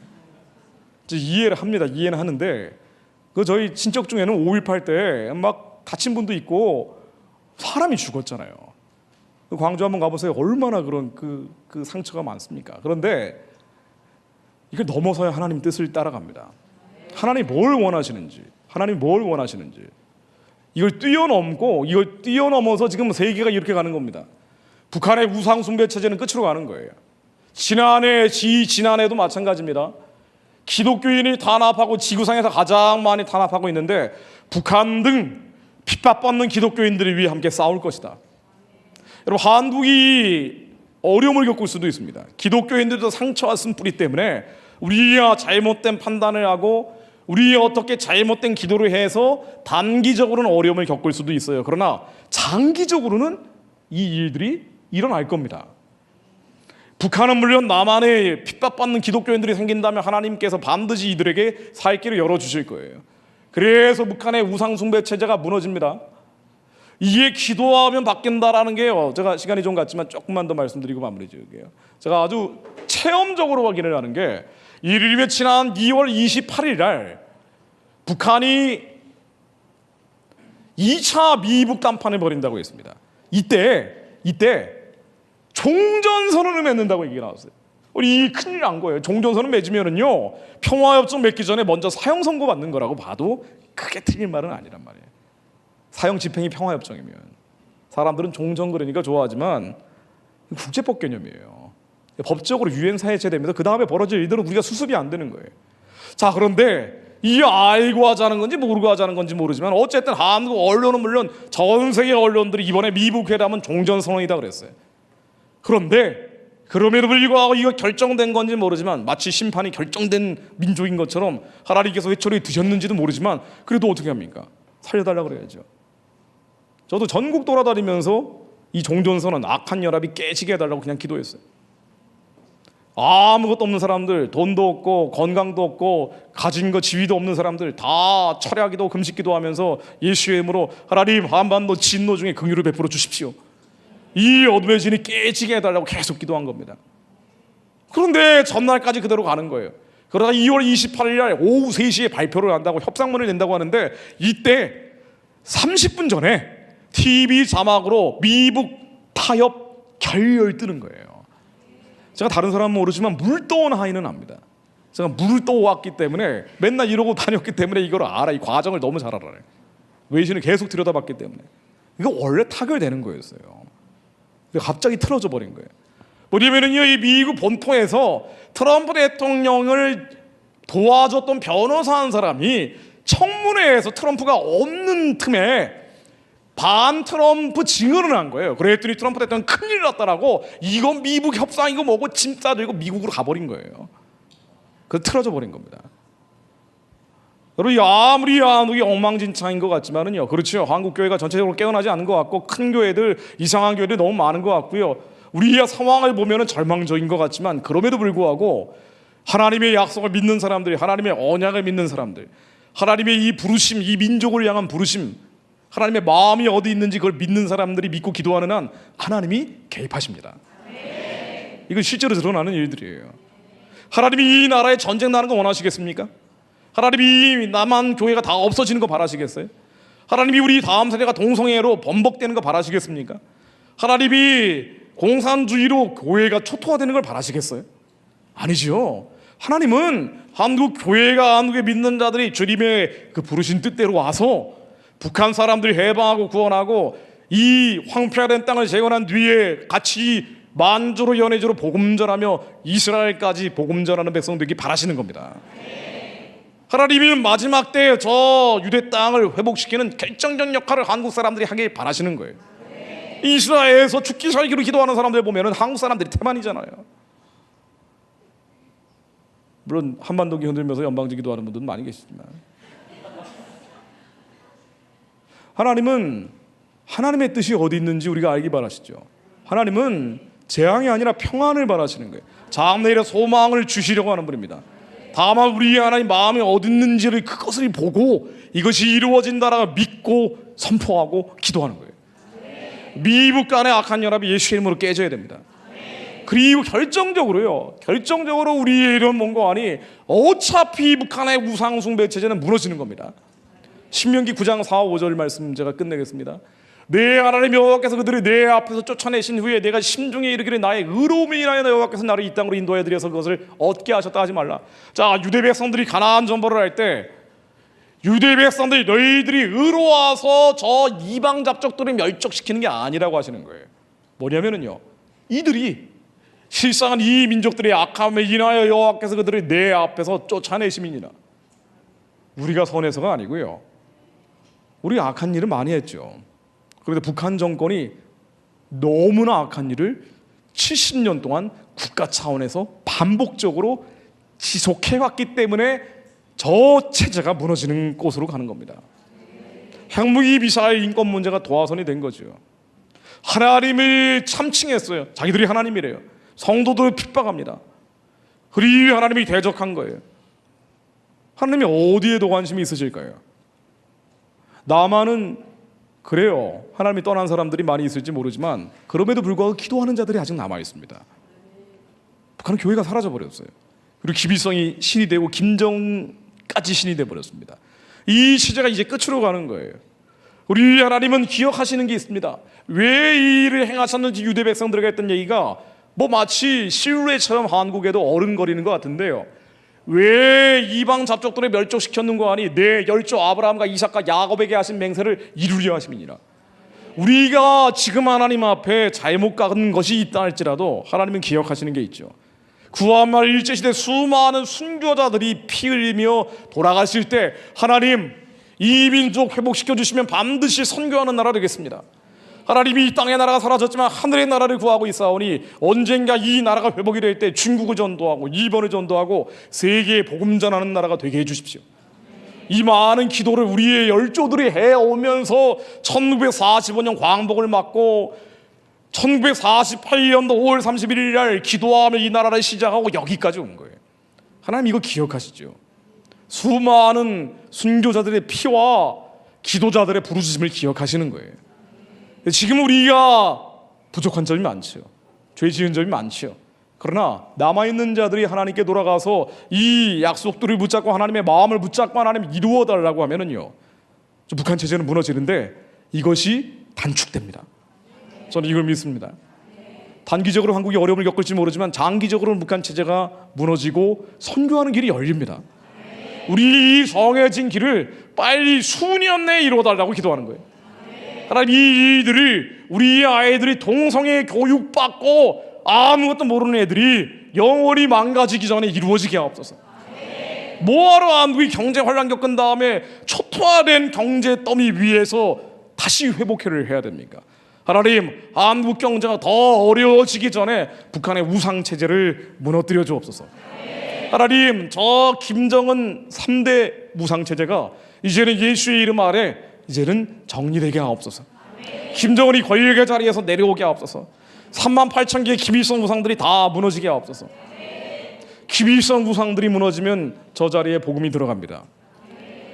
이해를 합니다. 이해는 하는데, 저희 친척 중에는 5.18 때 막 다친 분도 있고 사람이 죽었잖아요. 광주 한번 가보세요. 얼마나 그런 그 상처가 많습니까? 그런데 이걸 넘어서야 하나님 뜻을 따라갑니다. 하나님이 뭘 원하시는지, 이걸 뛰어넘어서 지금 세계가 이렇게 가는 겁니다. 북한의 우상 숭배 체제는 끝으로 가는 거예요. 지난해도 마찬가지입니다. 기독교인이 탄압하고 지구상에서 가장 많이 탄압하고 있는데, 북한 등 핍박받는 기독교인들을 위해 함께 싸울 것이다. 여러분, 한국이 어려움을 겪을 수도 있습니다. 기독교인들도 상처와 쓴뿌리 때문에 우리가 잘못된 판단을 하고, 우리가 어떻게 잘못된 기도를 해서 단기적으로는 어려움을 겪을 수도 있어요. 그러나 장기적으로는 이 일들이 일어날 겁니다. 북한은 물론 남한에 핍박받는 기독교인들이 생긴다면 하나님께서 반드시 이들에게 살 길을 열어주실 거예요. 그래서 북한의 우상숭배 체제가 무너집니다. 이게 기도하면 바뀐다라는 게요, 제가 시간이 좀 갔지만 조금만 더 말씀드리고 마무리 지을게요. 제가 아주 체험적으로 확인을 하는 게, 이르면 지난 2월 28일 날 북한이 2차 미북 담판을 벌인다고 했습니다. 이때 종전선언을 맺는다고 얘기가 나왔어요. 우리 큰일 난 거예요. 종전선언 맺으면은요, 평화협정 맺기 전에 먼저 사형 선고 받는 거라고 봐도 크게 틀린 말은 아니란 말이에요. 사형 집행이 평화협정이면. 사람들은 종전 그러니까 좋아하지만 국제법 개념이에요. 법적으로 유엔 사회체되면서 그 다음에 벌어질 일들은 우리가 수습이 안 되는 거예요. 자, 그런데 이 알고 하자는 건지 모르고 하자는 건지 모르지만 어쨌든 한국 언론은 물론 전 세계 언론들이 이번에 미국 회담은 종전선언이다 그랬어요. 그런데 그럼에도 불구하고 이거 결정된 건지 모르지만 마치 심판이 결정된 민족인 것처럼 하나님께서 회초리 드셨는지도 모르지만 그래도 어떻게 합니까? 살려달라고 그래야죠. 저도 전국 돌아다니면서 이 종전선언 악한 연합이 깨지게 해달라고 그냥 기도했어요. 아무것도 없는 사람들, 돈도 없고 건강도 없고 가진 거 지위도 없는 사람들 다 철야기도 금식기도 하면서 예수의 이름으로 하나님 한반도 진노 중에 긍휼을 베풀어 주십시오. 이 어둠의 진이 깨지게 해달라고 계속 기도한 겁니다. 그런데 전날까지 그대로 가는 거예요. 그러다가 2월 28일 날 오후 3시에 발표를 한다고 협상문을 낸다고 하는데 이때 30분 전에 TV 자막으로 미국 타협 결렬 뜨는 거예요. 제가 다른 사람은 모르지만 물 떠온 하인은 압니다. 제가 물을 떠왔기 때문에 맨날 이러고 다녔기 때문에 이걸 알아. 이 과정을 너무 잘 알아요. 외신을 계속 들여다봤기 때문에. 이거 원래 타결되는 거였어요. 근데 갑자기 틀어져 버린 거예요. 뭐냐면은요, 이 미국 본토에서 트럼프 대통령을 도와줬던 변호사 한 사람이 청문회에서 트럼프가 없는 틈에 반 트럼프 증언을 한 거예요. 그랬더니 트럼프 대통령 큰일 났다라고 이건 미국 협상이고 뭐고 짐 싸들고 미국으로 가버린 거예요. 그래서 틀어져 버린 겁니다. 여러분, 아무리 한국이 엉망진창인 것 같지만은요, 그렇죠. 한국 교회가 전체적으로 깨어나지 않은 것 같고 큰 교회들, 이상한 교회들 너무 많은 것 같고요. 우리의 상황을 보면은 절망적인 것 같지만 그럼에도 불구하고 하나님의 약속을 믿는 사람들이, 하나님의 언약을 믿는 사람들, 하나님의 이 부르심, 이 민족을 향한 부르심, 하나님의 마음이 어디 있는지 그걸 믿는 사람들이 믿고 기도하는 한 하나님이 개입하십니다. 이건 실제로 드러나는 일들이에요. 하나님이 이 나라에 전쟁 나는 거 원하시겠습니까? 하나님이 남한 교회가 다 없어지는 거 바라시겠어요? 하나님이 우리 다음 세대가 동성애로 번복되는 거 바라시겠습니까? 하나님이 공산주의로 교회가 초토화되는 걸 바라시겠어요? 아니죠. 하나님은 한국 교회가, 한국의 믿는 자들이 주님의 그 부르신 뜻대로 와서 북한 사람들이 해방하고 구원하고 이 황폐화된 땅을 재건한 뒤에 같이 만주로 연해주로 복음 전하며 이스라엘까지 복음 전하는 백성 되기 바라시는 겁니다. 하나님이 마지막 때 저 유대 땅을 회복시키는 결정적 역할을 한국 사람들이 하길 바라시는 거예요. 이스라엘에서 죽기 살기로 기도하는 사람들 보면은 한국 사람들이 태반이잖아요. 물론 한반도기 흔들면서 연방제 기도하는 분들도 많이 계시지만 하나님은 하나님의 뜻이 어디 있는지 우리가 알기 바라시죠. 하나님은 재앙이 아니라 평안을 바라시는 거예요. 장래일에 소망을 주시려고 하는 분입니다. 다만 우리의 하나님 마음이 어디 있는지를 그것을 보고 이것이 이루어진다라고 믿고 선포하고 기도하는 거예요. 미국 간의 악한 연합이 예수의 이름으로 깨져야 됩니다. 그리고 결정적으로 우리의 이런 뭔가하니 어차피 북한의 우상 숭배 체제는 무너지는 겁니다. 신명기 9장 4, 5절 말씀 제가 끝내겠습니다. 내 하나님 여호와께서 그들을 내 앞에서 쫓아내신 후에 내가 심중에 이르기를 나의 의로움을 인하여 여호와께서 나를 이 땅으로 인도해 드려서 그것을 얻게 하셨다 하지 말라. 자, 유대 백성들이 가나안 전벌을 할 때 유대 백성들이 너희들이 의로워서 저 이방 잡족들을 멸족시키는 게 아니라고 하시는 거예요. 뭐냐면은요, 이들이 실상은 이 민족들의 악함에 인하여 여호와께서 그들을 내 앞에서 쫓아내심이니라. 우리가 선해서가 아니고요, 우리가 악한 일을 많이 했죠. 그런데 북한 정권이 너무나 악한 일을 70년 동안 국가 차원에서 반복적으로 지속해왔기 때문에 저 체제가 무너지는 곳으로 가는 겁니다. 핵무기 미사일 인권 문제가 도화선이 된 거죠. 하나님을 참칭했어요. 자기들이 하나님이래요. 성도들을 핍박합니다. 그리고 하나님이 대적한 거예요. 하나님이 어디에도 관심이 있으실까요? 남한은 그래요. 하나님이 떠난 사람들이 많이 있을지 모르지만 그럼에도 불구하고 기도하는 자들이 아직 남아 있습니다. 북한은 교회가 사라져 버렸어요. 그리고 김일성이 신이 되고 김정은까지 신이 돼 버렸습니다. 이 시대가 이제 끝으로 가는 거예요. 우리 하나님은 기억하시는 게 있습니다. 왜 이 일을 행하셨는지 유대 백성들에게 했던 얘기가 마치 시루에처럼 한국에도 어른거리는 것 같은데요. 왜 이방 잡족들을 멸족시켰는가 하니 내 열조 아브라함과 이삭과 야곱에게 하신 맹세를 이루려 하심이니라. 우리가 지금 하나님 앞에 잘못 간 것이 있다 할지라도 하나님은 기억하시는 게 있죠. 구한말 일제시대 수많은 순교자들이 피 흘리며 돌아가실 때 하나님 이 민족 회복시켜 주시면 반드시 선교하는 나라 되겠습니다. 하나님이 이 땅의 나라가 사라졌지만 하늘의 나라를 구하고 있사오니 언젠가 이 나라가 회복이 될 때 중국을 전도하고 일본을 전도하고 세계에 복음 전하는 나라가 되게 해주십시오. 이 많은 기도를 우리의 열조들이 해오면서 1945년 광복을 맞고 1948년도 5월 31일 날 기도하며 이 나라를 시작하고 여기까지 온 거예요. 하나님 이거 기억하시죠? 수많은 순교자들의 피와 기도자들의 부르짖음을 기억하시는 거예요. 지금 우리가 부족한 점이 많죠. 죄 지은 점이 많죠. 그러나 남아있는 자들이 하나님께 돌아가서 이 약속들을 붙잡고 하나님의 마음을 붙잡고 하나님 이루어달라고 하면은요, 북한 체제는 무너지는데 이것이 단축됩니다. 저는 이걸 믿습니다. 단기적으로 한국이 어려움을 겪을지 모르지만 장기적으로는 북한 체제가 무너지고 선교하는 길이 열립니다. 우리 이 정해진 길을 빨리 수년 내에 이루어달라고 기도하는 거예요. 하나님 이 일들을 우리 아이들이 동성애 교육받고 아무것도 모르는 애들이 영원히 망가지기 전에 이루어지게 하옵소서. 뭐하러 한국이 경제 환란 겪은 다음에 초토화된 경제 더미 위에서 다시 회복회를 해야 됩니까? 하나님 한국 경제가 더 어려워지기 전에 북한의 우상체제를 무너뜨려 주옵소서. 하나님 저 김정은 3대 무상체제가 이제는 예수의 이름 아래 이제는 정리되게 하옵소서. 김정은이 권력의 자리에서 내려오게 하옵소서. 38,000개의 김일성 우상들이 다 무너지게 하옵소서. 김일성 우상들이 무너지면 저 자리에 복음이 들어갑니다.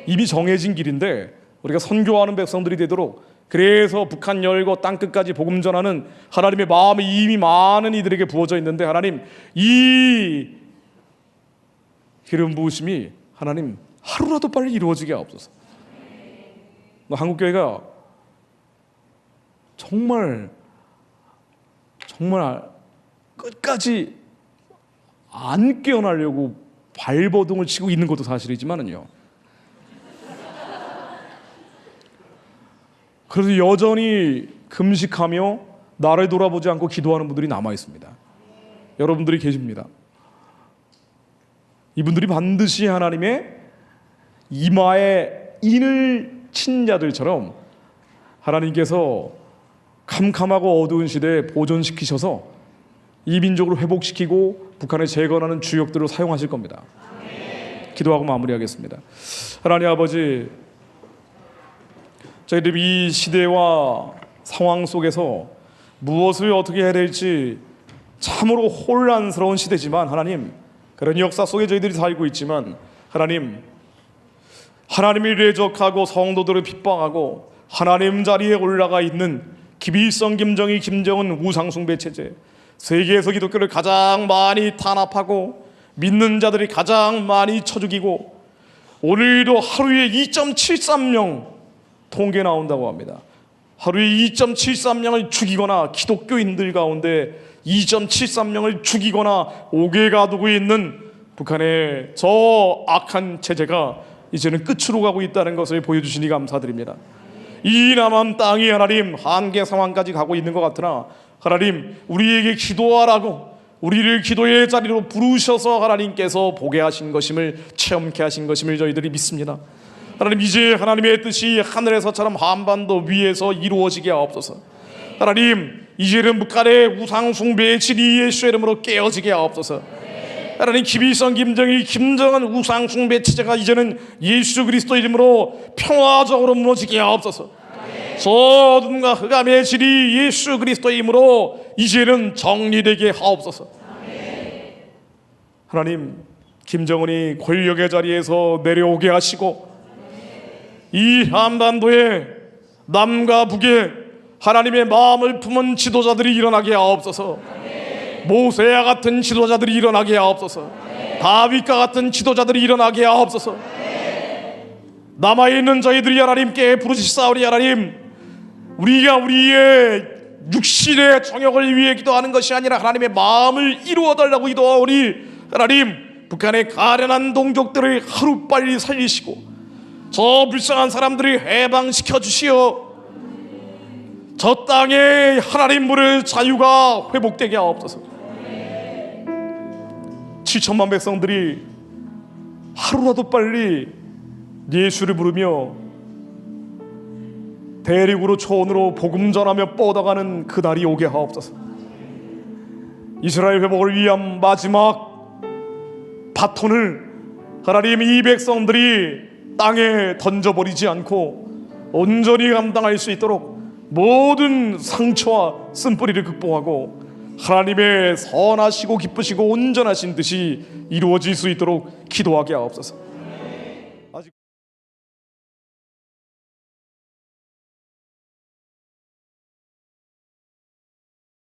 이미 정해진 길인데 우리가 선교하는 백성들이 되도록, 그래서 북한 열고 땅끝까지 복음 전하는 하나님의 마음이 이미 많은 이들에게 부어져 있는데 하나님 이 기름 부으심이 하나님 하루라도 빨리 이루어지게 하옵소서. 한국교회가 정말 끝까지 안 깨어나려고 발버둥을 치고 있는 것도 사실이지만은요, 그래도 여전히 금식하며 나를 돌아보지 않고 기도하는 분들이 남아 있습니다. 여러분들이 계십니다. 이분들이 반드시 하나님의 이마에 인을 친 자들처럼 하나님께서 캄캄하고 어두운 시대에 보존시키셔서 이 민족을 회복시키고 북한을 재건하는 주역들로 사용하실 겁니다. 기도하고 마무리하겠습니다. 하나님 아버지, 저희들이 이 시대와 상황 속에서 무엇을 어떻게 해야 될지 참으로 혼란스러운 시대지만 하나님, 그런 역사 속에 저희들이 살고 있지만 하나님이 대적하고 성도들을 핍박하고 하나님 자리에 올라가 있는 김일성, 김정일, 김정은 우상숭배 체제, 세계에서 기독교를 가장 많이 탄압하고 믿는 자들이 가장 많이 쳐 죽이고 오늘도 하루에 2.73명 통계 나온다고 합니다. 하루에 2.73명을 죽이거나 기독교인들 가운데 2.73명을 죽이거나 옥에 가두고 있는 북한의 저 악한 체제가 이제는 끝으로 가고 있다는 것을 보여주시니 감사드립니다. 이 남한 땅이 하나님 한계 상황까지 가고 있는 것 같으나 하나님 우리에게 기도하라고 우리를 기도의 자리로 부르셔서 하나님께서 보게 하신 것임을, 체험케 하신 것임을 저희들이 믿습니다. 하나님 이제 하나님의 뜻이 하늘에서처럼 한반도 위에서 이루어지게 하옵소서. 하나님 이제는 북한의 우상숭배의 진이 예수의 이름으로 깨어지게 하옵소서. 하나님 김일성, 김정일, 김정은 우상숭배 체제가 이제는 예수 그리스도 이름으로 평화적으로 무너지게 하옵소서. 소돔과 흑암의 진이 예수 그리스도 이름으로 이제는 정리되게 하옵소서. 하나님 김정은이 권력의 자리에서 내려오게 하시고 이 한반도에 남과 북에 하나님의 마음을 품은 지도자들이 일어나게 하옵소서. 모세와 같은 지도자들이 일어나게 하옵소서. 다윗과 같은 지도자들이 일어나게 하옵소서. 남아있는 저희들이 하나님께 부르시사오니 하나님, 우리가 우리의 육신의 정욕을 위해 기도하는 것이 아니라 하나님의 마음을 이루어달라고 기도하오니 하나님, 북한의 가련한 동족들을 하루빨리 살리시고 저 불쌍한 사람들을 해방시켜 주시어 저 땅에 하나님 부를 자유가 회복되게 하옵소서. 7천만 백성들이 하루라도 빨리 예수를 부르며 대륙으로 초원으로 복음 전하며 뻗어가는 그날이 오게 하옵소서. 이스라엘 회복을 위한 마지막 바톤을 하나님, 이 백성들이 땅에 던져버리지 않고 온전히 감당할 수 있도록 모든 상처와 쓴뿌리를 극복하고 하나님의 선하시고 기쁘시고 온전하신 뜻이 이루어질 수 있도록 기도하게 하옵소서.